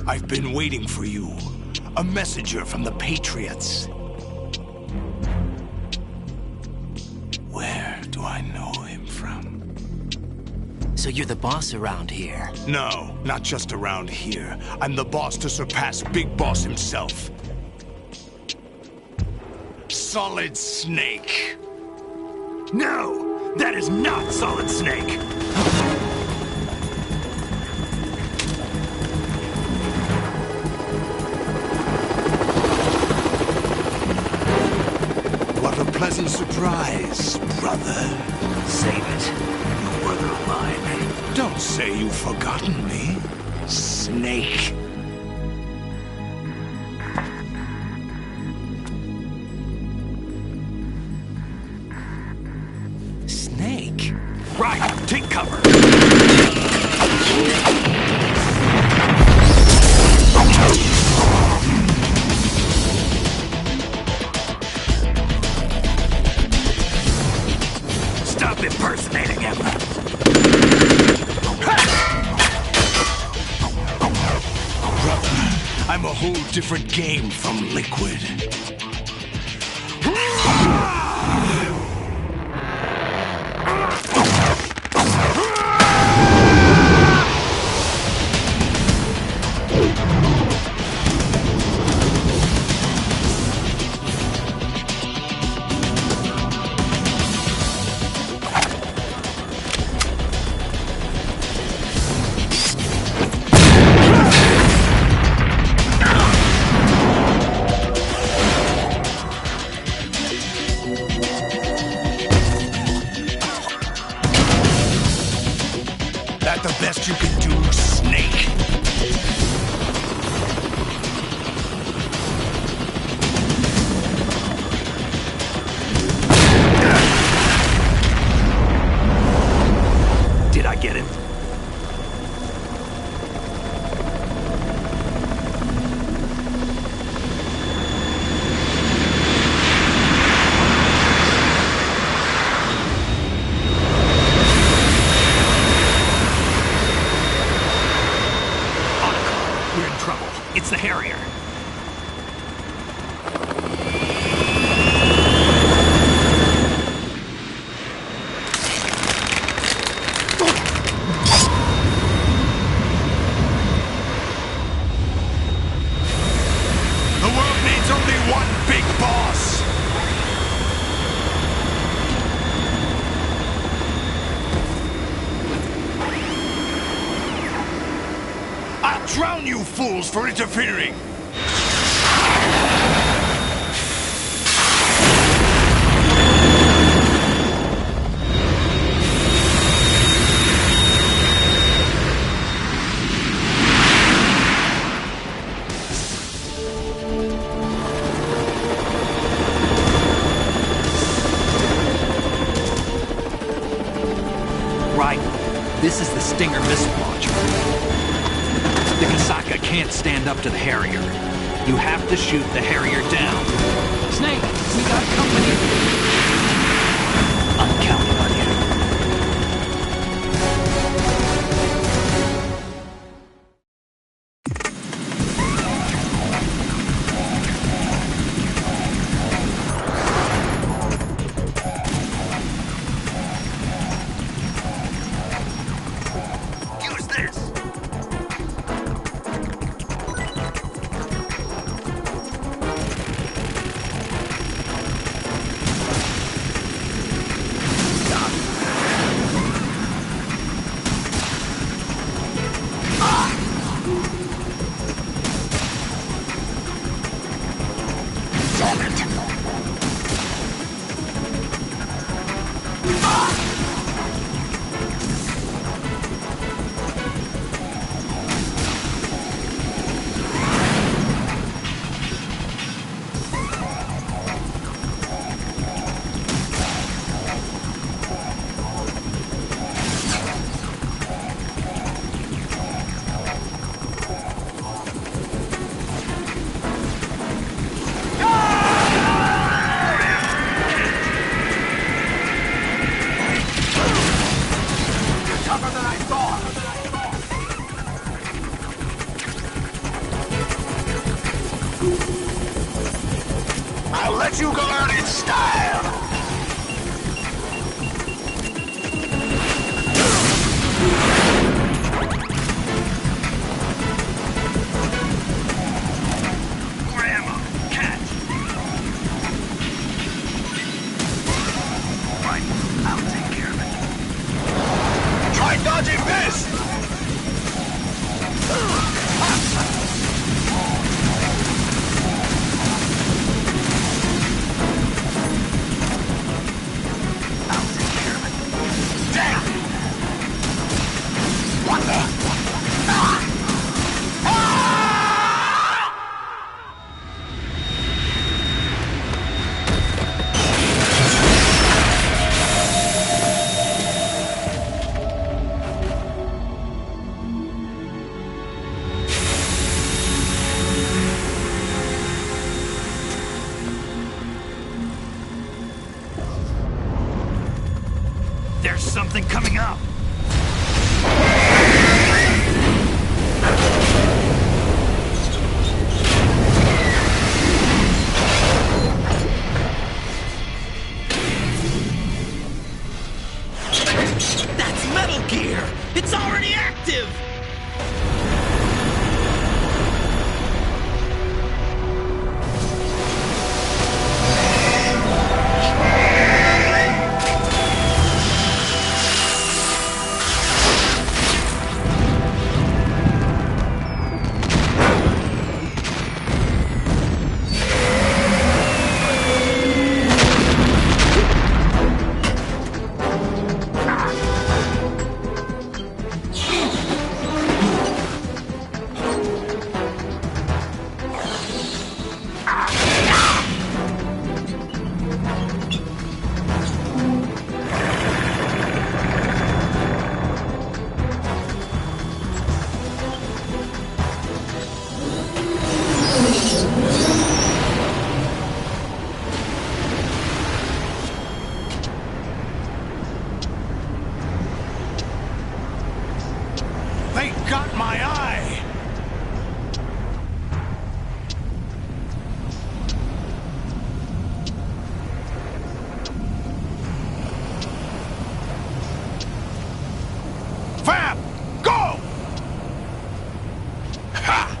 I've been waiting for you. A messenger from the Patriots. Where do I know him from? So you're the boss around here? No, not just around here. I'm the boss to surpass Big Boss himself. Solid Snake. No, that is not Solid Snake. Pleasant surprise, brother. Save it. You brother of mine. Don't say you've forgotten me, Snake. Snake? Right, take cover. Stop impersonating him! Brother, I'm a whole different game from Liquid. That the best you can do, Snake? drown you fools for interfering! This is the Stinger missile launcher. The Kasaka can't stand up to the Harrier. You have to shoot the Harrier down. Snake, we got company. I'm counting on you. I'll let you go out in style! More ammo! Catch! Right, I'll take care of it. Try dodging this! There's something coming up! That's Metal Gear! It's already active! They got my eye! Fab! Go! Ha!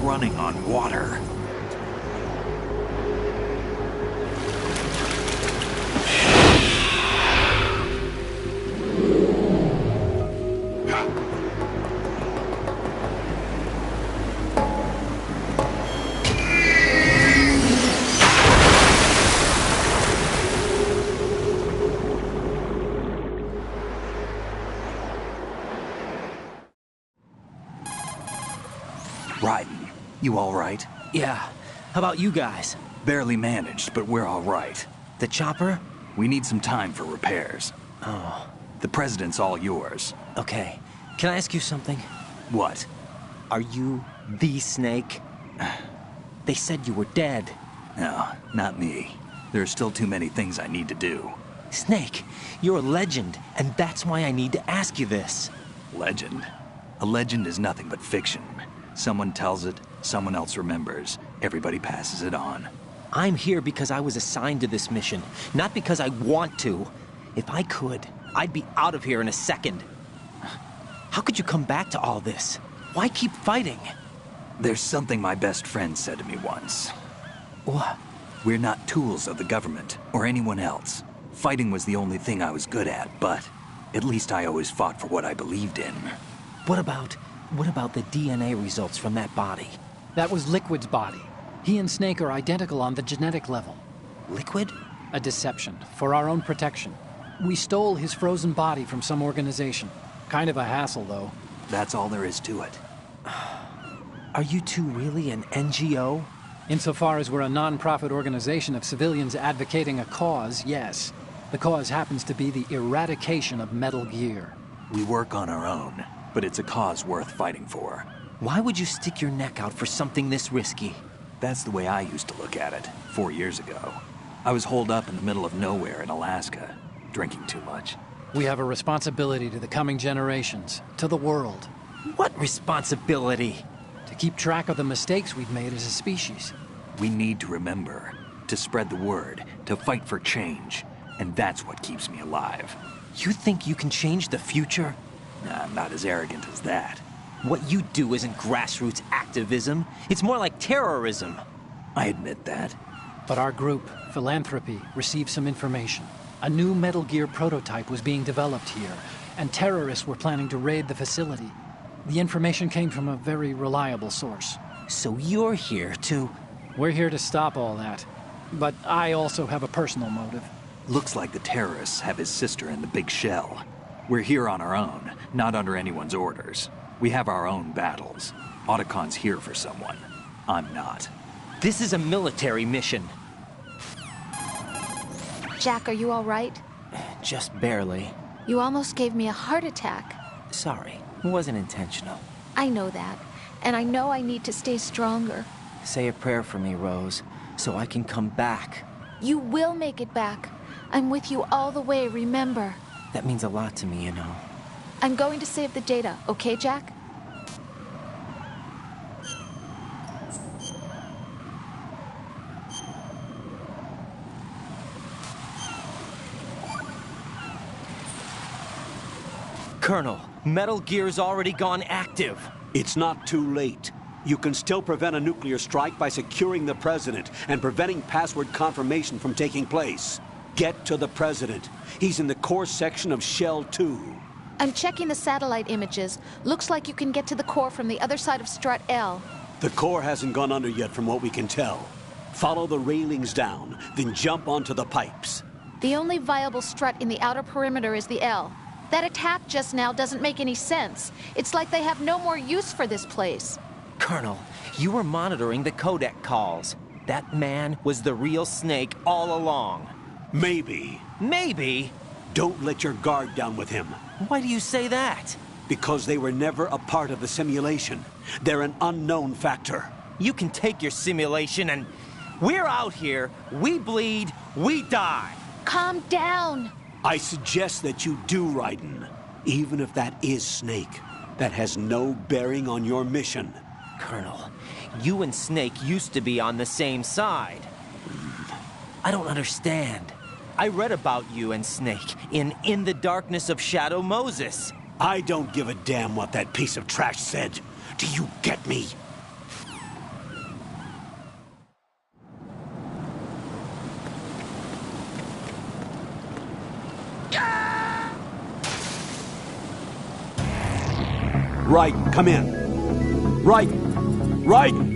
running on water. Raiden, you all right? Yeah. How about you guys? Barely managed, but we're all right. The chopper? We need some time for repairs. Oh. The president's all yours. Okay. Can I ask you something? What? Are you the Snake? They said you were dead. No, not me. There are still too many things I need to do. Snake, you're a legend, and that's why I need to ask you this. Legend? A legend is nothing but fiction. Someone tells it, someone else remembers. Everybody passes it on. I'm here because I was assigned to this mission, not because I want to. If I could, I'd be out of here in a second. How could you come back to all this? Why keep fighting? There's something my best friend said to me once. What? We're not tools of the government or anyone else. Fighting was the only thing I was good at, but at least I always fought for what I believed in. What about the DNA results from that body? That was Liquid's body. He and Snake are identical on the genetic level. Liquid? A deception, for our own protection. We stole his frozen body from some organization. Kind of a hassle, though. That's all there is to it. Are you two really an NGO? Insofar as we're a non-profit organization of civilians advocating a cause, yes. The cause happens to be the eradication of Metal Gear. We work on our own, but it's a cause worth fighting for. Why would you stick your neck out for something this risky? That's the way I used to look at it, 4 years ago. I was holed up in the middle of nowhere in Alaska, drinking too much. We have a responsibility to the coming generations, to the world. What responsibility? To keep track of the mistakes we've made as a species. We need to remember, to spread the word, to fight for change. And that's what keeps me alive. You think you can change the future? Nah, I'm not as arrogant as that. What you do isn't grassroots activism. It's more like terrorism. I admit that. But our group, Philanthropy, received some information. A new Metal Gear prototype was being developed here, and terrorists were planning to raid the facility. The information came from a very reliable source. So you're here to... We're here to stop all that. But I also have a personal motive. Looks like the terrorists have his sister in the big shell. We're here on our own, not under anyone's orders. We have our own battles. Otacon's here for someone. I'm not. This is a military mission. Jack, are you all right? Just barely. You almost gave me a heart attack. Sorry, it wasn't intentional. I know that, and I know I need to stay stronger. Say a prayer for me, Rose, so I can come back. You will make it back. I'm with you all the way, remember? That means a lot to me, you know. I'm going to save the data, okay, Jack? Colonel, Metal Gear's already gone active. It's not too late. You can still prevent a nuclear strike by securing the president and preventing password confirmation from taking place. Get to the president. He's in the core section of Shell 2. I'm checking the satellite images. Looks like you can get to the core from the other side of Strut L. The core hasn't gone under yet from what we can tell. Follow the railings down, then jump onto the pipes. The only viable strut in the outer perimeter is the L. That attack just now doesn't make any sense. It's like they have no more use for this place. Colonel, you were monitoring the codec calls. That man was the real Snake all along. Maybe. Maybe? Don't let your guard down with him. Why do you say that? Because they were never a part of the simulation. They're an unknown factor. You can take your simulation and... We're out here, we bleed, we die. Calm down. I suggest that you do, Raiden. Even if that is Snake. That has no bearing on your mission. Colonel, you and Snake used to be on the same side. I don't understand. I read about you and Snake in the Darkness of Shadow Moses. I don't give a damn what that piece of trash said. Do you get me? Raiden, come in. Raiden! Raiden!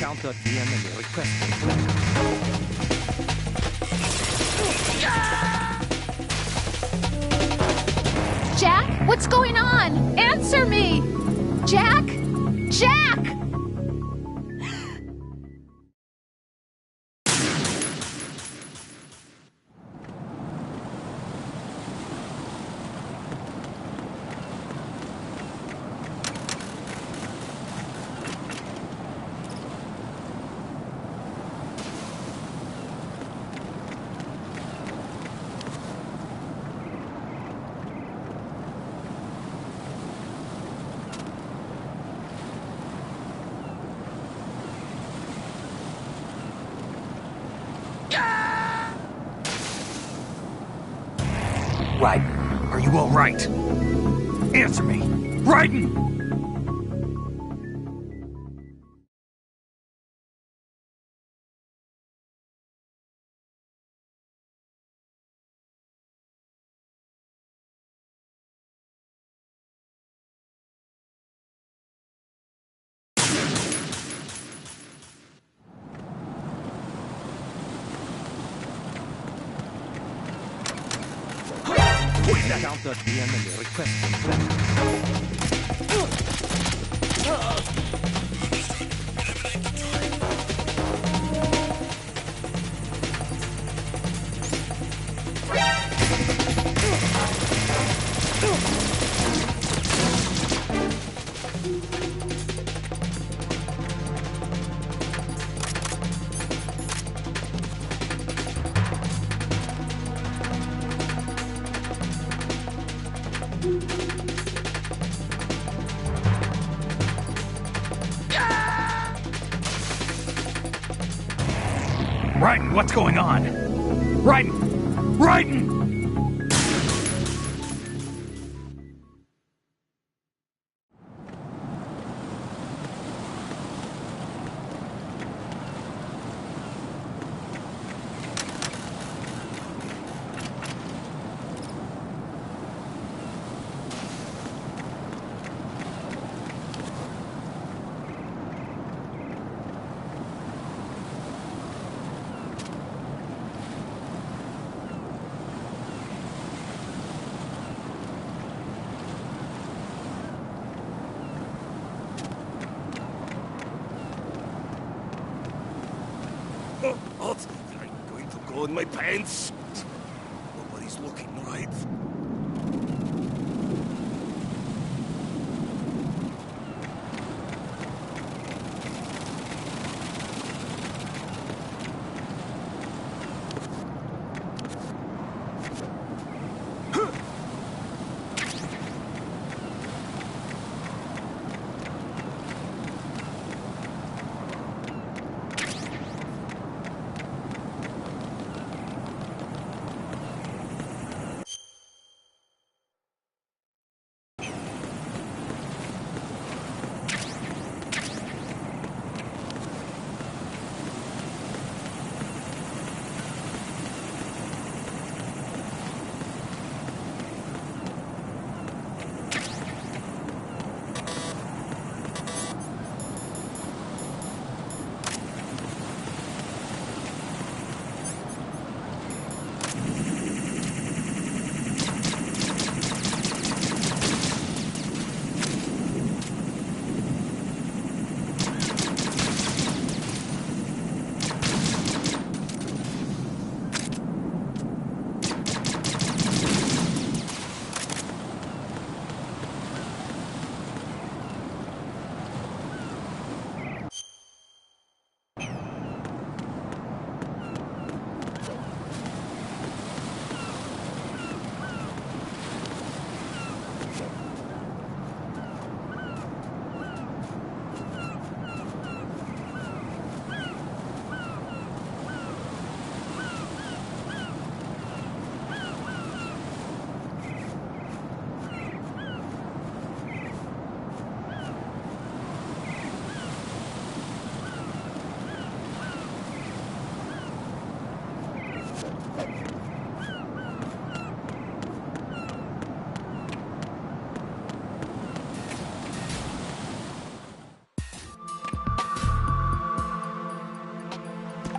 Count.dm and your request. Jack, what's going on? Answer me! Jack? Jack! Raiden, are you all right? Answer me! Raiden! Count.dm and your request. Raiden, what's going on? Raiden! Raiden! hole in my pants. Nobody's looking, right?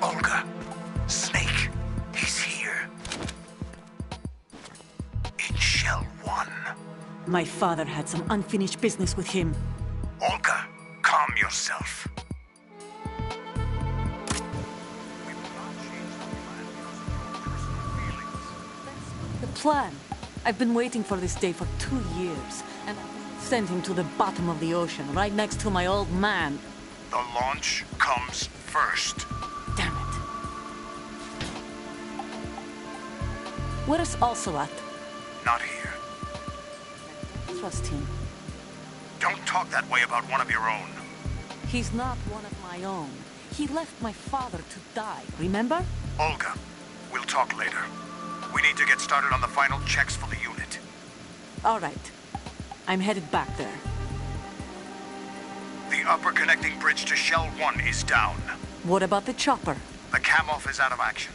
Olga, Snake, he's here. In Shell 1. My father had some unfinished business with him. Olga, calm yourself. The plan. I've been waiting for this day for 2 years, and I sent him to the bottom of the ocean, right next to my old man. The launch comes first. Damn it. Where's Ocelot? Not here. Trust him. Don't talk that way about one of your own. He's not one of my own. He left my father to die, remember? Olga, we'll talk later. We need to get started on the final checks for the unit. All right. I'm headed back there. The upper connecting bridge to Shell 1 is down. What about the chopper? The cam-off is out of action.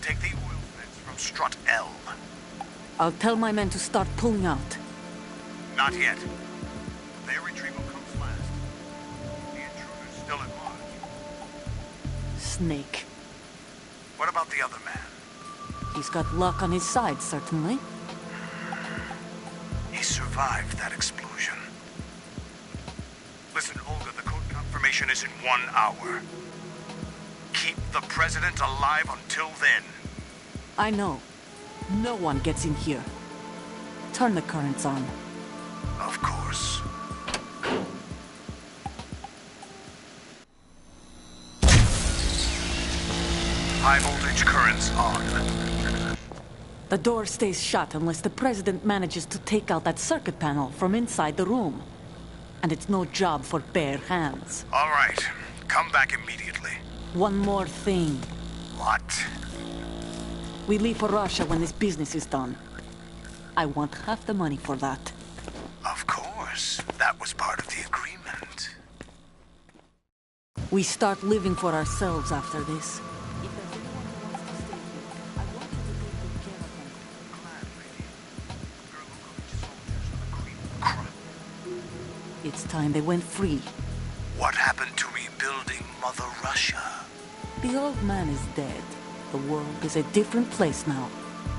Take the oil fence from strut L. I'll tell my men to start pulling out. Not yet. Their retrieval comes last. The intruder's still at large. Snake. What about the other man? He's got luck on his side, certainly. He survived that explosion. Listen, Olga, the code confirmation is in 1 hour. Keep the president alive until then. I know. No one gets in here. Turn the currents on. Of course. High voltage currents on. The door stays shut unless the president manages to take out that circuit panel from inside the room. And it's no job for bare hands. All right. Come back immediately. One more thing. What? We leave for Russia when this business is done. I want half the money for that. Of course. That was part of the agreement. We start living for ourselves after this. It's time they went free. What happened to rebuilding Mother Russia? The old man is dead. The world is a different place now.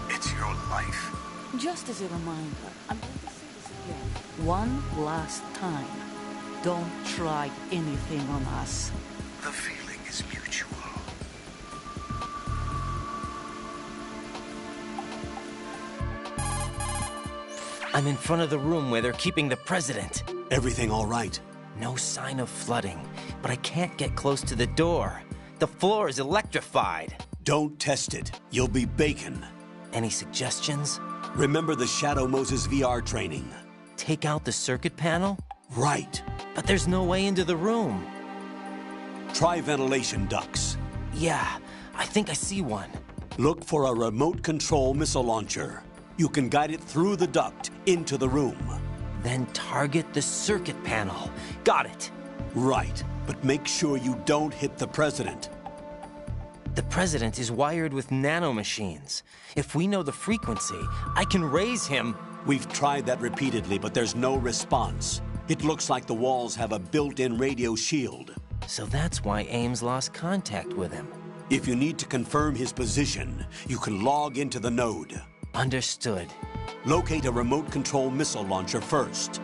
It's your life. Just as a reminder, I'm going to say this again. One last time. Don't try anything on us. The feeling is mutual. I'm in front of the room where they're keeping the president. Everything all right? No sign of flooding, but I can't get close to the door. The floor is electrified. Don't test it. You'll be bacon. Any suggestions? Remember the Shadow Moses VR training. Take out the circuit panel? Right. But there's no way into the room. Try ventilation ducts. Yeah, I think I see one. Look for a remote control missile launcher. You can guide it through the duct into the room. Then target the circuit panel. Got it. Right, but make sure you don't hit the president. The president is wired with nanomachines. If we know the frequency, I can raise him. We've tried that repeatedly, but there's no response. It looks like the walls have a built-in radio shield. So that's why Ames lost contact with him. If you need to confirm his position, you can log into the node. Understood. Locate a remote control missile launcher first.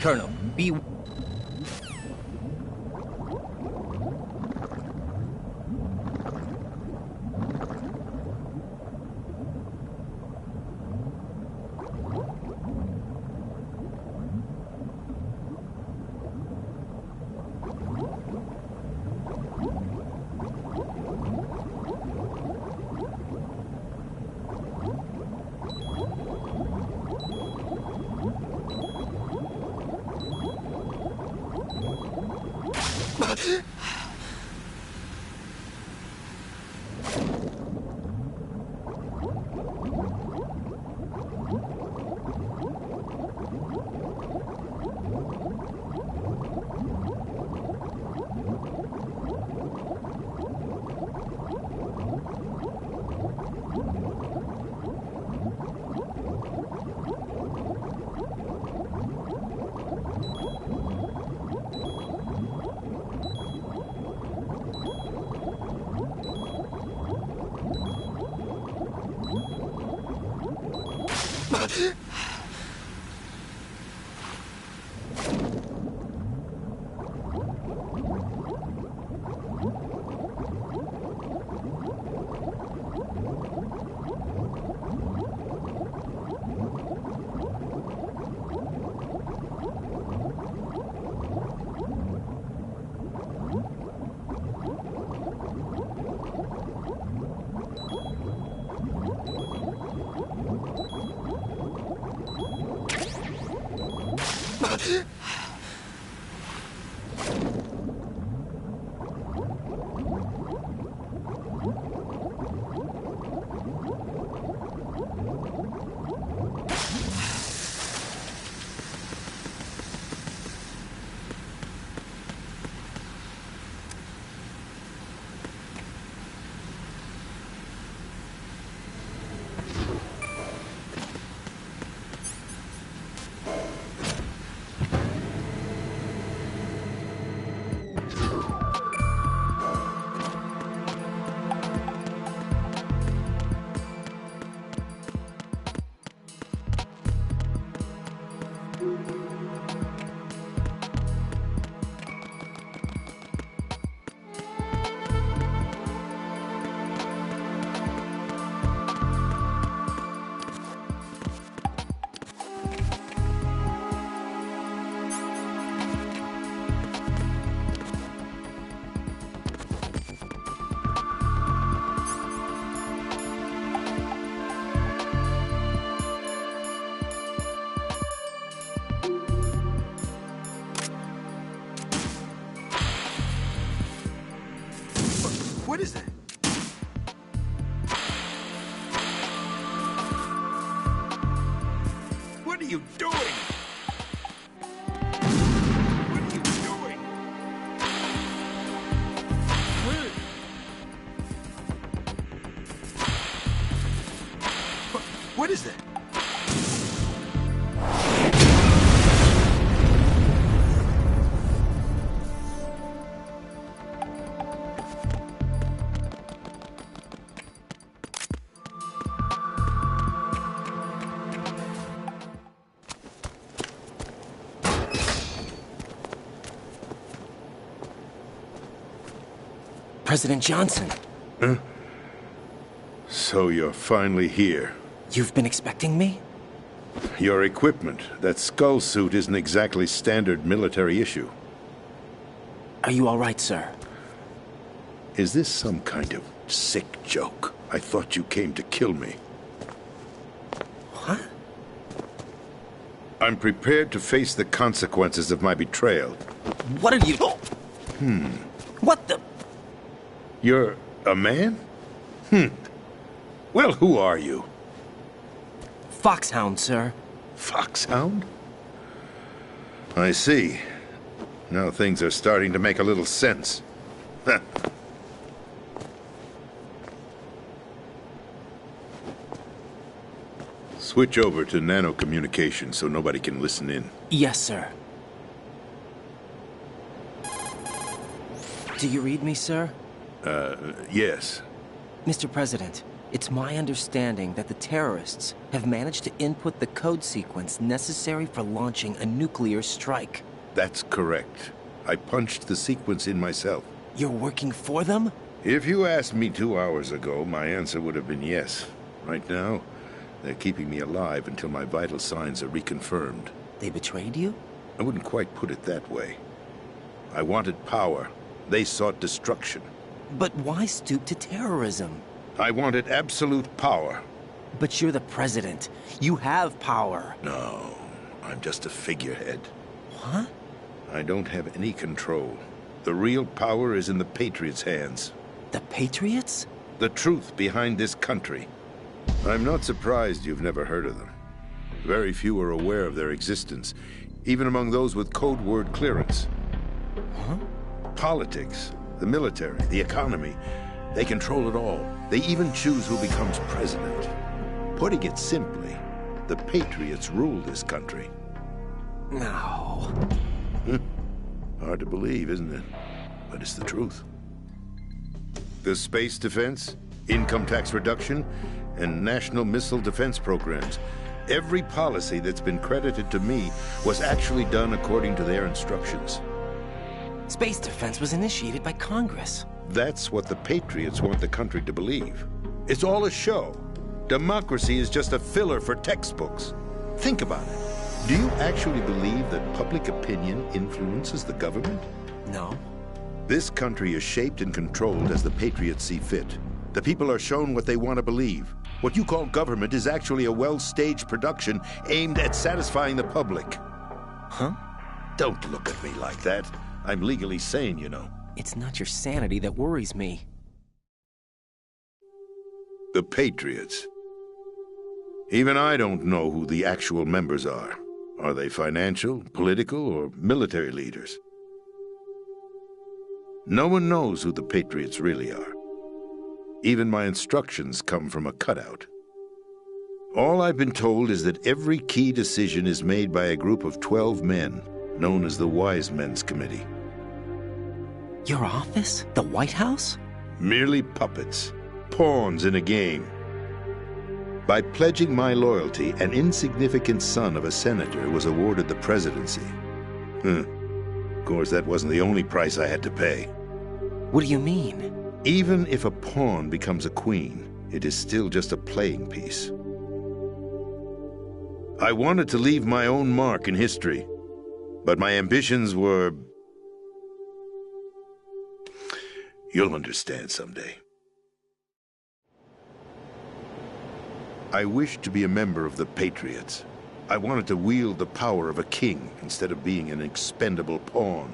Colonel, be... What is that? What are you doing? What are you doing? What is that? President Johnson. Huh? So you're finally here. You've been expecting me? Your equipment, that skull suit, isn't exactly standard military issue. Are you all right, sir? Is this some kind of sick joke? I thought you came to kill me. What? I'm prepared to face the consequences of my betrayal. What are you... What the... You're a man? Well, who are you? Foxhound, sir. Foxhound? I see. Now things are starting to make a little sense. Switch over to nano-communication so nobody can listen in. Yes, sir. Do you read me, sir? Yes. Mr. President, it's my understanding that the terrorists have managed to input the code sequence necessary for launching a nuclear strike. That's correct. I punched the sequence in myself. You're working for them? If you asked me 2 hours ago, my answer would have been yes. Right now, they're keeping me alive until my vital signs are reconfirmed. They betrayed you? I wouldn't quite put it that way. I wanted power. They sought destruction. But why stoop to terrorism? I wanted absolute power. But you're the president. You have power. No, I'm just a figurehead. What? I don't have any control. The real power is in the Patriots' hands. The Patriots? The truth behind this country. I'm not surprised you've never heard of them. Very few are aware of their existence, even among those with code word clearance. Huh? Politics, the military, the economy, they control it all. They even choose who becomes president. Putting it simply, the Patriots rule this country. No. Hard to believe, isn't it? But it's the truth. The space defense, income tax reduction, and national missile defense programs. Every policy that's been credited to me was actually done according to their instructions. Space defense was initiated by Congress. That's what the Patriots want the country to believe. It's all a show. Democracy is just a filler for textbooks. Think about it. Do you actually believe that public opinion influences the government? No. This country is shaped and controlled as the Patriots see fit. The people are shown what they want to believe. What you call government is actually a well-staged production aimed at satisfying the public. Huh? Don't look at me like that. I'm legally sane, you know. It's not your sanity that worries me. The Patriots. Even I don't know who the actual members are. Are they financial, political, or military leaders? No one knows who the Patriots really are. Even my instructions come from a cutout. All I've been told is that every key decision is made by a group of 12 men, known as the Wise Men's Committee. Your office? The White House? Merely puppets, pawns in a game. By pledging my loyalty, an insignificant son of a senator was awarded the presidency. Of course, that wasn't the only price I had to pay. What do you mean? Even if a pawn becomes a queen, it is still just a playing piece. I wanted to leave my own mark in history, but my ambitions were... You'll understand someday. I wished to be a member of the Patriots. I wanted to wield the power of a king instead of being an expendable pawn.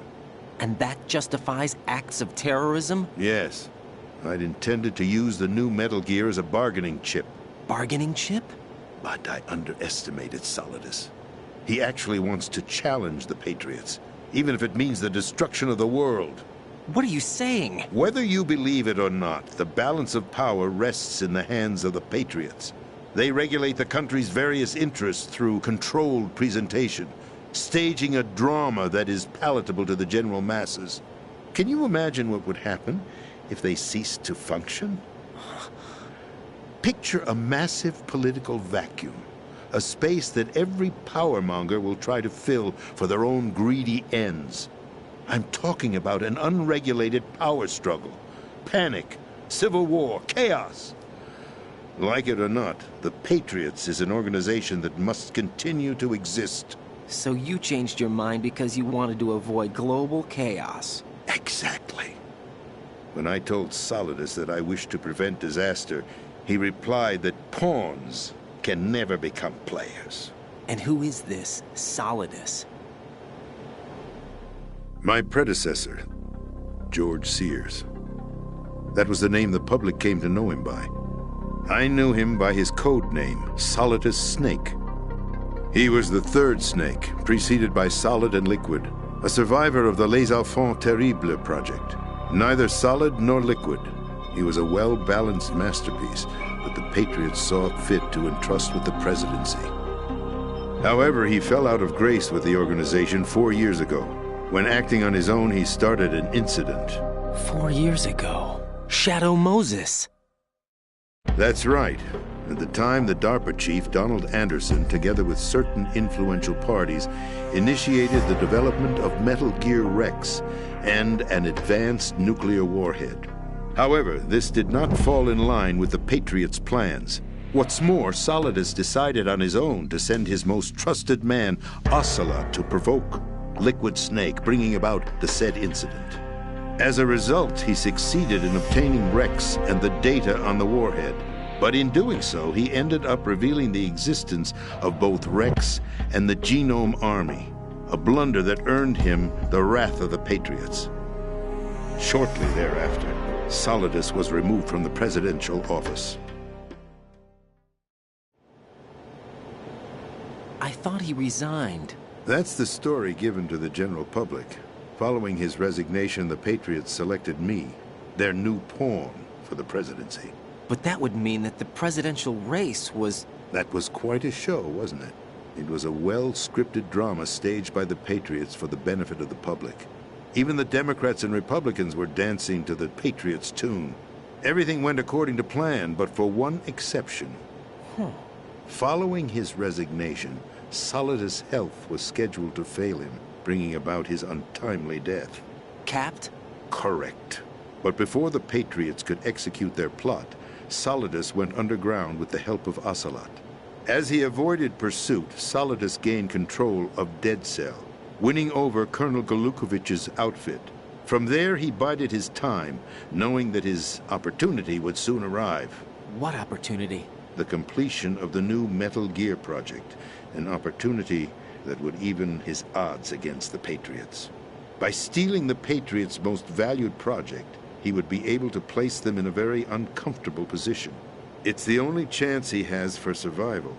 And that justifies acts of terrorism? Yes. I'd intended to use the new Metal Gear as a bargaining chip. Bargaining chip? But I underestimated Solidus. He actually wants to challenge the Patriots, even if it means the destruction of the world. What are you saying? Whether you believe it or not, the balance of power rests in the hands of the Patriots. They regulate the country's various interests through controlled presentation, staging a drama that is palatable to the general masses. Can you imagine what would happen if they ceased to function? Picture a massive political vacuum, a space that every powermonger will try to fill for their own greedy ends. I'm talking about an unregulated power struggle, panic, civil war, chaos. Like it or not, the Patriots is an organization that must continue to exist. So you changed your mind because you wanted to avoid global chaos. Exactly. When I told Solidus that I wished to prevent disaster, he replied that pawns can never become players. And who is this Solidus? My predecessor, George Sears. That was the name the public came to know him by. I knew him by his code name, Solidus Snake. He was the third snake, preceded by Solid and Liquid, a survivor of the Les Enfants Terribles project. Neither solid nor liquid, he was a well-balanced masterpiece that the Patriots saw fit to entrust with the presidency. However, he fell out of grace with the organization 4 years ago. When acting on his own, he started an incident. 4 years ago? Shadow Moses. That's right. At the time, the DARPA chief, Donald Anderson, together with certain influential parties, initiated the development of Metal Gear Rex and an advanced nuclear warhead. However, this did not fall in line with the Patriots' plans. What's more, Solidus decided on his own to send his most trusted man, Ocelot, to provoke Liquid Snake, bringing about the said incident. As a result, he succeeded in obtaining Rex and the data on the warhead. But in doing so, he ended up revealing the existence of both Rex and the Genome Army, a blunder that earned him the wrath of the Patriots. Shortly thereafter, Solidus was removed from the presidential office. I thought he resigned. That's the story given to the general public. Following his resignation, the Patriots selected me, their new pawn, for the presidency. But that would mean that the presidential race was... That was quite a show, wasn't it? It was a well-scripted drama staged by the Patriots for the benefit of the public. Even the Democrats and Republicans were dancing to the Patriots' tune. Everything went according to plan, but for one exception. Following his resignation, Solidus' health was scheduled to fail him, bringing about his untimely death. Capped? Correct. But before the Patriots could execute their plot, Solidus went underground with the help of Ocelot. As he avoided pursuit, Solidus gained control of Dead Cell, winning over Colonel Golukovich's outfit. From there, he bided his time, knowing that his opportunity would soon arrive. What opportunity? The completion of the new Metal Gear project, an opportunity that would even his odds against the Patriots. By stealing the Patriots' most valued project, he would be able to place them in a very uncomfortable position. It's the only chance he has for survival.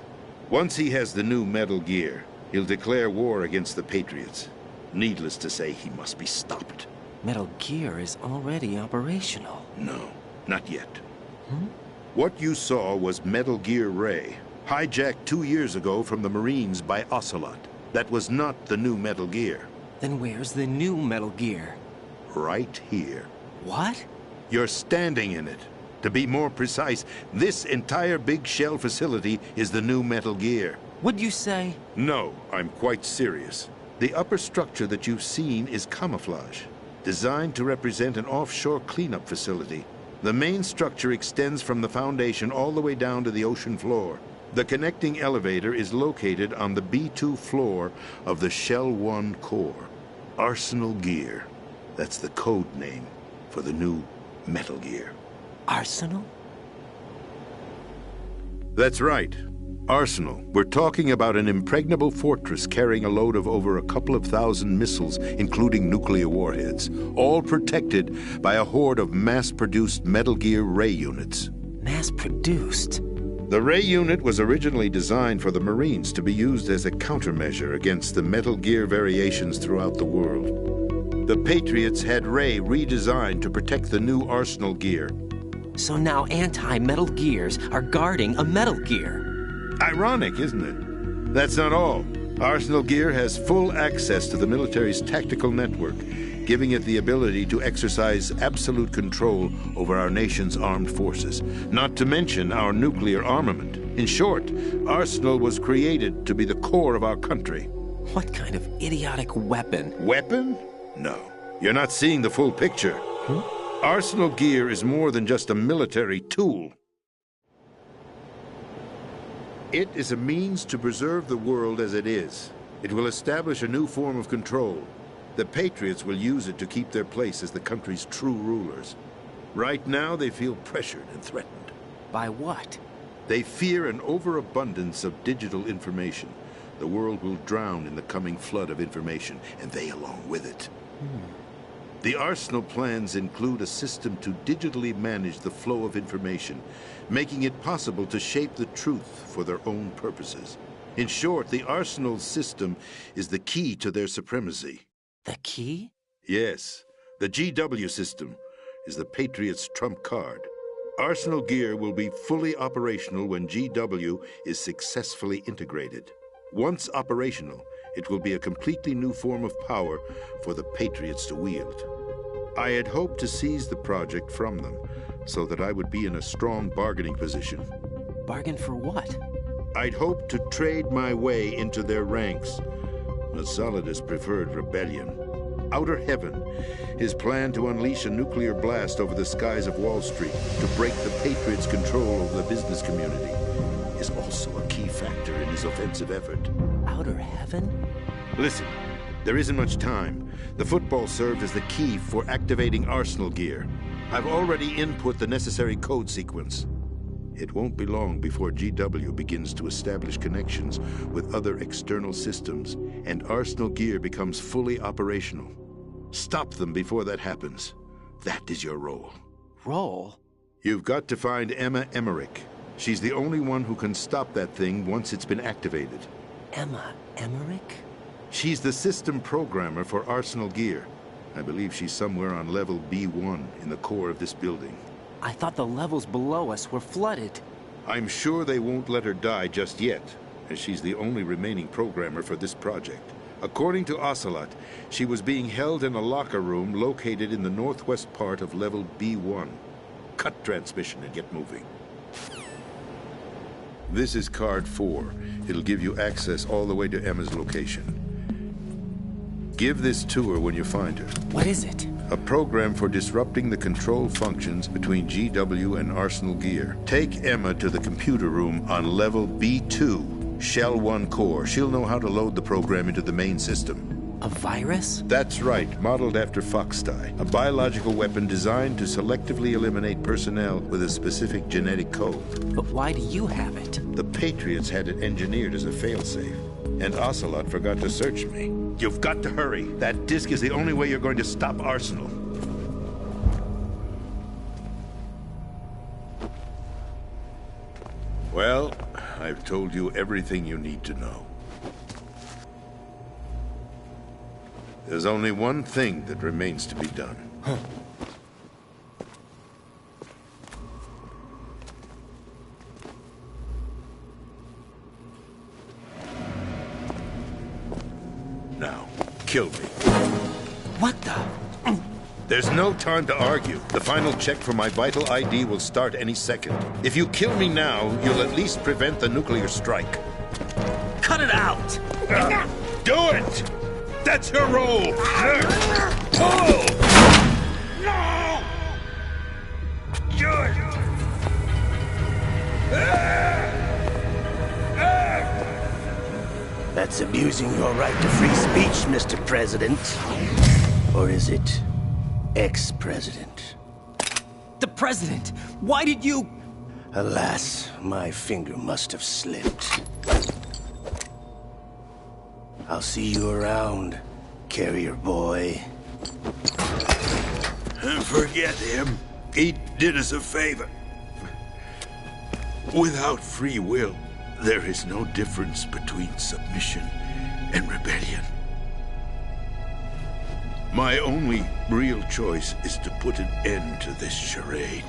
Once he has the new Metal Gear, he'll declare war against the Patriots. Needless to say, he must be stopped. Metal Gear is already operational. No, not yet. What you saw was Metal Gear Ray, hijacked 2 years ago from the Marines by Ocelot. That was not the new Metal Gear. Then where's the new Metal Gear? Right here. What? You're standing in it. To be more precise, this entire big shell facility is the new Metal Gear. Would you say? No, I'm quite serious. The upper structure that you've seen is camouflage, designed to represent an offshore cleanup facility. The main structure extends from the foundation all the way down to the ocean floor. The connecting elevator is located on the B2 floor of the Shell 1 core. Arsenal Gear. That's the code name for the new Metal Gear. Arsenal? That's right. Arsenal. We're talking about an impregnable fortress carrying a load of over a couple of thousand missiles, including nuclear warheads, all protected by a horde of mass-produced Metal Gear Ray units. Mass-produced? The Ray unit was originally designed for the Marines to be used as a countermeasure against the Metal Gear variations throughout the world. The Patriots had Ray redesigned to protect the new Arsenal Gear. So now anti-Metal Gears are guarding a Metal Gear. Ironic, isn't it? That's not all. Arsenal Gear has full access to the military's tactical network, giving it the ability to exercise absolute control over our nation's armed forces, not to mention our nuclear armament. In short, Arsenal was created to be the core of our country. What kind of idiotic weapon? Weapon? No. You're not seeing the full picture. Arsenal Gear is more than just a military tool. It is a means to preserve the world as it is. It will establish a new form of control. The Patriots will use it to keep their place as the country's true rulers. Right now, they feel pressured and threatened. By what? They fear an overabundance of digital information. The world will drown in the coming flood of information, and they along with it. The Arsenal plans include a system to digitally manage the flow of information, making it possible to shape the truth for their own purposes. In short, the Arsenal system is the key to their supremacy. The key? Yes. The GW system is the Patriots' trump card. Arsenal Gear will be fully operational when GW is successfully integrated. Once operational, it will be a completely new form of power for the Patriots to wield. I had hoped to seize the project from them, so that I would be in a strong bargaining position. Bargain for what? I'd hoped to trade my way into their ranks, but Solidus preferred rebellion. Outer Heaven, his plan to unleash a nuclear blast over the skies of Wall Street to break the Patriots' control over the business community, is also a key factor in his offensive effort. Outer Heaven? Listen, there isn't much time. The football served as the key for activating Arsenal Gear. I've already input the necessary code sequence. It won't be long before GW begins to establish connections with other external systems, and Arsenal Gear becomes fully operational. Stop them before that happens. That is your role. Role? You've got to find Emma Emmerich. She's the only one who can stop that thing once it's been activated. Emma Emmerich? She's the system programmer for Arsenal Gear. I believe she's somewhere on level B1 in the core of this building. I thought the levels below us were flooded. I'm sure they won't let her die just yet, as she's the only remaining programmer for this project. According to Ocelot, she was being held in a locker room located in the northwest part of level B1. Cut transmission and get moving. This is card 4. It'll give you access all the way to Emma's location. Give this to her when you find her. What is it? A program for disrupting the control functions between GW and Arsenal Gear. Take Emma to the computer room on level B2, Shell 1 core. She'll know how to load the program into the main system. A virus? That's right, modeled after Foxdie. A biological weapon designed to selectively eliminate personnel with a specific genetic code. But why do you have it? The Patriots had it engineered as a failsafe. And Ocelot forgot to search me. You've got to hurry. That disk is the only way you're going to stop Arsenal. Well, I've told you everything you need to know. There's only one thing that remains to be done. Huh. Now, kill me. What the? There's no time to argue. The final check for my vital ID will start any second. If you kill me now, you'll at least prevent the nuclear strike. Cut it out! Do it! That's your role! Pull! No! Do it! That's abusing your right to free speech, Mr. President. Or is it ex-president? The president! Why did you... Alas, my finger must have slipped. I'll see you around, carrier boy. Forget him. He did us a favor. Without free will, there is no difference between submission and rebellion. My only real choice is to put an end to this charade.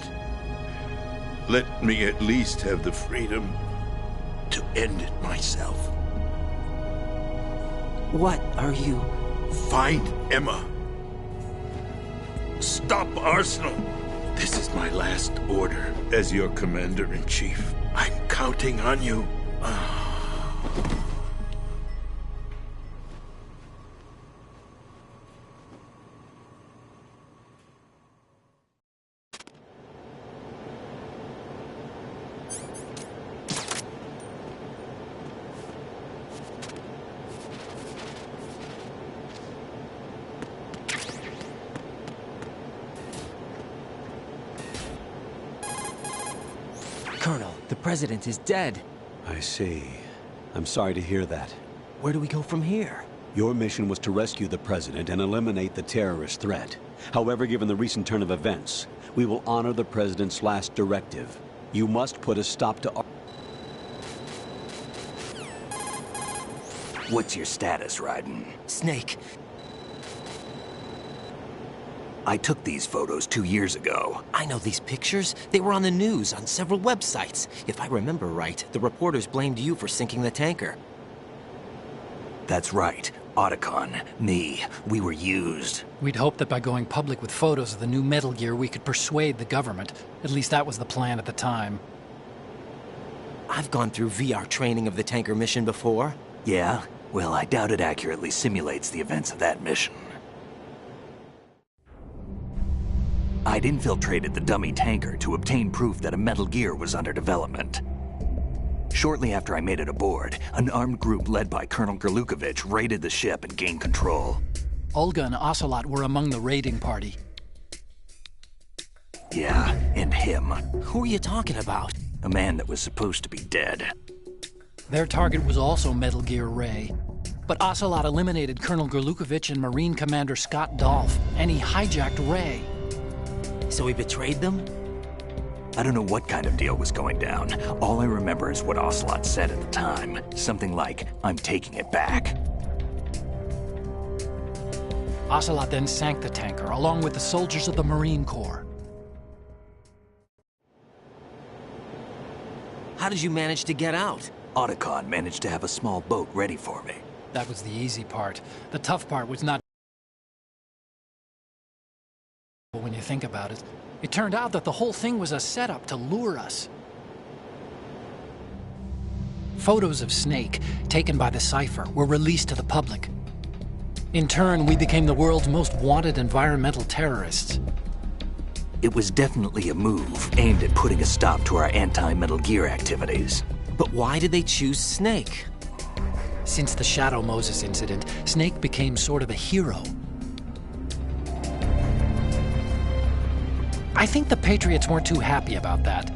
Let me at least have the freedom to end it myself. What are you... Find Emma. Stop Arsenal. This is my last order as your commander-in-chief. I'm counting on you. Colonel, the president is dead. I see. I'm sorry to hear that. Where do we go from here? Your mission was to rescue the president and eliminate the terrorist threat. However, given the recent turn of events, we will honor the president's last directive. You must put a stop to... What's your status, Raiden? Snake. I took these photos 2 years ago. I know these pictures. They were on the news, on several websites. If I remember right, the reporters blamed you for sinking the tanker. That's right. Otacon, me, we were used. We'd hoped that by going public with photos of the new Metal Gear, we could persuade the government. At least that was the plan at the time. I've gone through VR training of the tanker mission before. Yeah? Well, I doubt it accurately simulates the events of that mission. I'd infiltrated the dummy tanker to obtain proof that a Metal Gear was under development. Shortly after I made it aboard, an armed group led by Colonel Gerlukovich raided the ship and gained control. Olga and Ocelot were among the raiding party. Yeah, and him. Who are you talking about? A man that was supposed to be dead. Their target was also Metal Gear Ray. But Ocelot eliminated Colonel Gerlukovich and Marine Commander Scott Dolph, and he hijacked Ray. So he betrayed them? I don't know what kind of deal was going down. All I remember is what Ocelot said at the time. Something like, "I'm taking it back." Ocelot then sank the tanker, along with the soldiers of the Marine Corps. How did you manage to get out? Otacon managed to have a small boat ready for me. That was the easy part. The tough part was not... when you think about it. It turned out that the whole thing was a setup to lure us. Photos of Snake, taken by the Cypher, were released to the public. In turn, we became the world's most wanted environmental terrorists. It was definitely a move aimed at putting a stop to our anti-Metal Gear activities. But why did they choose Snake? Since the Shadow Moses incident, Snake became sort of a hero. I think the Patriots weren't too happy about that.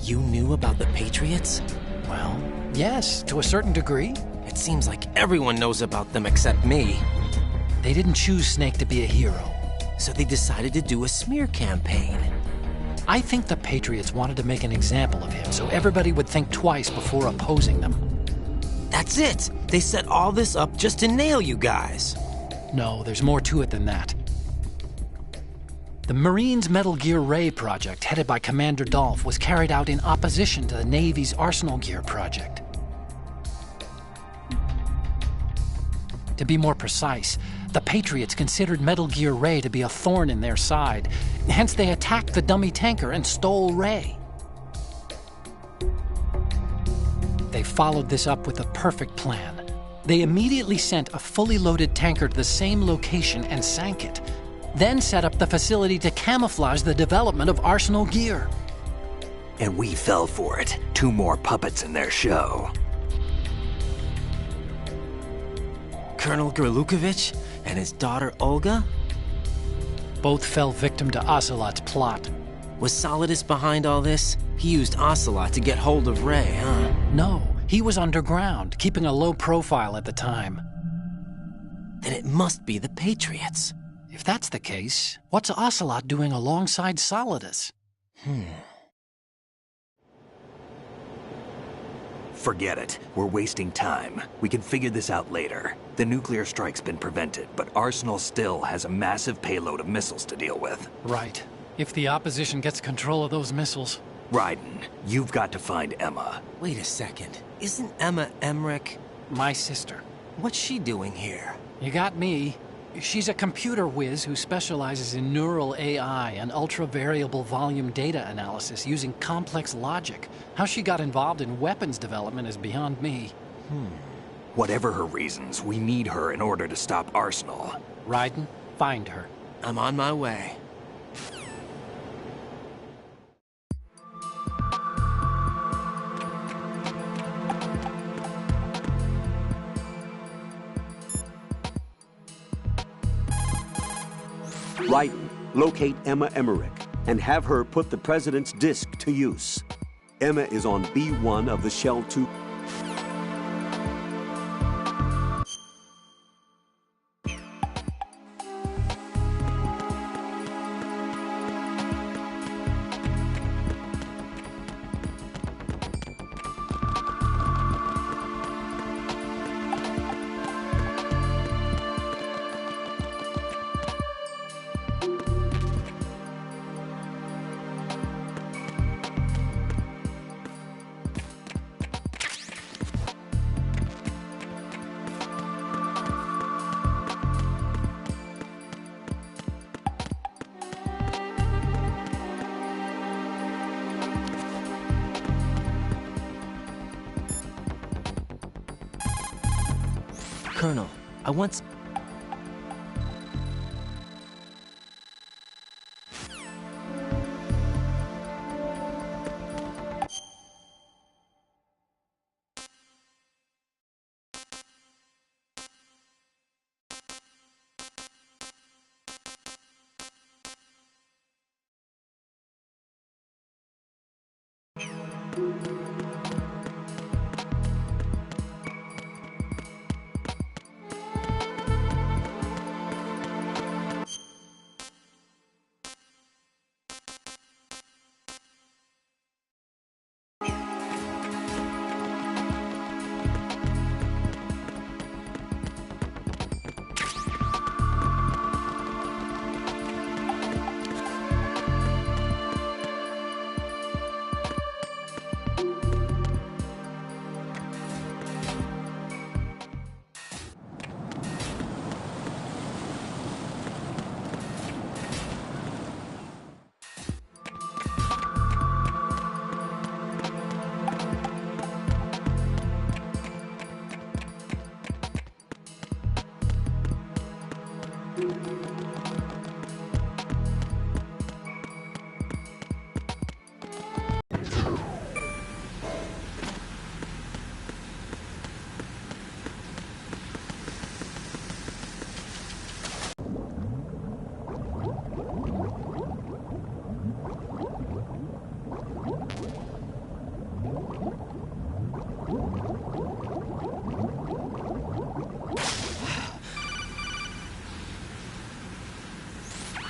You knew about the Patriots? Well, yes, to a certain degree. It seems like everyone knows about them except me. They didn't choose Snake to be a hero. So they decided to do a smear campaign. I think the Patriots wanted to make an example of him so everybody would think twice before opposing them. That's it! They set all this up just to nail you guys. No, there's more to it than that. The Marines' Metal Gear Ray project, headed by Commander Dolph, was carried out in opposition to the Navy's Arsenal Gear project. To be more precise, the Patriots considered Metal Gear Ray to be a thorn in their side. Hence, they attacked the dummy tanker and stole Ray. They followed this up with a perfect plan. They immediately sent a fully loaded tanker to the same location and sank it. Then set up the facility to camouflage the development of Arsenal Gear. And we fell for it. 2 more puppets in their show. Colonel Gerlukovich and his daughter Olga? Both fell victim to Ocelot's plot. Was Solidus behind all this? He used Ocelot to get hold of Ray, huh? No, he was underground, keeping a low profile at the time. Then it must be the Patriots. If that's the case, what's Ocelot doing alongside Solidus? Forget it. We're wasting time. We can figure this out later. The nuclear strike's been prevented, but Arsenal still has a massive payload of missiles to deal with. Right. If the opposition gets control of those missiles... Raiden, you've got to find Emma. Wait a second. Isn't Emma Emmerich... my sister? What's she doing here? You got me. She's a computer whiz who specializes in neural AI and ultra-variable volume data analysis using complex logic. How she got involved in weapons development is beyond me. Whatever her reasons, we need her in order to stop Arsenal. Raiden, find her. I'm on my way. Raiden, locate Emma Emmerich and have her put the President's disc to use. Emma is on B1 of the Shell 2. Colonel, I once...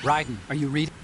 Raiden, are you reading?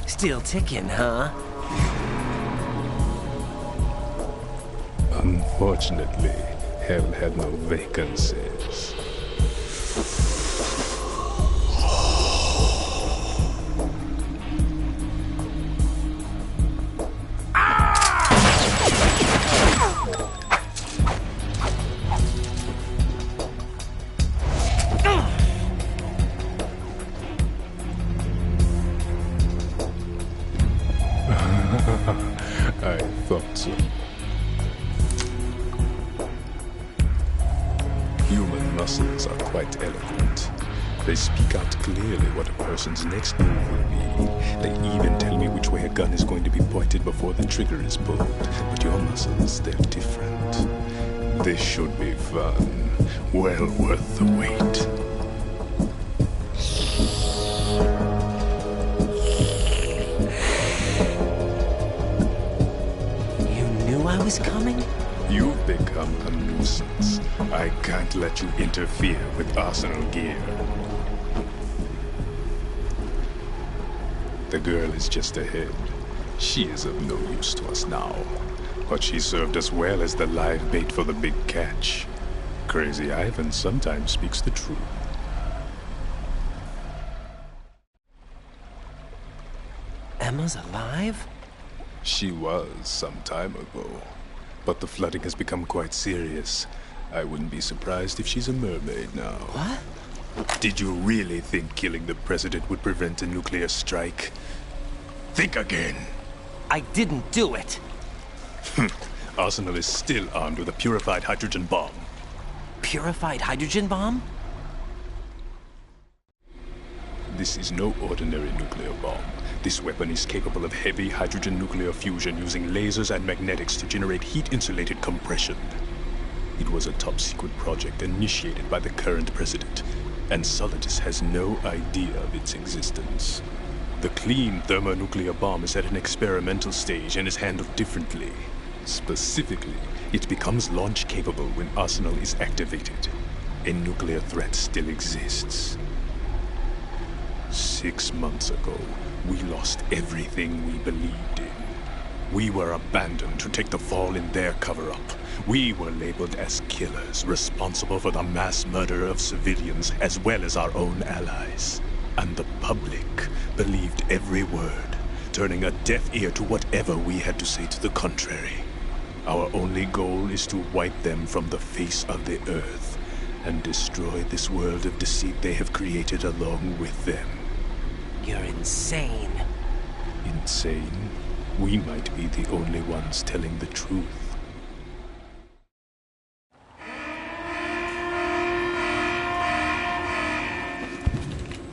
Still ticking, huh? Unfortunately, hell had no vacancies. I thought so. Human muscles are quite eloquent. They speak out clearly what a person's next move will be. They even tell me which way a gun is going to be pointed before the trigger is pulled. But your muscles, they're different. This should be fun. Well worth the wait. I was coming? You've become a nuisance. I can't let you interfere with Arsenal gear. The girl is just ahead. She is of no use to us now. But she served us well as the live bait for the big catch. Crazy Ivan sometimes speaks the truth. Emma's alive? She was some time ago. But the flooding has become quite serious. I wouldn't be surprised if she's a mermaid now. What? Did you really think killing the president would prevent a nuclear strike? Think again. I didn't do it. Arsenal is still armed with a purified hydrogen bomb. Purified hydrogen bomb? This is no ordinary nuclear bomb. This weapon is capable of heavy hydrogen nuclear fusion using lasers and magnetics to generate heat-insulated compression. It was a top-secret project initiated by the current president, and Solidus has no idea of its existence. The clean thermonuclear bomb is at an experimental stage and is handled differently. Specifically, it becomes launch-capable when Arsenal is activated. A nuclear threat still exists. 6 months ago, we lost everything we believed in. We were abandoned to take the fall in their cover-up. We were labeled as killers, responsible for the mass murder of civilians as well as our own allies. And the public believed every word, turning a deaf ear to whatever we had to say to the contrary. Our only goal is to wipe them from the face of the earth and destroy this world of deceit they have created along with them. You're insane. Insane? We might be the only ones telling the truth.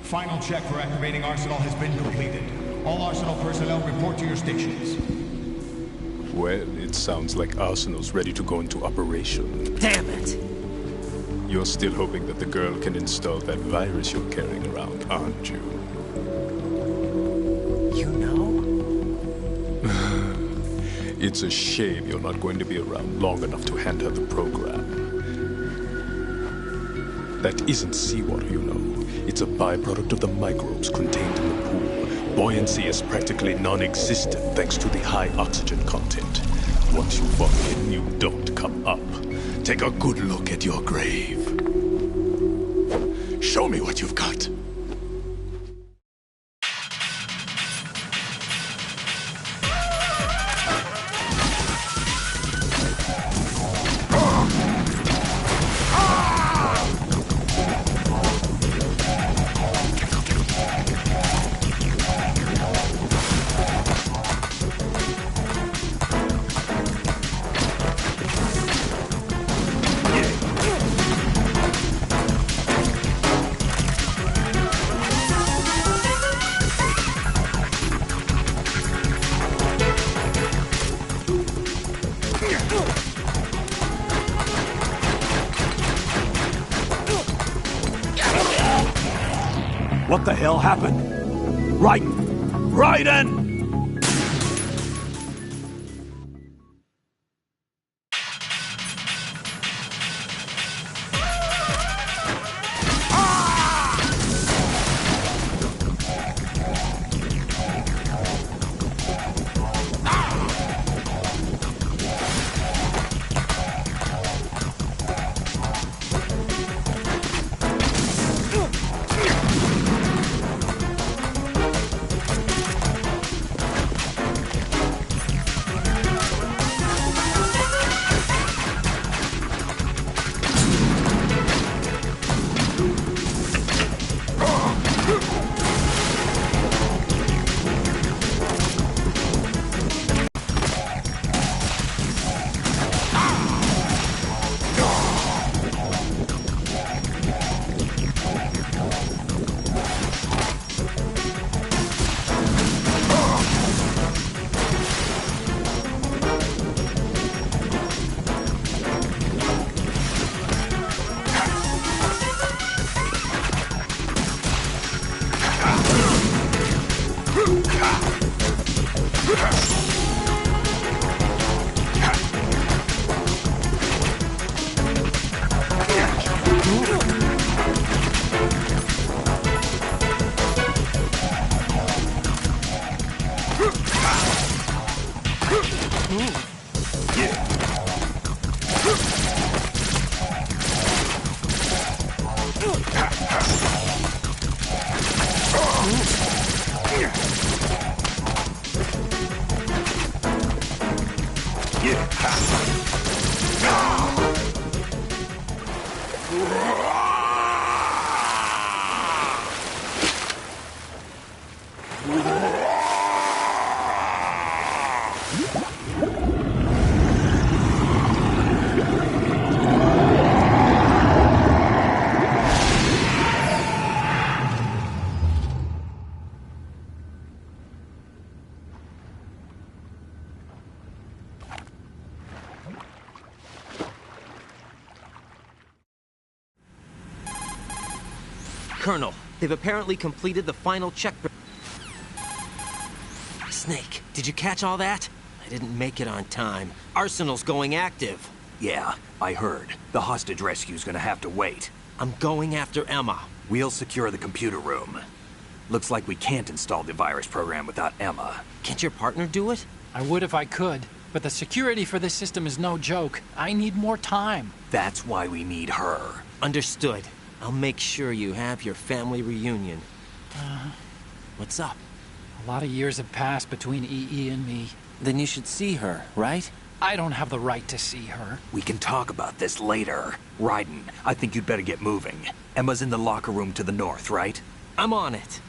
Final check for activating Arsenal has been completed. All Arsenal personnel report to your stations. Well, it sounds like Arsenal's ready to go into operation. Damn it! You're still hoping that the girl can install that virus you're carrying around, aren't you? You know? It's a shame you're not going to be around long enough to hand her the program. That isn't seawater, you know. It's a byproduct of the microbes contained in the pool. Buoyancy is practically non-existent thanks to the high oxygen content. Once you fall in, you don't come up. Take a good look at your grave. Show me what you've got. What the hell happened? Raiden! Colonel, they've apparently completed the final check. Snake, did you catch all that? I didn't make it on time. Arsenal's going active. Yeah, I heard. The hostage rescue's gonna have to wait. I'm going after Emma. We'll secure the computer room. Looks like we can't install the virus program without Emma. Can't your partner do it? I would if I could, but the security for this system is no joke. I need more time. That's why we need her. Understood. I'll make sure you have your family reunion. What's up? A lot of years have passed between EE and me. Then you should see her, right? I don't have the right to see her. We can talk about this later. Raiden, I think you'd better get moving. Emma's in the locker room to the north, right? I'm on it.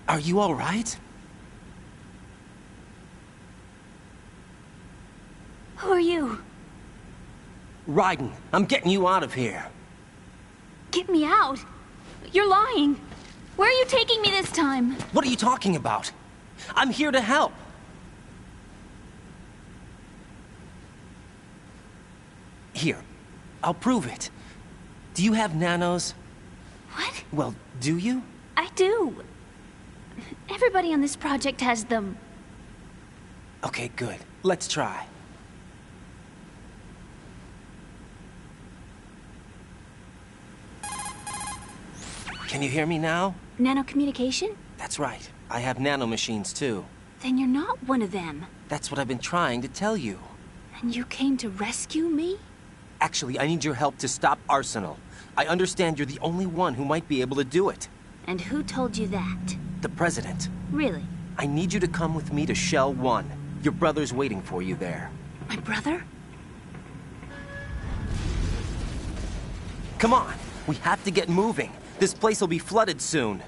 Are you all right? Who are you? Raiden, I'm getting you out of here. Get me out. You're lying. Where are you taking me this time? What are you talking about? I'm here to help. Here, I'll prove it. Do you have nanos? What? Well, do you? I do. Everybody on this project has them. Okay, good. Let's try. Can you hear me now? Nanocommunication? That's right. I have nanomachines too. Then you're not one of them. That's what I've been trying to tell you. And you came to rescue me? Actually, I need your help to stop Arsenal. I understand you're the only one who might be able to do it. And who told you that? The President. Really? I need you to come with me to Shell 1. Your brother's waiting for you there. My brother? Come on! We have to get moving. This place will be flooded soon.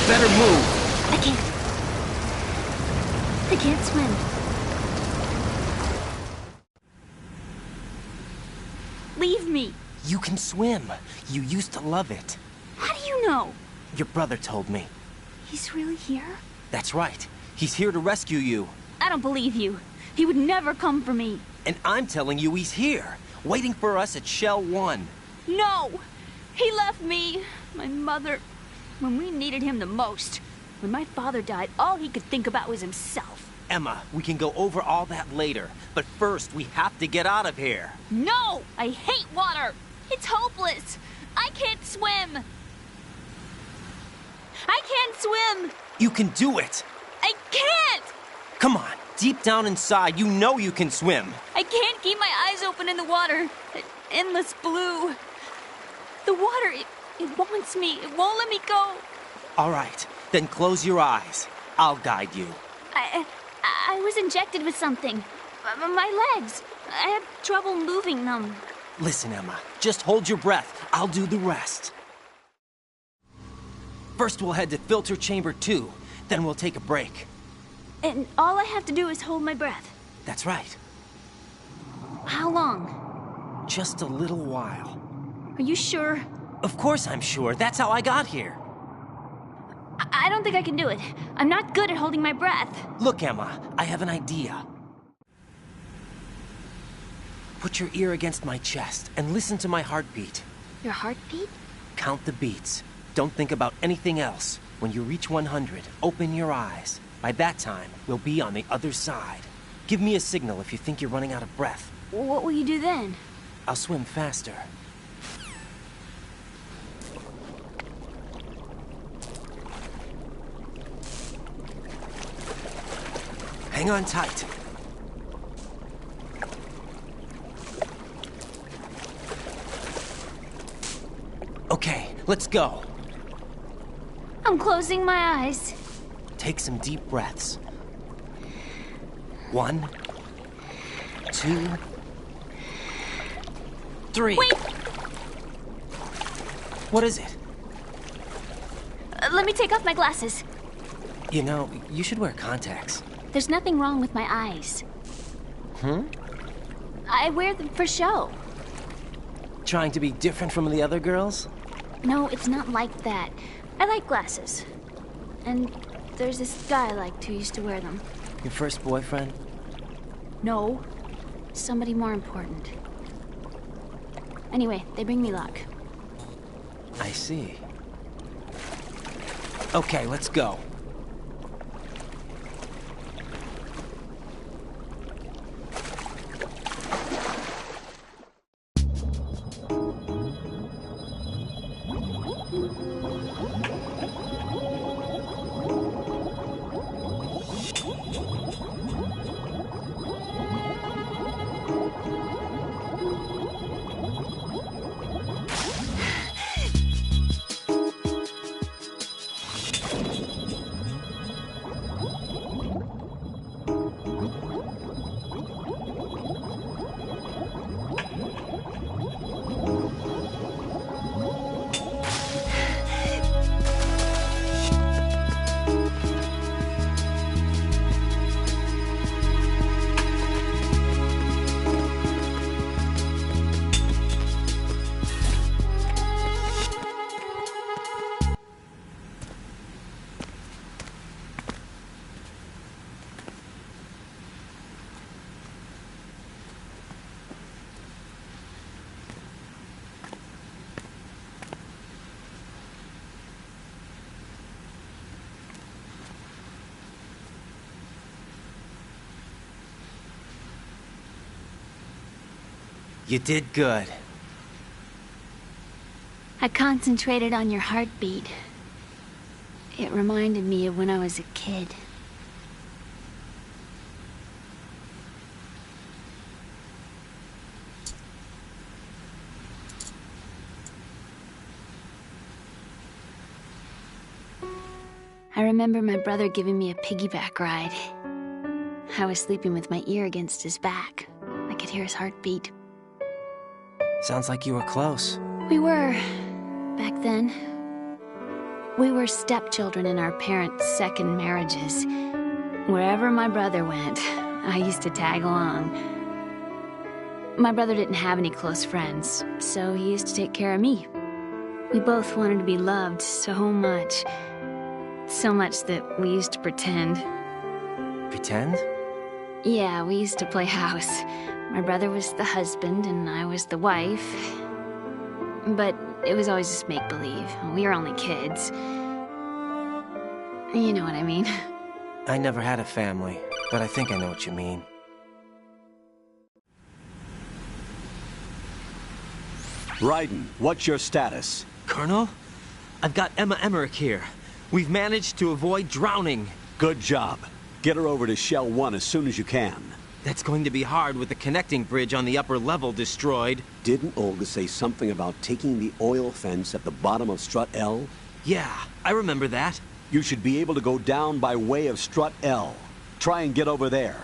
Better move. I can't swim. Leave me. You can swim. You used to love it. How do you know? Your brother told me. He's really here? That's right. He's here to rescue you. I don't believe you. He would never come for me. And I'm telling you he's here, waiting for us at Shell 1. No! He left me, my mother, when we needed him the most. When my father died, all he could think about was himself. Emma, we can go over all that later. But first, we have to get out of here. No! I hate water! It's hopeless! I can't swim! I can't swim! You can do it! I can't! Come on, deep down inside, you know you can swim. I can't keep my eyes open in the water. That endless blue. The water, it wants me. It won't let me go. All right, then close your eyes. I'll guide you. I was injected with something. My legs. I had trouble moving them. Listen, Emma, just hold your breath. I'll do the rest. First, we'll head to filter chamber 2. Then we'll take a break. And all I have to do is hold my breath. That's right. How long? Just a little while. Are you sure? Of course I'm sure. That's how I got here. I don't think I can do it. I'm not good at holding my breath. Look, Emma, I have an idea. Put your ear against my chest and listen to my heartbeat. Your heartbeat? Count the beats. Don't think about anything else. When you reach 100, open your eyes. By that time, we'll be on the other side. Give me a signal if you think you're running out of breath. What will you do then? I'll swim faster. Hang on tight. Okay, let's go. I'm closing my eyes. Take some deep breaths. 1, 2, 3. Wait! What is it? Let me take off my glasses. You know, you should wear contacts. There's nothing wrong with my eyes. I wear them for show. Trying to be different from the other girls? No, it's not like that. I like glasses. And there's this guy I liked who used to wear them. Your first boyfriend? No. Somebody more important. Anyway, they bring me luck. I see. Okay, let's go. You did good. I concentrated on your heartbeat. It reminded me of when I was a kid. I remember my brother giving me a piggyback ride. I was sleeping with my ear against his back. I could hear his heartbeat. Sounds like you were close. We were, back then. We were stepchildren in our parents' second marriages. Wherever my brother went, I used to tag along. My brother didn't have any close friends, so he used to take care of me. We both wanted to be loved so much. So much that we used to pretend. Pretend? Yeah, we used to play house. My brother was the husband, and I was the wife. But it was always just make-believe. We were only kids. You know what I mean. I never had a family, but I think I know what you mean. Raiden, what's your status? Colonel? I've got Emma Emmerich here. We've managed to avoid drowning. Good job. Get her over to Shell 1 as soon as you can. That's going to be hard with the connecting bridge on the upper level destroyed. Didn't Olga say something about taking the oil fence at the bottom of Strut L? Yeah, I remember that. You should be able to go down by way of Strut L. Try and get over there.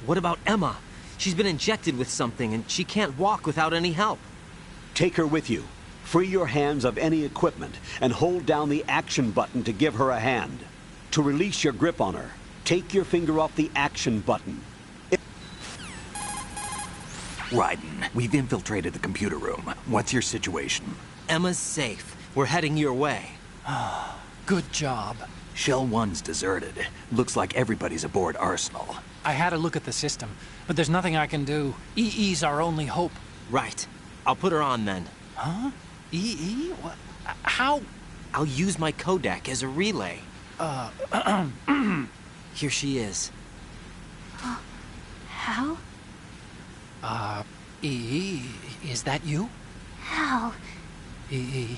What about Emma? She's been injected with something and she can't walk without any help. Take her with you. Free your hands of any equipment and hold down the action button to give her a hand. To release your grip on her, take your finger off the action button. Raiden, we've infiltrated the computer room. What's your situation? Emma's safe. We're heading your way. Good job. Shell 1's deserted. Looks like everybody's aboard Arsenal. I had a look at the system, but there's nothing I can do. EE's our only hope. Right. I'll put her on then. Huh? EE? What? How? I'll use my Kodak as a relay. Here she is. How? EE, is that you? How? EE.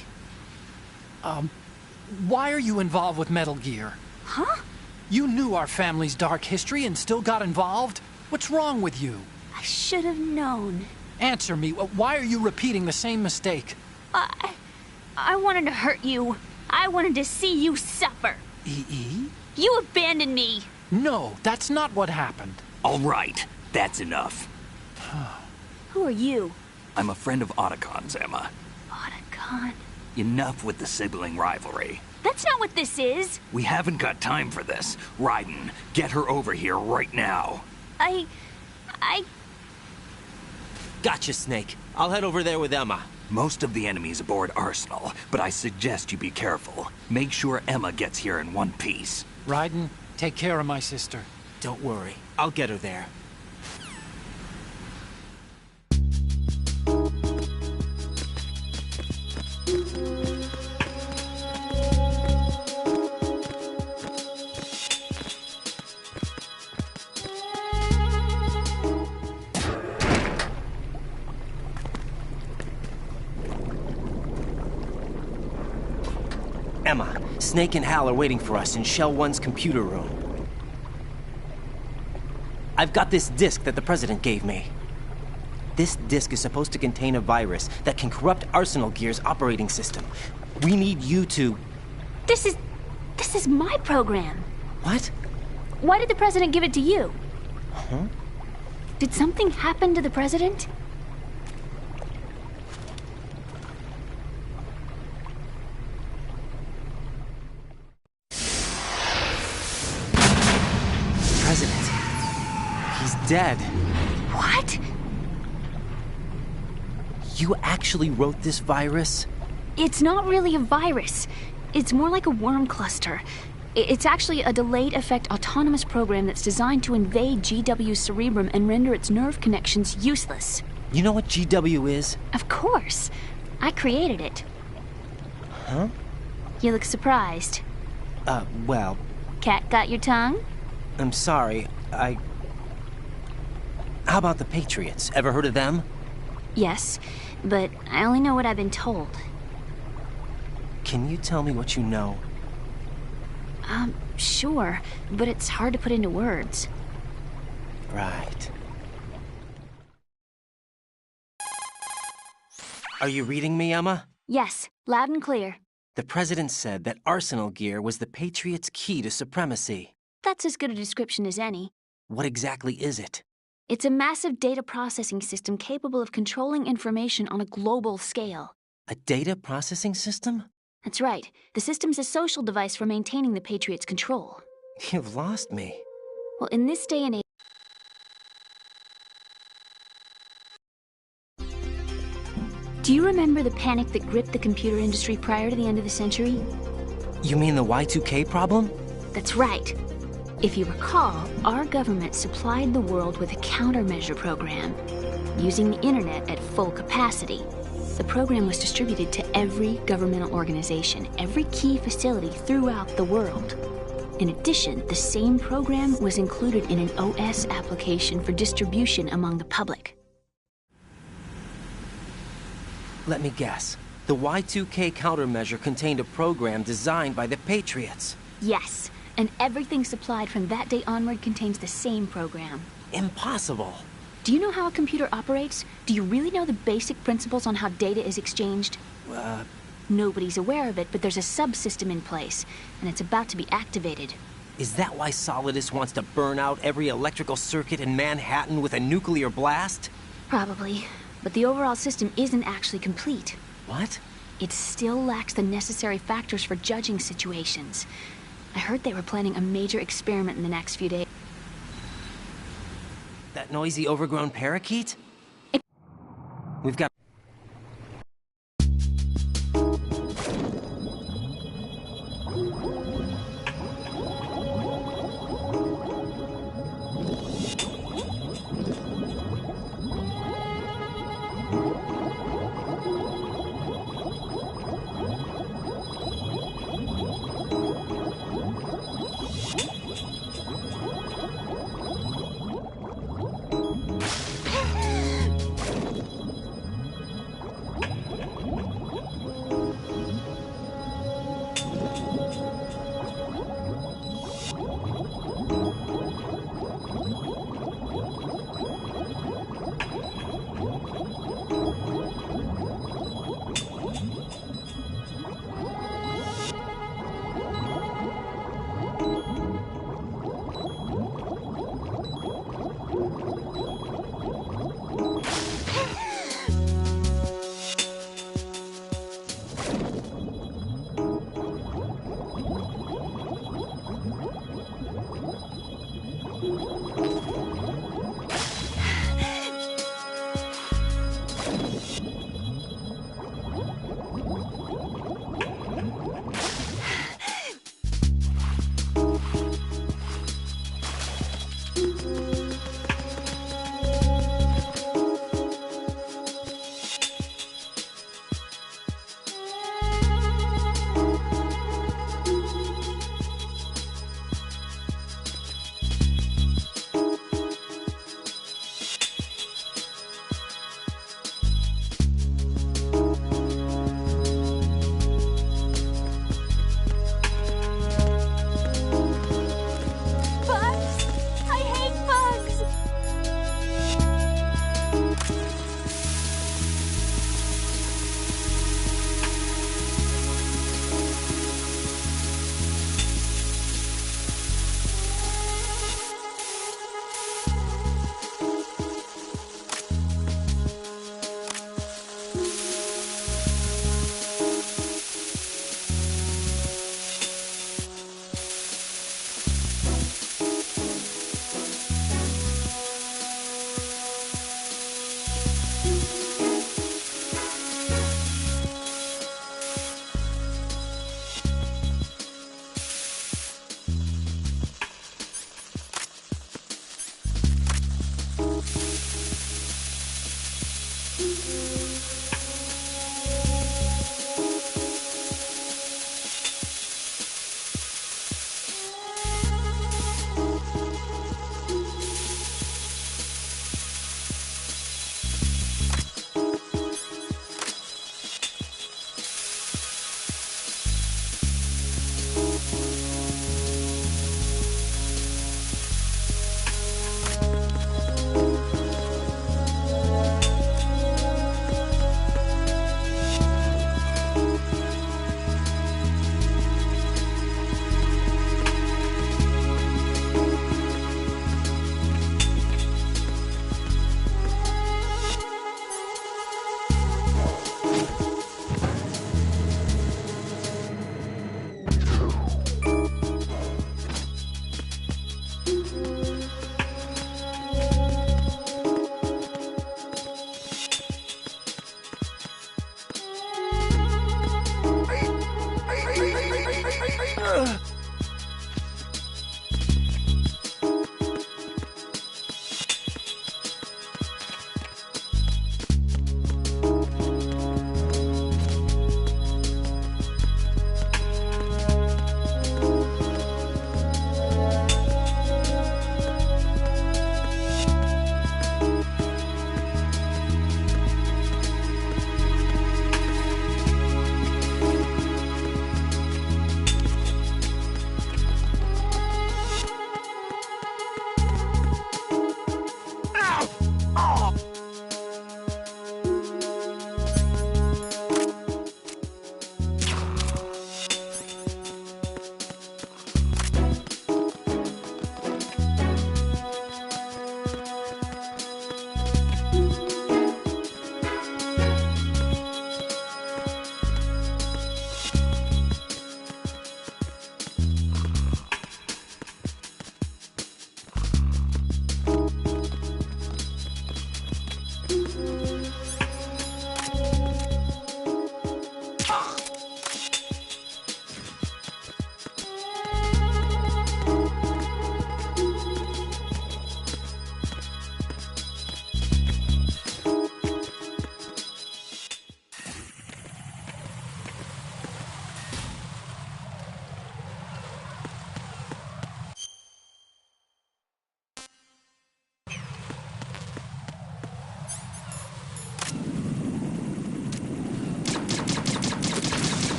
Why are you involved with Metal Gear? Huh? You knew our family's dark history and still got involved? What's wrong with you? I should have known. Answer me. Why are you repeating the same mistake? I wanted to hurt you. I wanted to see you suffer. EE? You abandoned me. No, that's not what happened. All right, that's enough. Who are you? I'm a friend of Otacon's, Emma. Otacon? Enough with the sibling rivalry. That's not what this is. We haven't got time for this. Raiden, get her over here right now. I... Gotcha, Snake. I'll head over there with Emma. Most of the enemy's aboard Arsenal, but I suggest you be careful. Make sure Emma gets here in one piece. Raiden, take care of my sister. Don't worry. I'll get her there. Emma, Snake and Hal are waiting for us in Shell 1's computer room. I've got this disk that the President gave me. This disk is supposed to contain a virus that can corrupt Arsenal Gear's operating system. We need you to... This is my program. What? Why did the President give it to you? Huh? Did something happen to the President? President. He's dead. What? You actually wrote this virus? It's not really a virus. It's more like a worm cluster. It's actually a delayed effect autonomous program that's designed to invade GW's cerebrum and render its nerve connections useless. You know what GW is? Of course. I created it. Huh? You look surprised. Well... Cat got your tongue? I'm sorry, How about the Patriots? Ever heard of them? Yes, but I only know what I've been told. Can you tell me what you know? Sure, but it's hard to put into words. Right. Are you reading me, Emma? Yes, loud and clear. The President said that Arsenal Gear was the Patriots' key to supremacy. That's as good a description as any. What exactly is it? It's a massive data processing system capable of controlling information on a global scale. A data processing system? That's right. The system's a social device for maintaining the Patriots' control. You've lost me. Well, in this day and age... Do you remember the panic that gripped the computer industry prior to the end of the century? You mean the Y2K problem? That's right. If you recall, our government supplied the world with a countermeasure program, using the internet at full capacity. The program was distributed to every governmental organization, every key facility throughout the world. In addition, the same program was included in an OS application for distribution among the public. Let me guess. The Y2K countermeasure contained a program designed by the Patriots. Yes, and everything supplied from that day onward contains the same program. Impossible. Do you know how a computer operates? Do you really know the basic principles on how data is exchanged? Nobody's aware of it, but there's a subsystem in place, and it's about to be activated. Is that why Solidus wants to burn out every electrical circuit in Manhattan with a nuclear blast? Probably, but the overall system isn't actually complete. What? It still lacks the necessary factors for judging situations. I heard they were planning a major experiment in the next few days. That noisy, overgrown parakeet? We've got...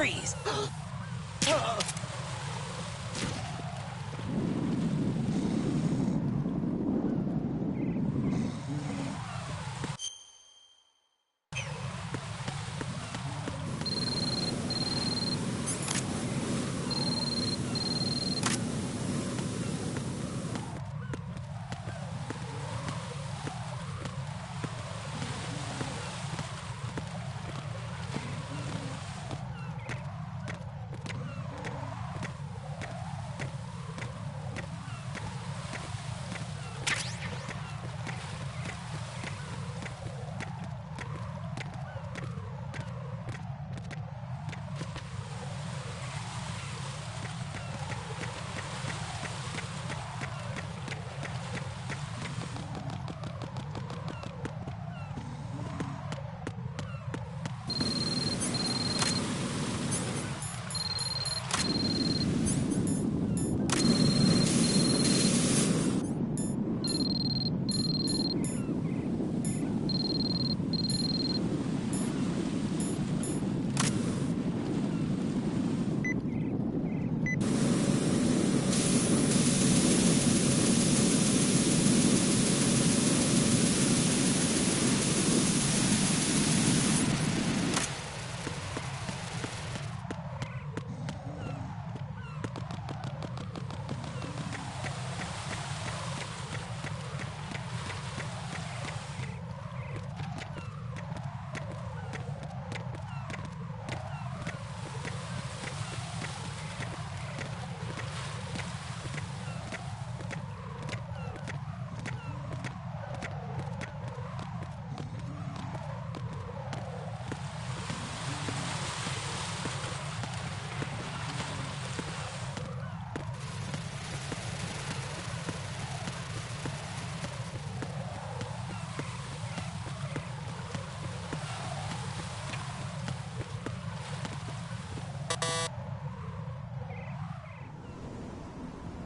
Freeze!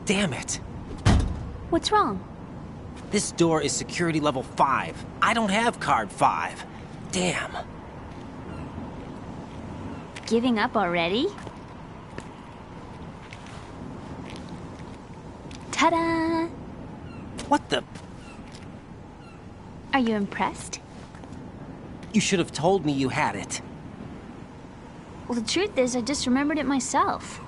Damn it! What's wrong? This door is security level 5. I don't have card 5. Damn. Giving up already? Ta-da! What the? Are you impressed? You should have told me you had it. Well, the truth is, I just remembered it myself.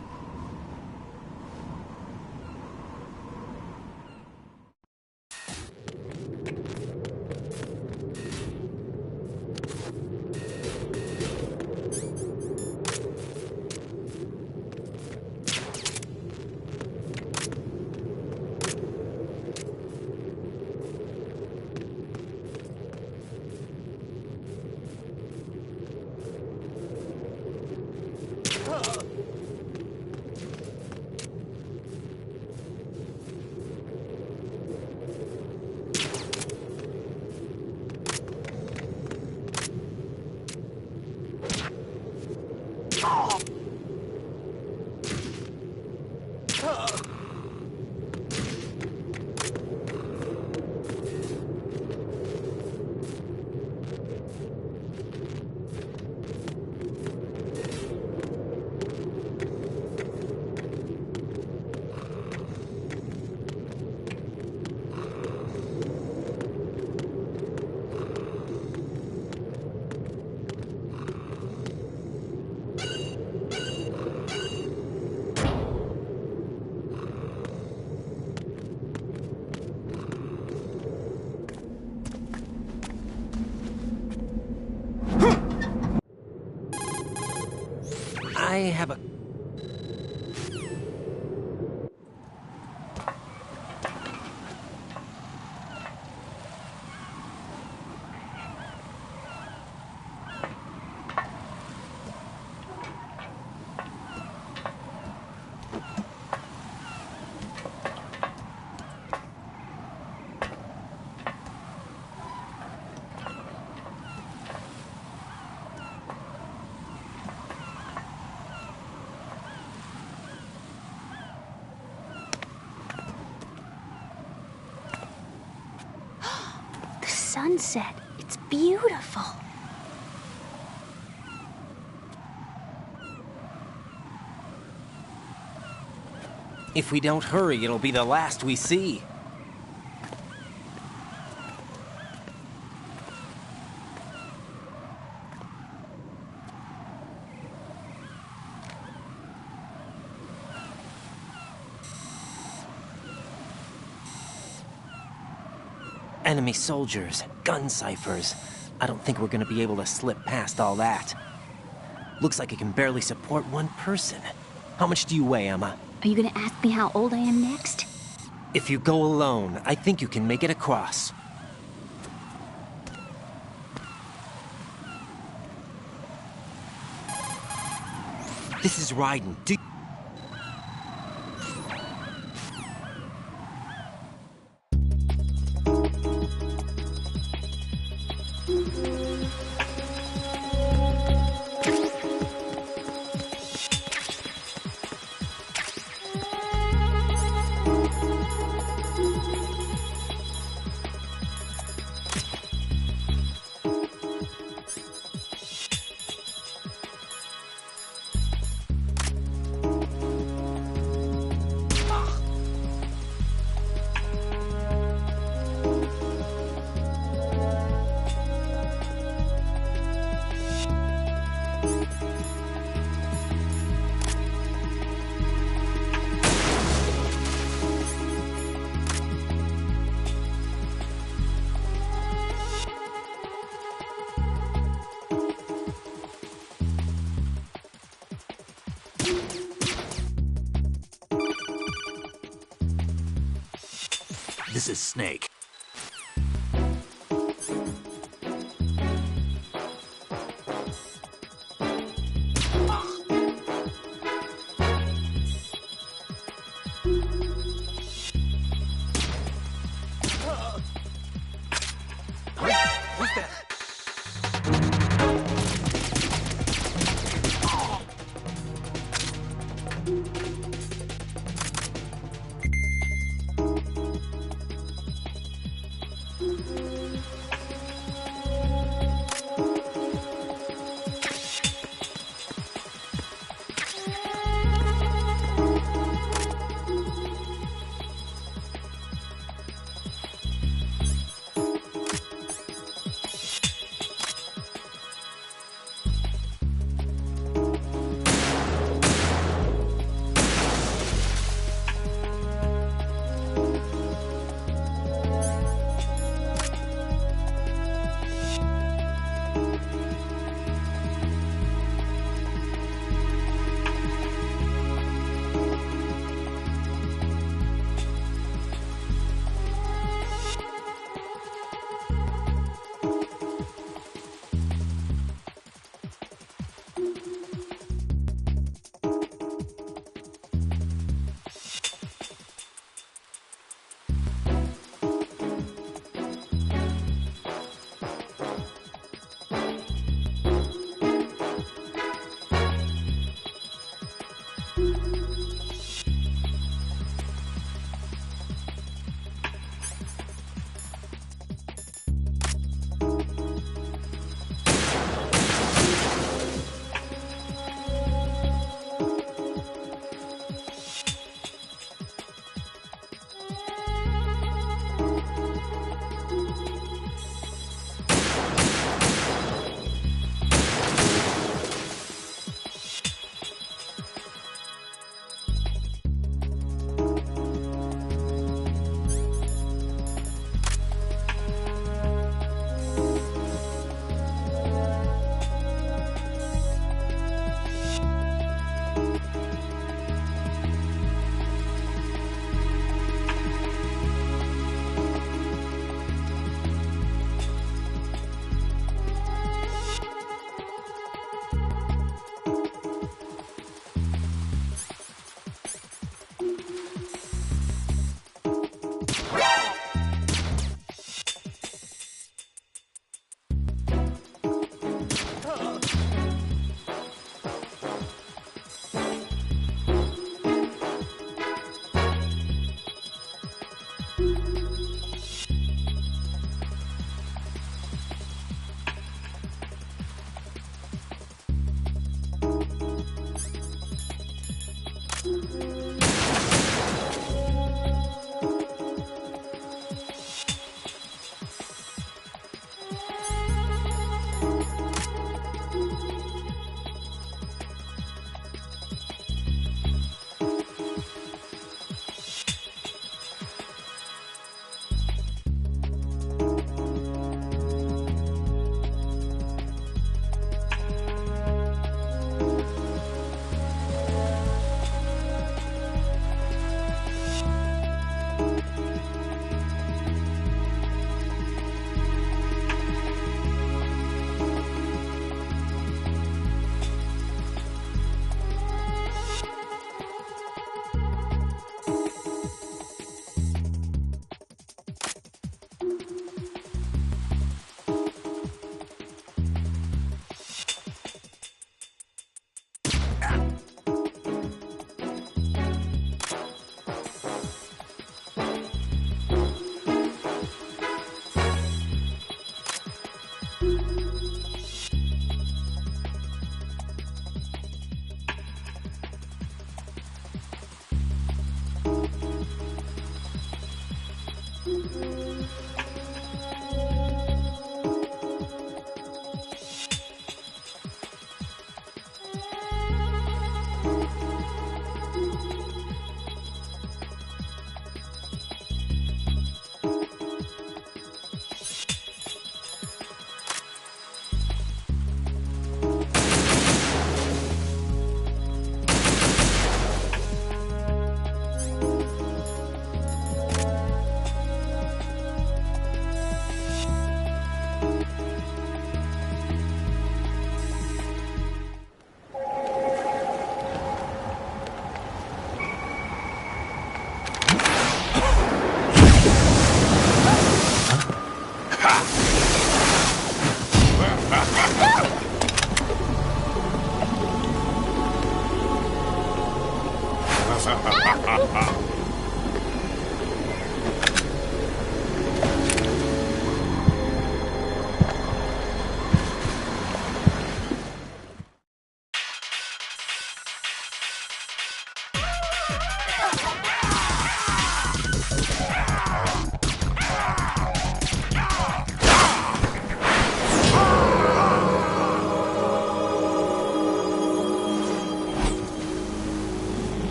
I have a... Sunset. It's beautiful. If we don't hurry, it'll be the last we see. Enemy soldiers, gun ciphers. I don't think we're gonna be able to slip past all that. Looks like it can barely support one person. How much do you weigh, Emma? Are you gonna ask me how old I am next? If you go alone, I think you can make it across. This is Raiden. This is Snake. Who's that?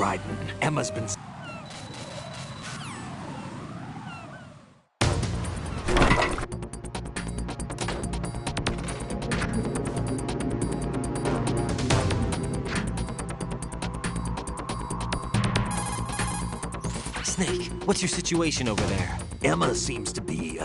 Ryden, Emma's been... Snake, what's your situation over there? Emma seems to be,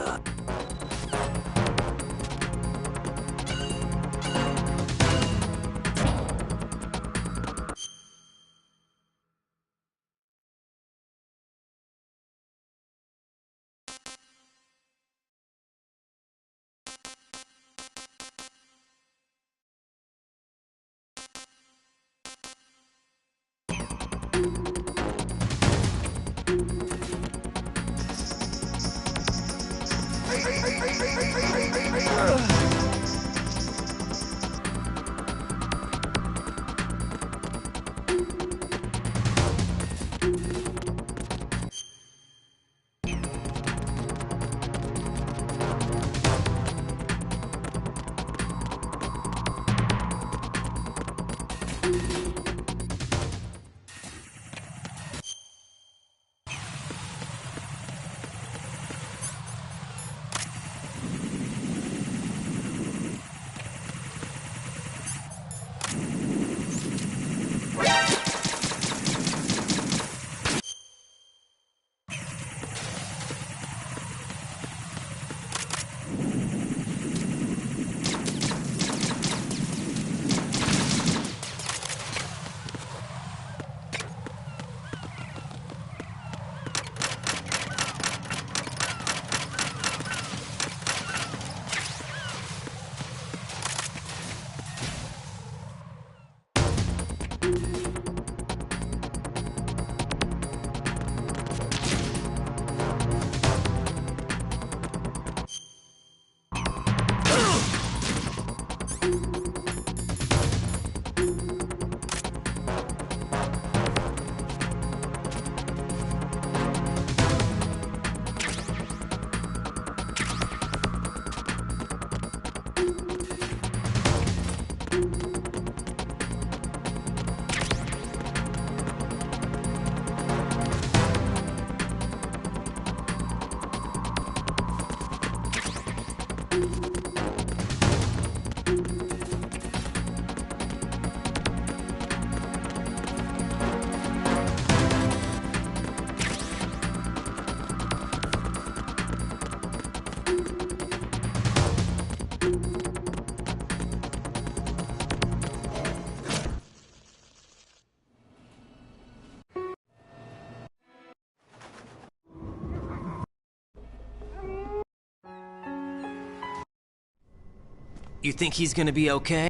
You think he's gonna be okay?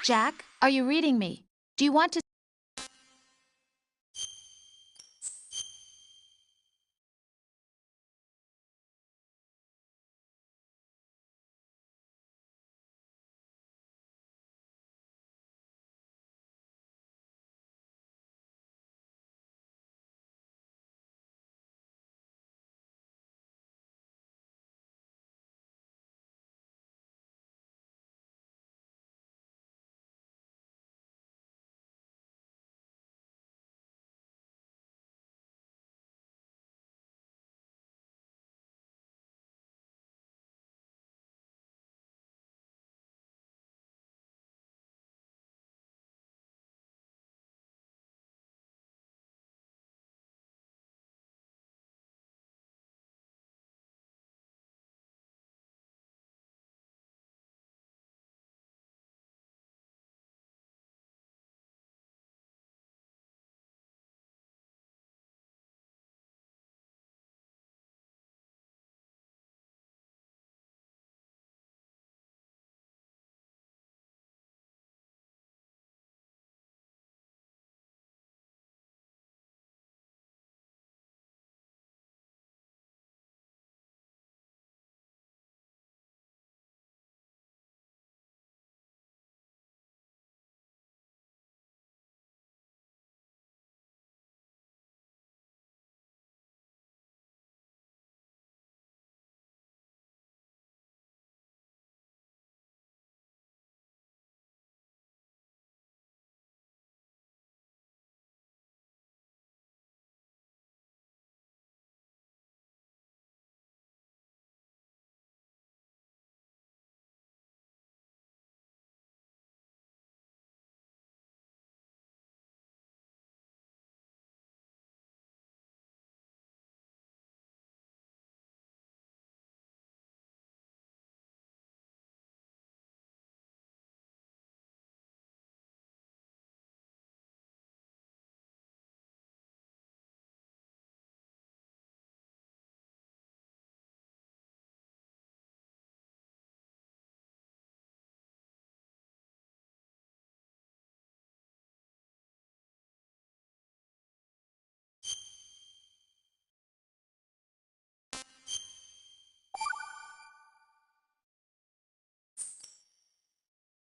Jack, are you reading me? Do you want to...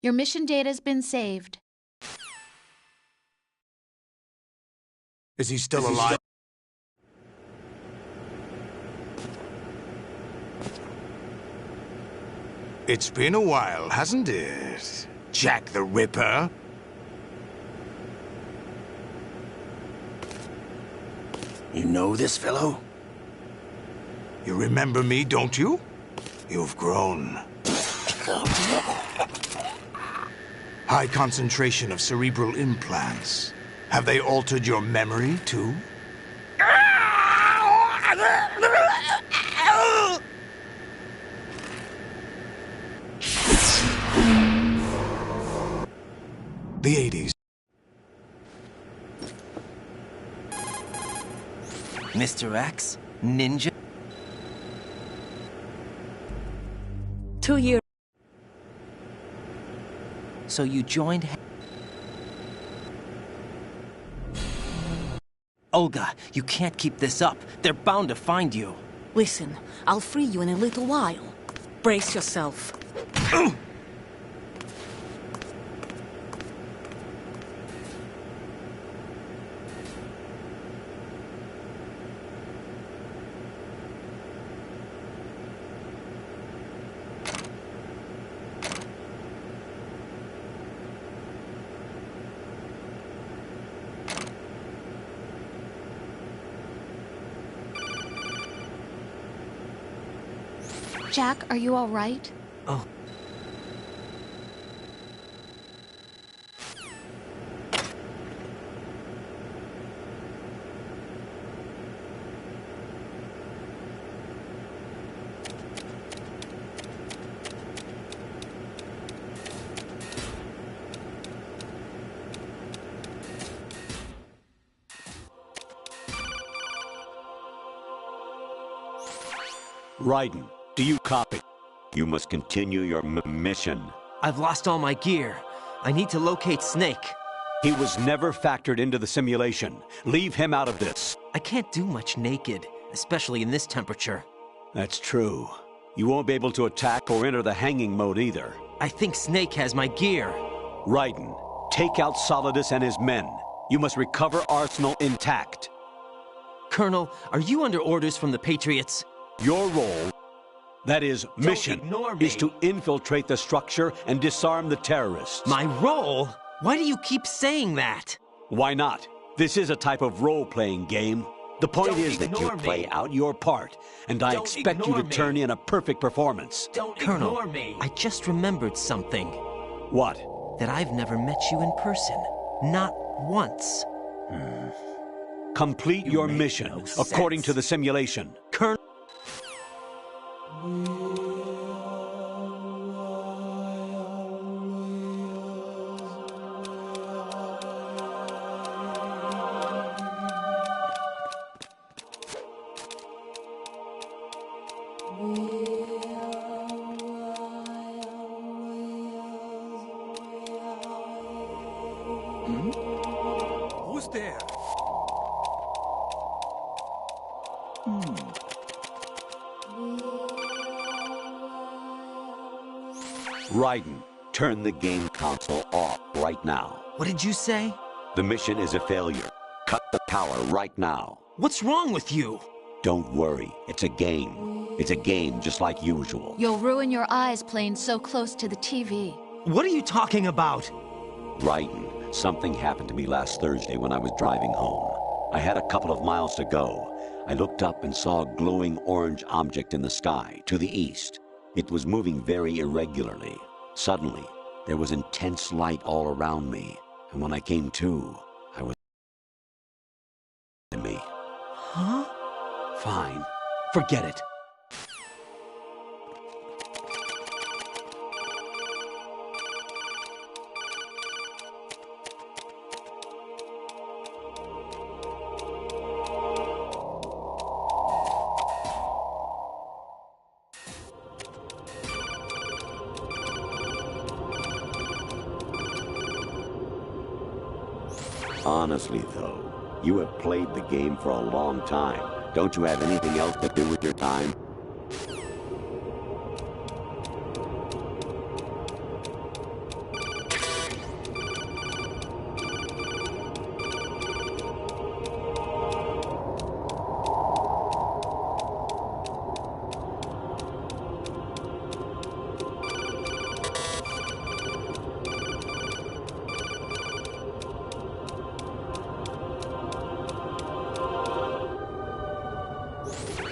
Your mission data's been saved. Is he still alive? It's been a while, hasn't it? Jack the Ripper? You know this fellow? You remember me, don't you? You've grown. High concentration of cerebral implants. Have they altered your memory, too? The 80s. Mr. X? Ninja? 2 years. So you joined... Olga, you can't keep this up. They're bound to find you. Listen, I'll free you in a little while. Brace yourself. Jack, are you all right? Oh. Raiden, do you copy? You must continue your mission. I've lost all my gear. I need to locate Snake. He was never factored into the simulation. Leave him out of this. I can't do much naked, especially in this temperature. That's true. You won't be able to attack or enter the hanging mode either. I think Snake has my gear. Raiden, take out Solidus and his men. You must recover Arsenal intact. Colonel, are you under orders from the Patriots? Your role, that is, mission, is to infiltrate the structure and disarm the terrorists. My role? Why do you keep saying that? Why not? This is a type of role-playing game. The point is that you play out your part, and I expect you to turn in a perfect performance. Colonel, I just remembered something. What? That I've never met you in person. Not once. Complete your mission, according to the simulation. Colonel... Who's there? Raiden, turn the game console off right now. What did you say? The mission is a failure. Cut the power right now. What's wrong with you? Don't worry, it's a game. It's a game just like usual. You'll ruin your eyes playing so close to the TV. What are you talking about? Raiden, something happened to me last Thursday when I was driving home. I had a couple of miles to go. I looked up and saw a glowing orange object in the sky, to the east. It was moving very irregularly. Suddenly, there was intense light all around me, and when I came to, I was... me. Huh? Fine. Forget it. Honestly, though, you have played the game for a long time. Don't you have anything else to do with your time?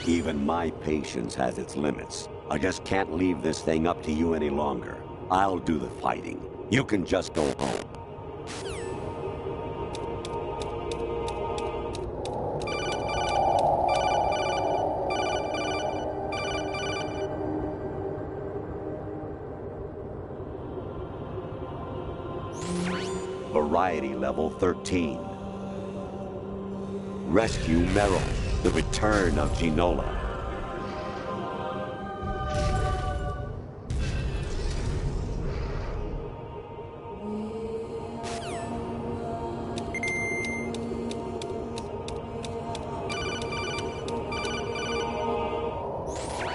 Even my patience has its limits. I just can't leave this thing up to you any longer. I'll do the fighting. You can just go home. Variety level 13. Rescue Meryl. The return of Ginola.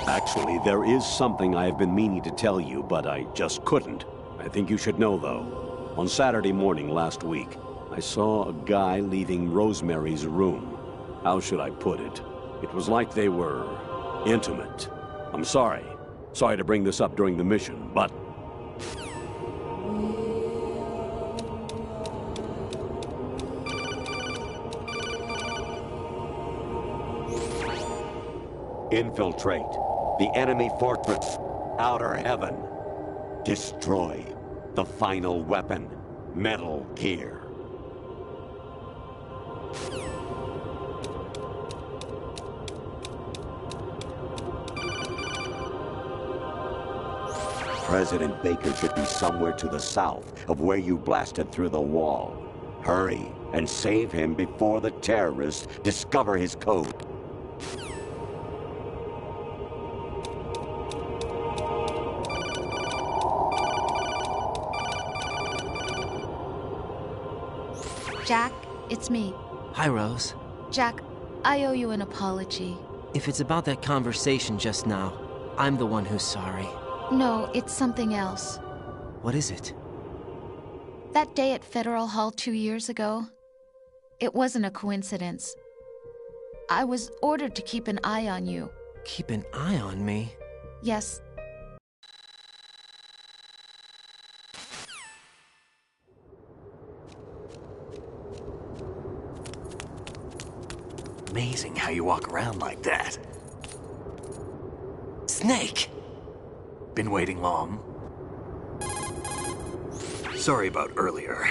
Actually, there is something I have been meaning to tell you, but I just couldn't. I think you should know, though. On Saturday morning last week, I saw a guy leaving Rosemary's room. How should I put it? It was like they were intimate. I'm sorry. Sorry to bring this up during the mission, but... Infiltrate the enemy fortress, Outer Heaven. Destroy the final weapon, Metal Gear. President Baker should be somewhere to the south of where you blasted through the wall. Hurry and save him before the terrorists discover his code. Jack, it's me. Hi, Rose. Jack, I owe you an apology. If it's about that conversation just now, I'm the one who's sorry. No, it's something else. What is it? That day at Federal Hall 2 years ago, it wasn't a coincidence. I was ordered to keep an eye on you. Keep an eye on me? Yes. Amazing how you walk around like that. Snake! Been waiting long? Sorry about earlier.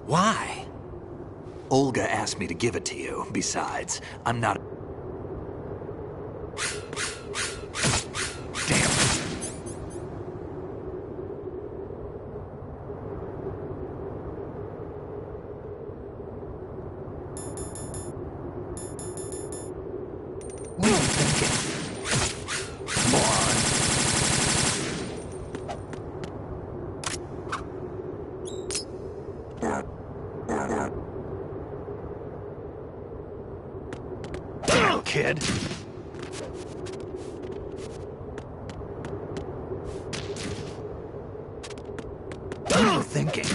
Why? Olga asked me to give it to you. Besides, I'm not... Kid. What are you thinking?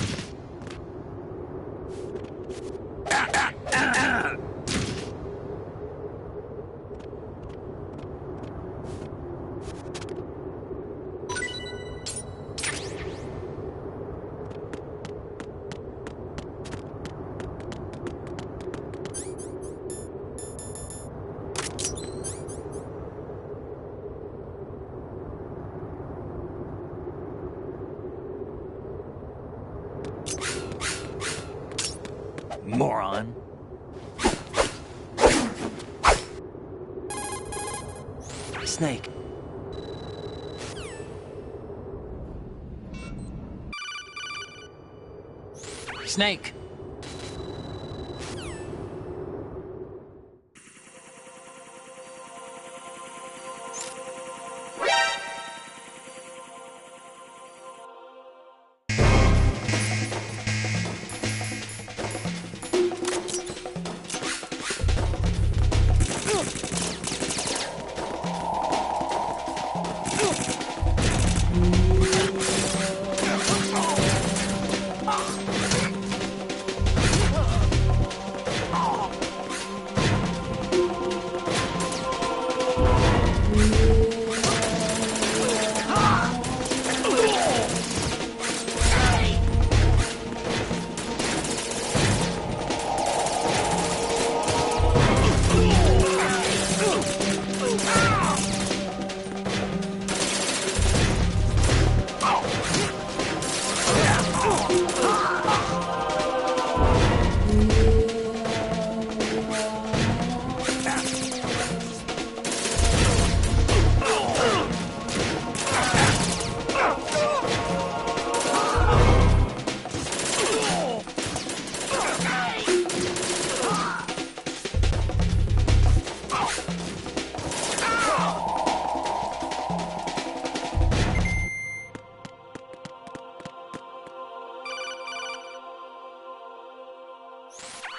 Moron. Snake. Snake!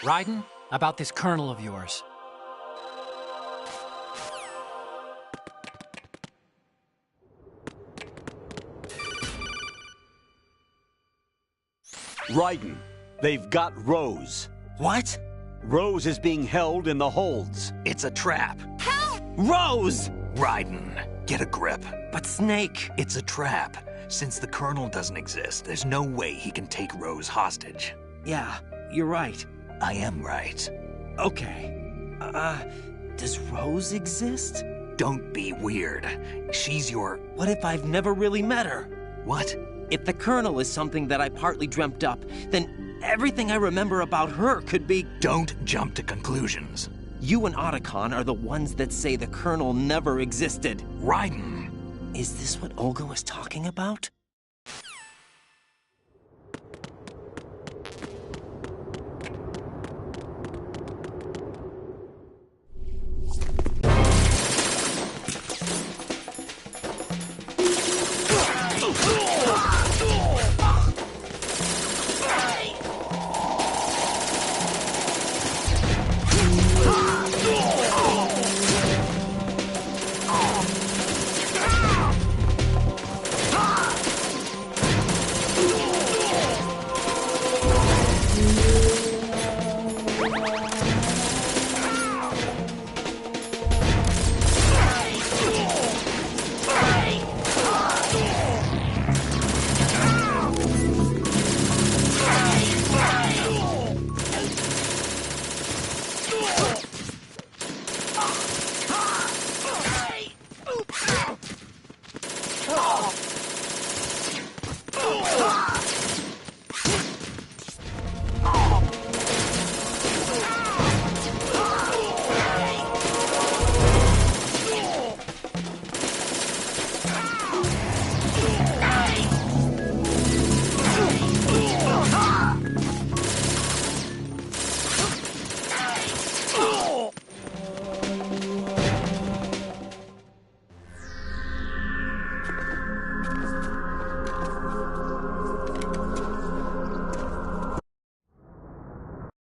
Raiden, about this colonel of yours. Raiden, they've got Rose. What? Rose is being held in the holds. It's a trap. Help! Rose! Raiden, get a grip. But Snake... It's a trap. Since the Colonel doesn't exist, there's no way he can take Rose hostage. Yeah, you're right. I am right. Okay. Does Rose exist? Don't be weird. She's your... What if I've never really met her? What? If the Colonel is something that I partly dreamt up, then everything I remember about her could be... Don't jump to conclusions. You and Otacon are the ones that say the Colonel never existed. Raiden! Is this what Olga was talking about?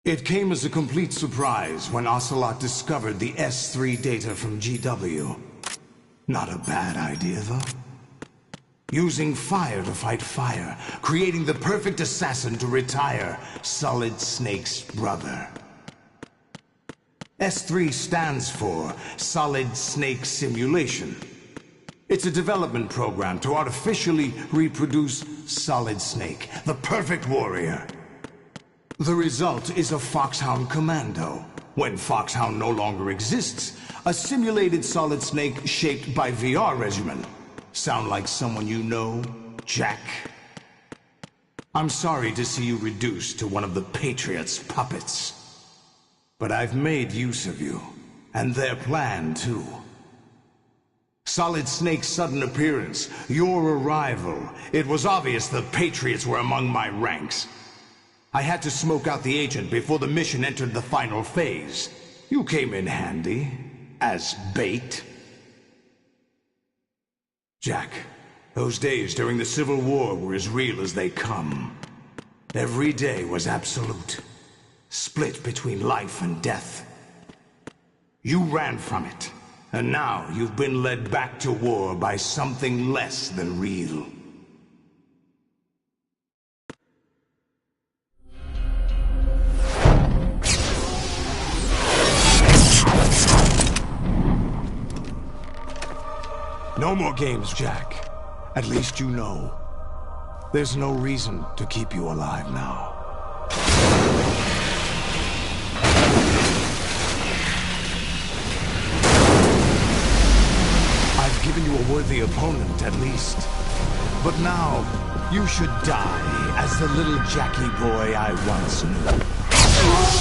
It came as a complete surprise when Ocelot discovered the S3 data from GW. Not a bad idea, though. Using fire to fight fire, creating the perfect assassin to retire Solid Snake's brother. S3 stands for Solid Snake Simulation. It's a development program to artificially reproduce Solid Snake, the perfect warrior. The result is a Foxhound Commando. When Foxhound no longer exists, a simulated Solid Snake shaped by VR regimen. Sound like someone you know, Jack? I'm sorry to see you reduced to one of the Patriots' puppets. But I've made use of you, and their plan too. Solid Snake's sudden appearance, your arrival, it was obvious the Patriots were among my ranks. I had to smoke out the agent before the mission entered the final phase. You came in handy, as bait. Jack, those days during the Civil War were as real as they come. Every day was absolute, split between life and death. You ran from it, and now you've been led back to war by something less than real. No more games, Jack. At least you know. There's no reason to keep you alive now. I've given you a worthy opponent, at least. But now, you should die as the little Jackie boy I once knew.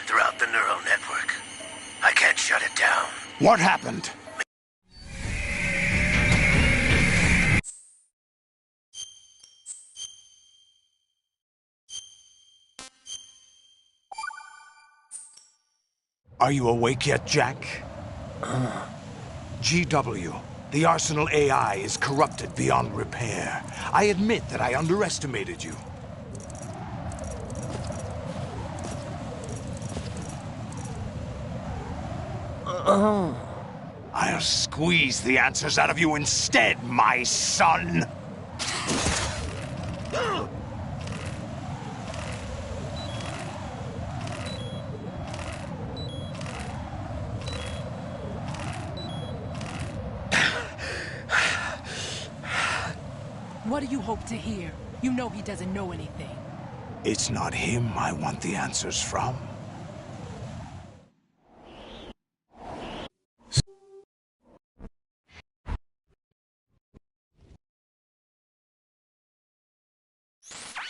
throughout the neural network. I can't shut it down. What happened? Are you awake yet, Jack? GW, the Arsenal AI is corrupted beyond repair. I admit that I underestimated you. I'll squeeze the answers out of you instead, my son! What do you hope to hear? You know he doesn't know anything. It's not him I want the answers from.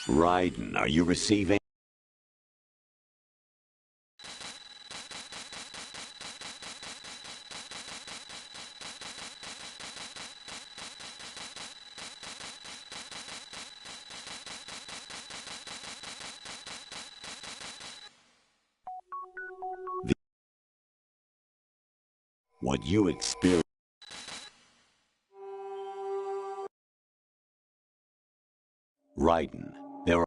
Raiden, are you receiving? What you experience. Raiden, there are...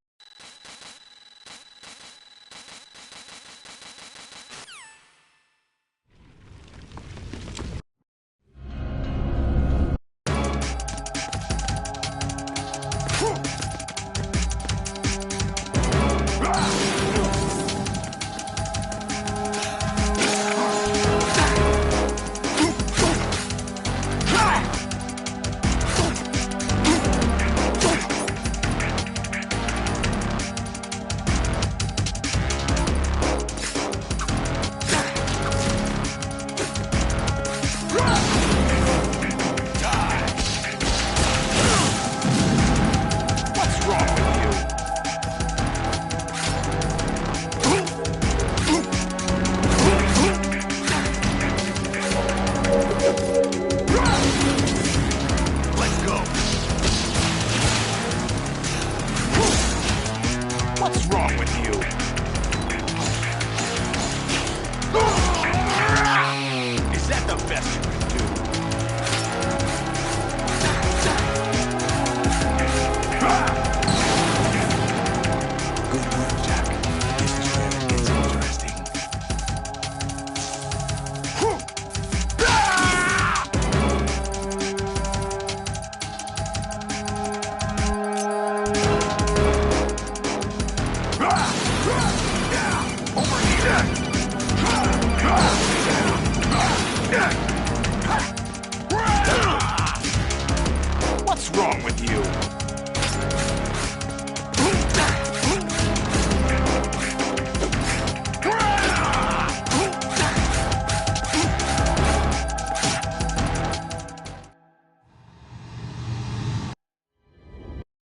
What's wrong with you?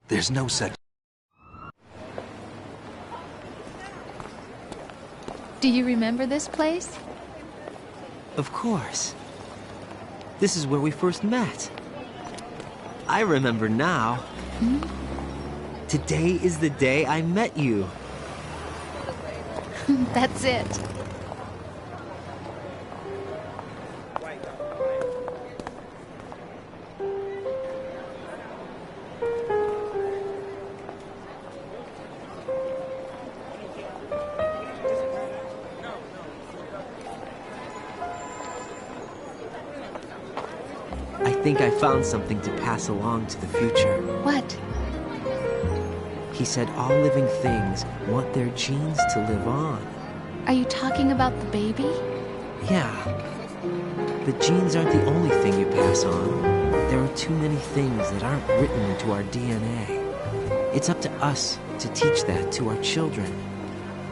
There's no such... Do you remember this place? Of course. This is where we first met. I remember now. Today is the day I met you. That's it. I think I found something to pass along to the future. What? He said all living things want their genes to live on. Are you talking about the baby? Yeah. The genes aren't the only thing you pass on. There are too many things that aren't written into our DNA. It's up to us to teach that to our children.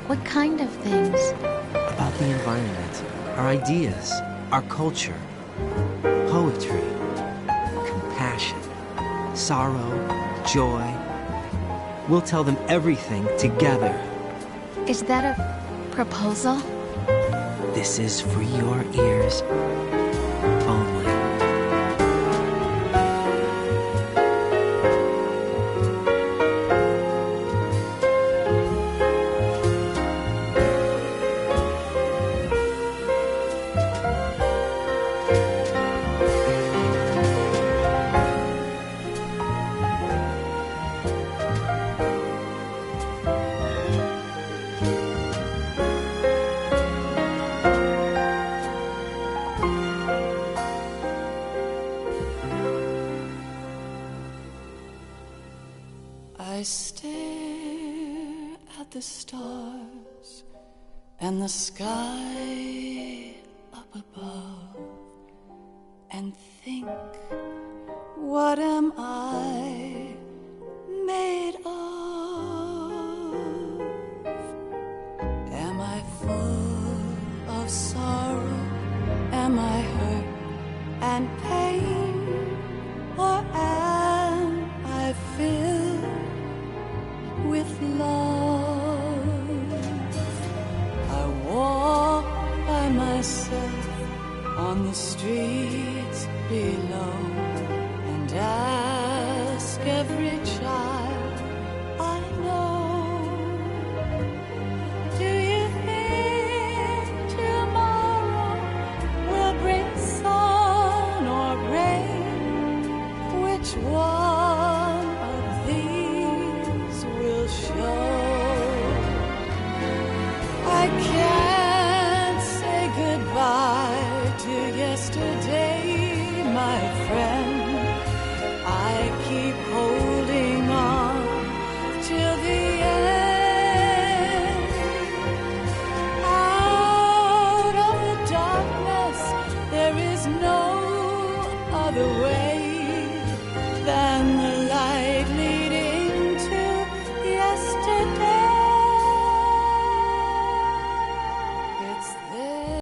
What kind of things? About the environment, our ideas, our culture, poetry, compassion, sorrow, joy. We'll tell them everything together. Is that a proposal? This is for your ears only. I stare at the stars and the sky up above and think, what am I made of? Am I full of sorrow? Am I hurt and pain? Or am I filled with love? I walk by myself on the streets below and ask every child I know, do you think tomorrow will bring sun or rain? Which one of these will show? I can't say goodbye to yesterday, my friend. I keep